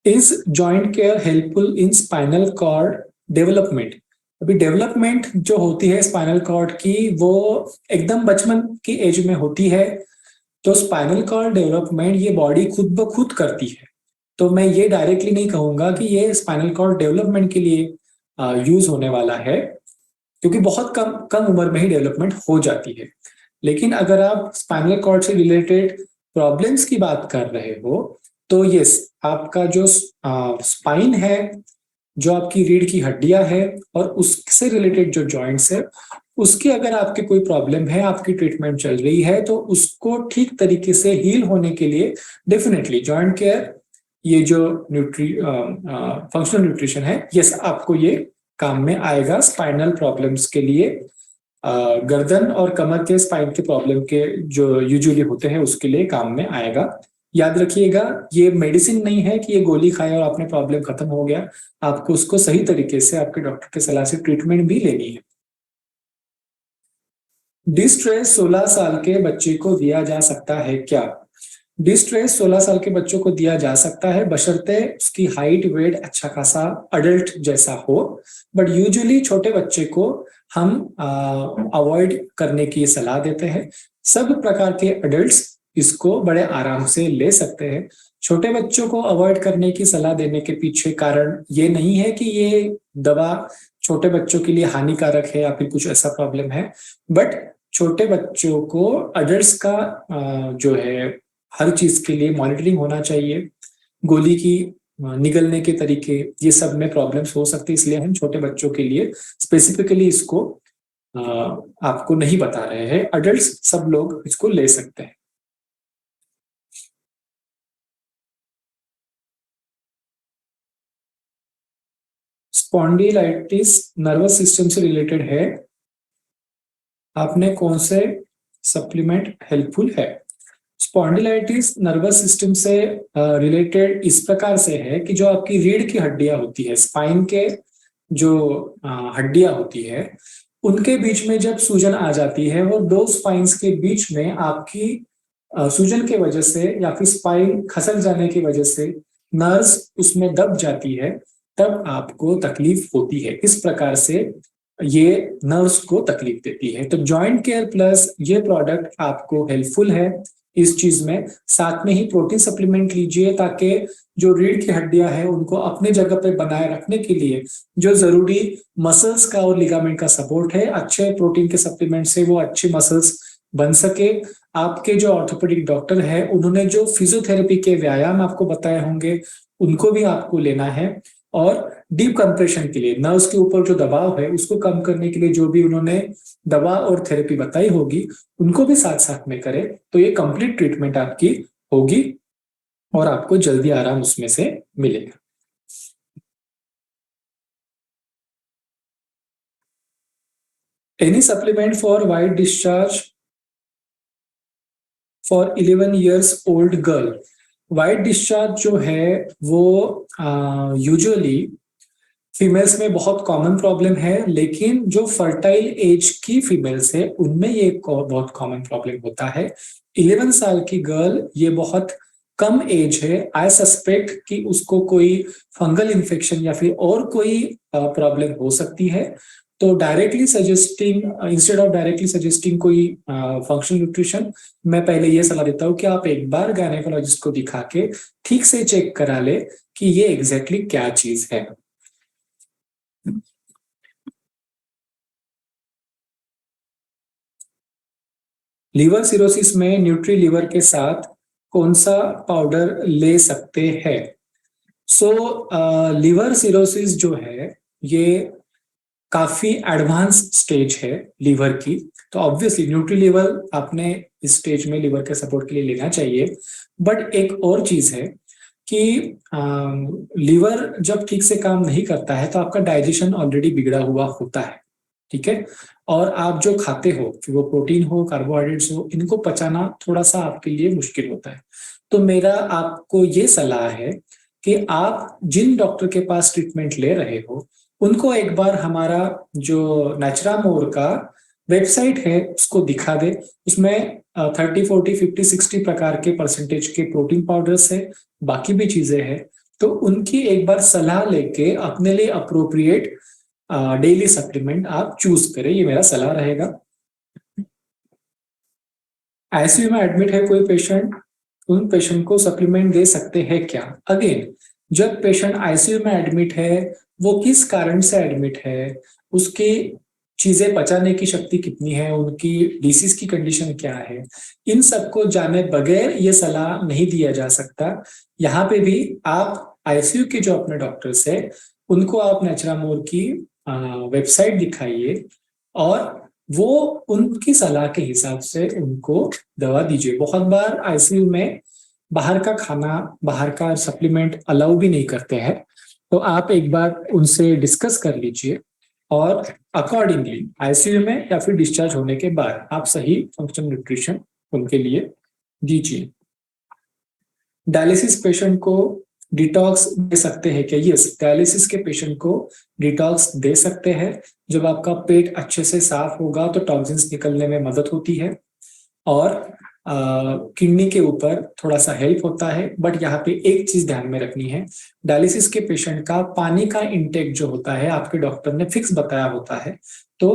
Is joint care helpful in spinal cord development? अभी डेवलपमेंट जो होती है स्पाइनल कॉर्ड की, वो एकदम बचपन की एज में होती है। तो स्पाइनल कॉर्ड डेवलपमेंट ये बॉडी खुद ब खुद करती है। तो मैं ये डायरेक्टली नहीं कहूंगा कि ये स्पाइनल कॉर्ड डेवलपमेंट के लिए यूज होने वाला है, क्योंकि बहुत कम कम उम्र में ही डेवलपमेंट हो जाती है। लेकिन अगर आप स्पाइनल कॉर्ड से रिलेटेड प्रॉब्लम्स की बात कर रहे हो, तो यस, आपका जो स्पाइन है, जो आपकी रीढ़ की हड्डियां है, और उससे रिलेटेड जो जॉइंट्स है, उसकी अगर आपके कोई प्रॉब्लम है, आपकी ट्रीटमेंट चल रही है, तो उसको ठीक तरीके से हील होने के लिए डेफिनेटली जॉइंट केयर, ये जो फंक्शनल न्यूट्रिशन है, यस, आपको ये काम में आएगा स्पाइनल प्रॉब्लम्स के लिए। गर्दन और कमर के स्पाइन के प्रॉब्लम के जो यूजुअली होते हैं उसके लिए काम में आएगा। याद रखिएगा, ये मेडिसिन नहीं है कि ये गोली खाए और आपने प्रॉब्लम खत्म हो गया। आपको उसको सही तरीके से आपके डॉक्टर के सलाह से ट्रीटमेंट भी लेनी है। डिस्ट्रेस 16 साल के बच्चे को दिया जा सकता है क्या? डिस्ट्रेस 16 साल के बच्चों को दिया जा सकता है, बशर्ते उसकी हाइट वेट अच्छा खासा अडल्ट जैसा हो। बट यूजुअली छोटे बच्चे को हम अवॉइड करने की सलाह देते हैं। सब प्रकार के अडल्ट्स इसको बड़े आराम से ले सकते हैं। छोटे बच्चों को अवॉइड करने की सलाह देने के पीछे कारण ये नहीं है कि ये दवा छोटे बच्चों के लिए हानिकारक है या फिर कुछ ऐसा प्रॉब्लम है, बट छोटे बच्चों को अडल्ट्स का जो है हर चीज के लिए मॉनिटरिंग होना चाहिए। गोली की निगलने के तरीके, ये सब में प्रॉब्लम्स हो सकती है, इसलिए हम छोटे बच्चों के लिए स्पेसिफिकली इसको आपको नहीं बता रहे हैं। अडल्ट्स सब लोग इसको ले सकते हैं। स्पॉन्डिलाइटिस नर्वस सिस्टम से रिलेटेड है, आपने कौन से सप्लीमेंट हेल्पफुल है? स्पॉन्डिलाइटिस नर्वस सिस्टम से रिलेटेड इस प्रकार से है कि जो आपकी रीढ़ की हड्डियां होती है, स्पाइन के जो हड्डियां होती है, उनके बीच में जब सूजन आ जाती है, वो दो स्पाइंस के बीच में आपकी सूजन की वजह से या फिर स्पाइन खसक जाने की वजह से नर्व्स उसमें दब जाती है, तब आपको तकलीफ होती है। इस प्रकार से ये नर्व्स को तकलीफ देती है। तो जॉइंट केयर प्लस ये प्रोडक्ट आपको हेल्पफुल है इस चीज में। साथ में ही प्रोटीन सप्लीमेंट लीजिए ताकि जो रीढ़ की हड्डियां हैं उनको अपने जगह पे बनाए रखने के लिए जो जरूरी मसल्स का और लिगामेंट का सपोर्ट है, अच्छे प्रोटीन के सप्लीमेंट से वो अच्छे मसल्स बन सके। आपके जो ऑर्थोपेडिक डॉक्टर है उन्होंने जो फिजियोथेरेपी के व्यायाम आपको बताए होंगे उनको भी आपको लेना है। और डीप कंप्रेशन के लिए नर्व्स के ऊपर जो दबाव है उसको कम करने के लिए जो भी उन्होंने दवा और थेरेपी बताई होगी उनको भी साथ साथ में करें, तो ये कंप्लीट ट्रीटमेंट आपकी होगी और आपको जल्दी आराम उसमें से मिलेगा। Any supplement for white discharge for 11 years old girl. White discharge जो है वो यूजुअली फीमेल्स में बहुत कॉमन प्रॉब्लम है, लेकिन जो फर्टाइल एज की फीमेल्स है उनमें ये बहुत कॉमन प्रॉब्लम होता है। 11 साल की गर्ल ये बहुत कम एज है। आई सस्पेक्ट कि उसको कोई फंगल इन्फेक्शन या फिर और कोई प्रॉब्लम हो सकती है। तो directly suggesting, instead of directly suggesting कोई फंक्शनल न्यूट्रिशन, मैं पहले ये सलाह देता हूँ कि आप एक बार गायनेकोलॉजिस्ट को दिखा के ठीक से चेक करा ले कि ये एग्जैक्टली क्या चीज है। लीवर सिरोसिस में न्यूट्री लीवर के साथ कौन सा पाउडर ले सकते हैं? सो लीवर सिरोसिस जो है ये काफी एडवांस स्टेज है लीवर की, तो ऑब्वियसली न्यूट्री लीवर आपने इस स्टेज में लीवर के सपोर्ट के लिए लेना चाहिए। बट एक और चीज है कि लीवर जब ठीक से काम नहीं करता है तो आपका डाइजेशन ऑलरेडी बिगड़ा हुआ होता है, ठीक है। और आप जो खाते हो कि वो प्रोटीन हो कार्बोहाइड्रेट्स हो, इनको पचाना थोड़ा सा आपके लिए मुश्किल होता है। तो मेरा आपको ये सलाह है कि आप जिन डॉक्टर के पास ट्रीटमेंट ले रहे हो उनको एक बार हमारा जो नेचुरामोर का वेबसाइट है उसको दिखा दे। उसमें 30, 40, 50, 60 प्रकार के परसेंटेज के प्रोटीन पाउडर्स है, बाकी भी चीजें हैं। तो उनकी एक बार सलाह लेके अपने लिए अप्रोप्रिएट डेली सप्लीमेंट आप चूज करें, ये मेरा सलाह रहेगा। आईसीयू में एडमिट है कोई पेशेंट, उन पेशेंट को सप्लीमेंट दे सकते हैं क्या? अगेन, जब पेशेंट आईसीयू में एडमिट है वो किस कारण से एडमिट है, उसकी चीजें पचाने की शक्ति कितनी है, उनकी डिसीज की कंडीशन क्या है, इन सबको जाने बगैर ये सलाह नहीं दिया जा सकता। यहाँ पे भी आप आईसीयू के जो अपने डॉक्टर्स है उनको आप नेचुरामोर की वेबसाइट दिखाइए और वो उनकी सलाह के हिसाब से उनको दवा दीजिए। बहुत बार आईसीयू में बाहर का खाना, बाहर का सप्लीमेंट अलाउ भी नहीं करते हैं, तो आप एक बार उनसे डिस्कस कर लीजिए और अकॉर्डिंगली आईसीयू में या फिर डिस्चार्ज होने के बाद आप सही फंक्शनल न्यूट्रिशन उनके लिए दीजिए। डायलिसिस पेशेंट को डिटॉक्स दे सकते हैं क्या? यस, डायलिसिस के पेशेंट को डिटॉक्स दे सकते हैं। जब आपका पेट अच्छे से साफ होगा तो टॉक्सिन्स निकलने में मदद होती है और किडनी के ऊपर थोड़ा सा हेल्प होता है। बट यहाँ पे एक चीज ध्यान में रखनी है, डायलिसिस के पेशेंट का पानी का इंटेक जो होता है आपके डॉक्टर ने फिक्स बताया होता है। तो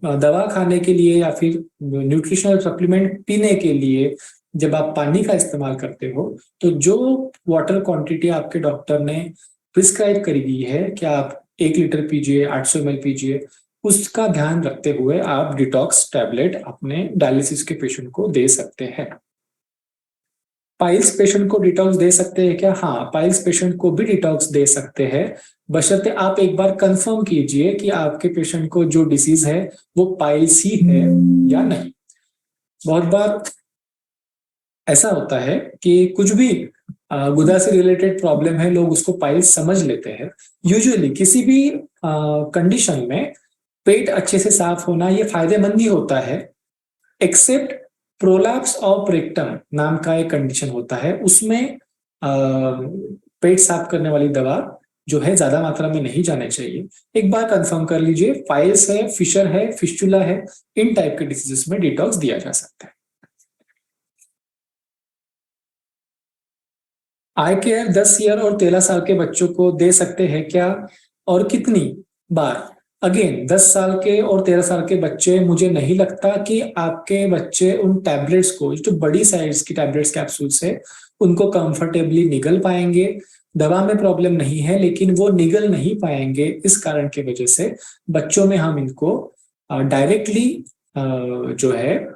दवा खाने के लिए या फिर न्यूट्रिशनल सप्लीमेंट पीने के लिए जब आप पानी का इस्तेमाल करते हो तो जो वाटर क्वांटिटी आपके डॉक्टर ने प्रिस्क्राइब करी गई है कि आप 1 लीटर पीजिए, 800 ml पीजिए, उसका ध्यान रखते हुए आप डिटॉक्स टैबलेट अपने डायलिसिस के पेशेंट को दे सकते हैं। पाइल्स पेशेंट को डिटॉक्स दे सकते हैं क्या? हाँ, पाइल्स पेशेंट को भी डिटॉक्स दे सकते हैं, बशर्ते आप एक बार कंफर्म कीजिए कि आपके पेशेंट को जो डिसीज है वो पाइल्स ही है या नहीं। बहुत बार ऐसा होता है कि कुछ भी गुदा से रिलेटेड प्रॉब्लम है, लोग उसको पाइल्स समझ लेते हैं। यूजुअली किसी भी कंडीशन में पेट अच्छे से साफ होना ये फायदेमंद ही होता है, एक्सेप्ट प्रोलैप्स ऑफ रेक्टम नाम का एक कंडीशन होता है, उसमें पेट साफ करने वाली दवा जो है ज्यादा मात्रा में नहीं जाने चाहिए। एक बार कंफर्म कर लीजिए, पाइल्स है, फिशर है, फिस्टुला है, इन टाइप के डिसीजेस में डिटॉक्स दिया जा सकता है। आई केयर 10 ईयर और 13 साल के बच्चों को दे सकते हैं क्या, और कितनी बार? अगेन 10 साल के और 13 साल के बच्चे, मुझे नहीं लगता कि आपके बच्चे उन टैबलेट्स को, जो बड़ी साइज की टैबलेट्स कैप्सूल्स है, उनको कंफर्टेबली निगल पाएंगे। दवा में प्रॉब्लम नहीं है, लेकिन वो निगल नहीं पाएंगे। इस कारण की वजह से बच्चों में हम इनको डायरेक्टली जो है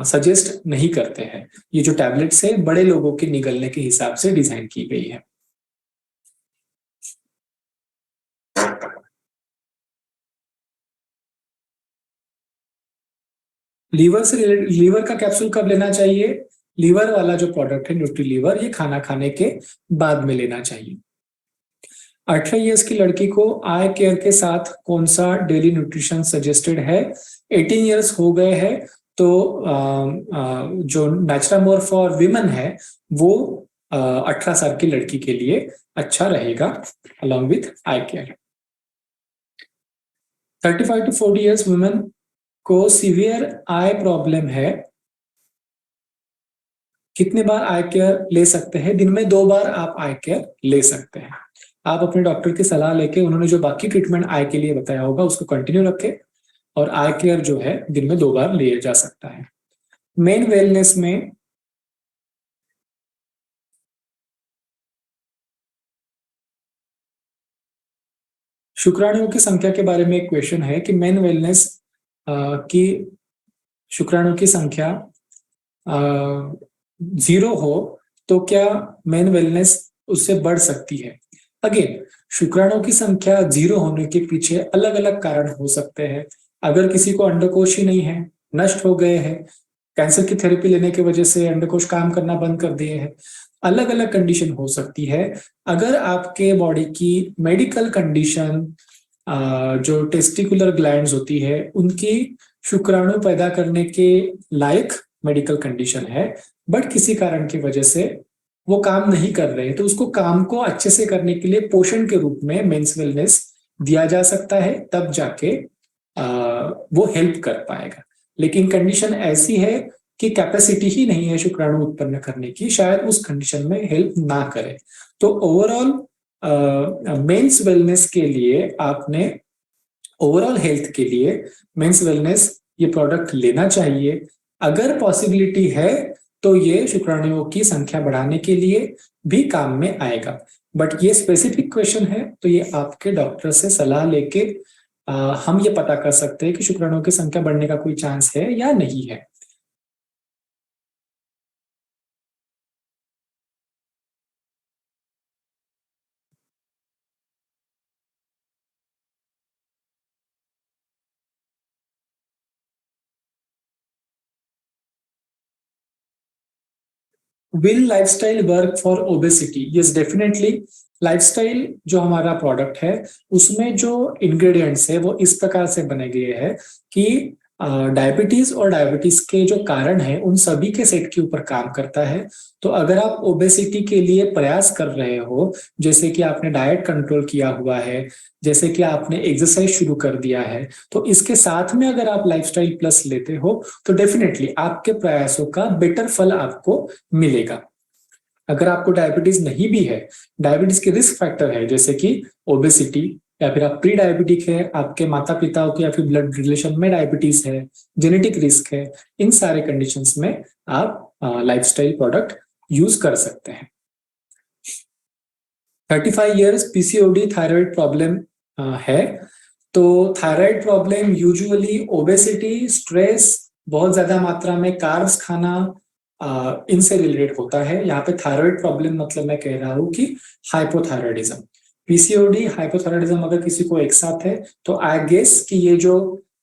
सजेस्ट नहीं करते हैं। ये जो टैबलेट्स है बड़े लोगों के निगलने के हिसाब से डिजाइन की गई है। लीवर का कैप्सूल कब लेना चाहिए? लीवर वाला जो प्रोडक्ट है न्यूट्री लीवर, ये खाना खाने के बाद में लेना चाहिए। 18 ईयर्स की लड़की को आई केयर के साथ कौन सा डेली न्यूट्रिशन सजेस्टेड है? 18 ईयर्स हो गए हैं तो जो नेचुरामोर फॉर विमेन है वो 18 साल की लड़की के लिए अच्छा रहेगा, along with I care. 35 to 40 years women को सीवियर आई प्रॉब्लम है, कितने बार आई केयर ले सकते हैं? दिन में 2 बार आप आई केयर ले सकते हैं। आप अपने डॉक्टर की सलाह लेके उन्होंने जो बाकी ट्रीटमेंट आई के लिए बताया होगा उसको कंटिन्यू रखें, और आई केयर जो है दिन में 2 बार लिया जा सकता है। मेन वेलनेस में शुक्राणुओं की संख्या के बारे में एक क्वेश्चन है कि मेन वेलनेस की शुक्राणु की संख्या 0 हो तो क्या मेन वेलनेस उससे बढ़ सकती है? अगेन, शुक्राणु की संख्या 0 होने के पीछे अलग अलग कारण हो सकते हैं। अगर किसी को अंडकोश ही नहीं है, नष्ट हो गए हैं, कैंसर की थेरेपी लेने की वजह से अंडकोश काम करना बंद कर दिए हैं, अलग अलग कंडीशन हो सकती है। अगर आपके बॉडी की मेडिकल कंडीशन, जो टेस्टिकुलर ग्लैंड्स होती है उनकी शुक्राणु पैदा करने के लायक मेडिकल कंडीशन है, बट किसी कारण की वजह से वो काम नहीं कर रहे हैं, तो उसको काम को अच्छे से करने के लिए पोषण के रूप में मेंस वेलनेस दिया जा सकता है, तब जाके वो हेल्प कर पाएगा। लेकिन कंडीशन ऐसी है कि कैपेसिटी ही नहीं है शुक्राणु उत्पन्न करने की, शायद उस कंडीशन में हेल्प ना करे। तो ओवरऑल मेंस वेलनेस के लिए आपने, ओवरऑल हेल्थ के लिए मेंस वेलनेस ये प्रोडक्ट लेना चाहिए। अगर पॉसिबिलिटी है तो ये शुक्राणुओं की संख्या बढ़ाने के लिए भी काम में आएगा, बट ये स्पेसिफिक क्वेश्चन है तो ये आपके डॉक्टर से सलाह लेके हम ये पता कर सकते हैं कि शुक्राणुओं की संख्या बढ़ने का कोई चांस है या नहीं है। Will lifestyle work for obesity? Yes, definitely. Lifestyle जो हमारा प्रोडक्ट है उसमें जो इंग्रेडिएंट्स है वो इस प्रकार से बने गए हैं कि डायबिटीज और डायबिटीज के जो कारण है उन सभी के सेट के ऊपर काम करता है। तो अगर आप ओबेसिटी के लिए प्रयास कर रहे हो, जैसे कि आपने डाइट कंट्रोल किया हुआ है, जैसे कि आपने एक्सरसाइज शुरू कर दिया है, तो इसके साथ में अगर आप लाइफस्टाइल प्लस लेते हो तो डेफिनेटली आपके प्रयासों का बेटर फल आपको मिलेगा। अगर आपको डायबिटीज नहीं भी है, डायबिटीज के रिस्क फैक्टर है जैसे कि ओबेसिटी, या फिर आप प्री डायबिटिक है, आपके माता पिताओं के या फिर ब्लड रिलेशन में डायबिटीज है, जेनेटिक रिस्क है, इन सारे कंडीशंस में आप लाइफस्टाइल प्रोडक्ट यूज कर सकते हैं। 35 ईयर्स पीसीओडी थायराइड प्रॉब्लम है, तो thyroid problem usually obesity, stress, बहुत ज्यादा मात्रा में कार्ब्स खाना, इनसे रिलेटेड होता है। यहाँ पे थायराइड प्रॉब्लम मतलब मैं कह रहा हूँ कि हाइपोथायराइडिज्म। पीसीओडी, हाइपोथायराइडिज्म अगर किसी को एक साथ है तो आई गेस कि ये जो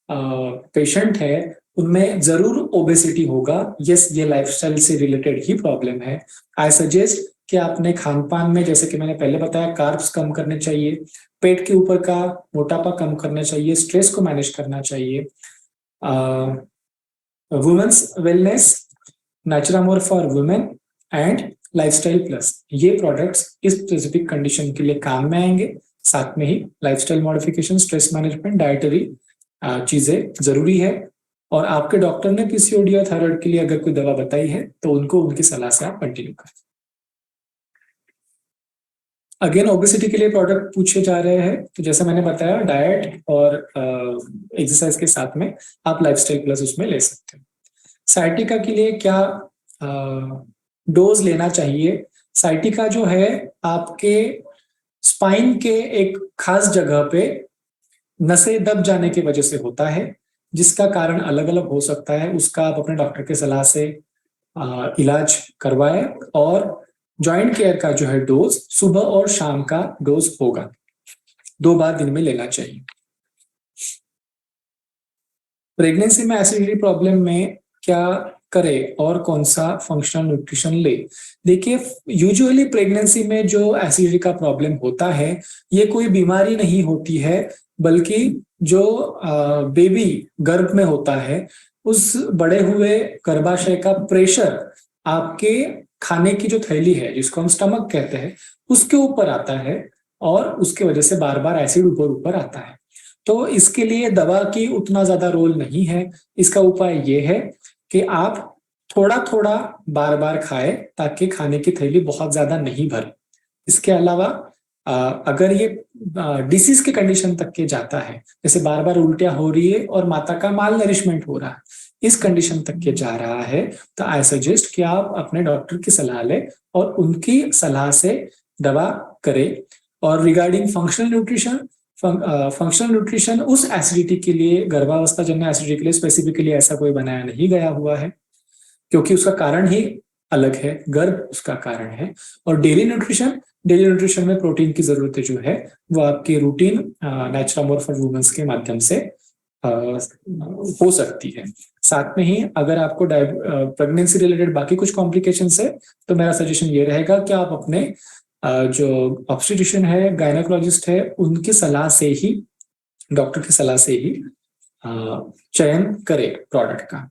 पेशेंट है उनमें जरूर ओबेसिटी होगा। यस, ये लाइफस्टाइल से रिलेटेड ही प्रॉब्लम है। आई सजेस्ट कि आपने खान पान में, जैसे कि मैंने पहले बताया, कार्ब्स कम करने चाहिए, पेट के ऊपर का मोटापा कम करना चाहिए, स्ट्रेस को मैनेज करना चाहिए। Women's wellness, Naturamore for women and lifestyle plus, ये प्रोडक्ट्स इस स्पेसिफिक कंडीशन के लिए काम में आएंगे। साथ में ही lifestyle modification, stress management, dietary चीजें जरूरी है। और आपके डॉक्टर ने पीसीओडी और थायराइड के लिए अगर कोई दवा बताई है तो उनको उनकी सलाह से आप कंटिन्यू करें। अगेन ओबेसिटी के लिए प्रोडक्ट पूछे जा रहे हैं, तो जैसा मैंने बताया डाइट और एक्सरसाइज के साथ में आप लाइफस्टाइल प्लस उसमें ले सकते हो। साइटिका के लिए क्या डोज लेना चाहिए? साइटिका जो है आपके स्पाइन के एक खास जगह पे नसें दब जाने की वजह से होता है, जिसका कारण अलग अलग हो सकता है। उसका आप अपने डॉक्टर की सलाह से इलाज करवाए, और जॉइंट केयर का जो है डोज सुबह और शाम का डोज होगा, 2 बार दिन में लेना चाहिए। प्रेगनेंसी में एसिडिटी प्रॉब्लम में क्या करे और कौन सा फंक्शनल न्यूट्रिशन ले? देखिए, यूजुअली प्रेगनेंसी में जो एसिडिटी का प्रॉब्लम होता है, ये कोई बीमारी नहीं होती है, बल्कि जो बेबी गर्भ में होता है, उस बड़े हुए गर्भाशय का प्रेशर आपके खाने की जो थैली है, जिसको हम स्टमक कहते हैं, उसके ऊपर आता है, और उसके वजह से बार बार एसिड ऊपर ऊपर आता है। तो इसके लिए दवा की उतना ज्यादा रोल नहीं है। इसका उपाय ये है कि आप थोड़ा थोड़ा बार बार खाए, ताकि खाने की थैली बहुत ज्यादा नहीं भरे। इसके अलावा अगर ये डिसीज के कंडीशन तक के जाता है, जैसे बार बार उल्टियां हो रही है और माता का माल नरिशमेंट हो रहा है, इस कंडीशन तक के जा रहा है, तो आई सजेस्ट कि आप अपने डॉक्टर की सलाह लें और उनकी सलाह से दवा करें। और regarding functional nutrition, functional nutrition उस एसिडिटी के लिए, गर्भावस्था जन्य एसिडिटी के लिए स्पेसिफिकली ऐसा कोई बनाया नहीं गया हुआ है, क्योंकि उसका कारण ही अलग है, गर्भ उसका कारण है। और डेली न्यूट्रिशन में प्रोटीन की जरूरत जो है वो आपकी रूटीन नेचुरोमोर फॉर वुमेन्स के माध्यम से हो सकती है। साथ में ही अगर आपको प्रेगनेंसी रिलेटेड बाकी कुछ कॉम्प्लिकेशन है, तो मेरा सजेशन ये रहेगा कि आप अपने जो ऑब्स्टेट्रिशियन है, गायनेकोलॉजिस्ट है, उनकी सलाह से ही, डॉक्टर की सलाह से ही चयन करें प्रोडक्ट का।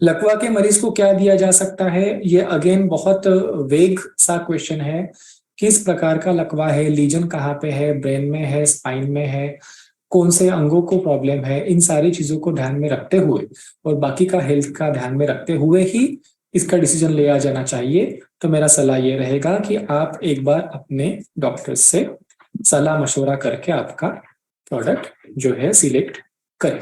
लकवा के मरीज को क्या दिया जा सकता है? ये अगेन बहुत वेग सा क्वेश्चन है। किस प्रकार का लकवा है, लीजन कहाँ पे है, ब्रेन में है, स्पाइन में है, कौन से अंगों को प्रॉब्लम है, इन सारी चीजों को ध्यान में रखते हुए और बाकी का हेल्थ का ध्यान में रखते हुए ही इसका डिसीजन लिया जाना चाहिए। तो मेरा सलाह ये रहेगा कि आप एक बार अपने डॉक्टर से सलाह मशवरा करके आपका प्रोडक्ट जो है सिलेक्ट करें।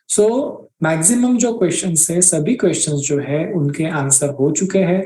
सो मैक्सिमम जो क्वेश्चंस है, सभी क्वेश्चंस जो है उनके आंसर हो चुके हैं।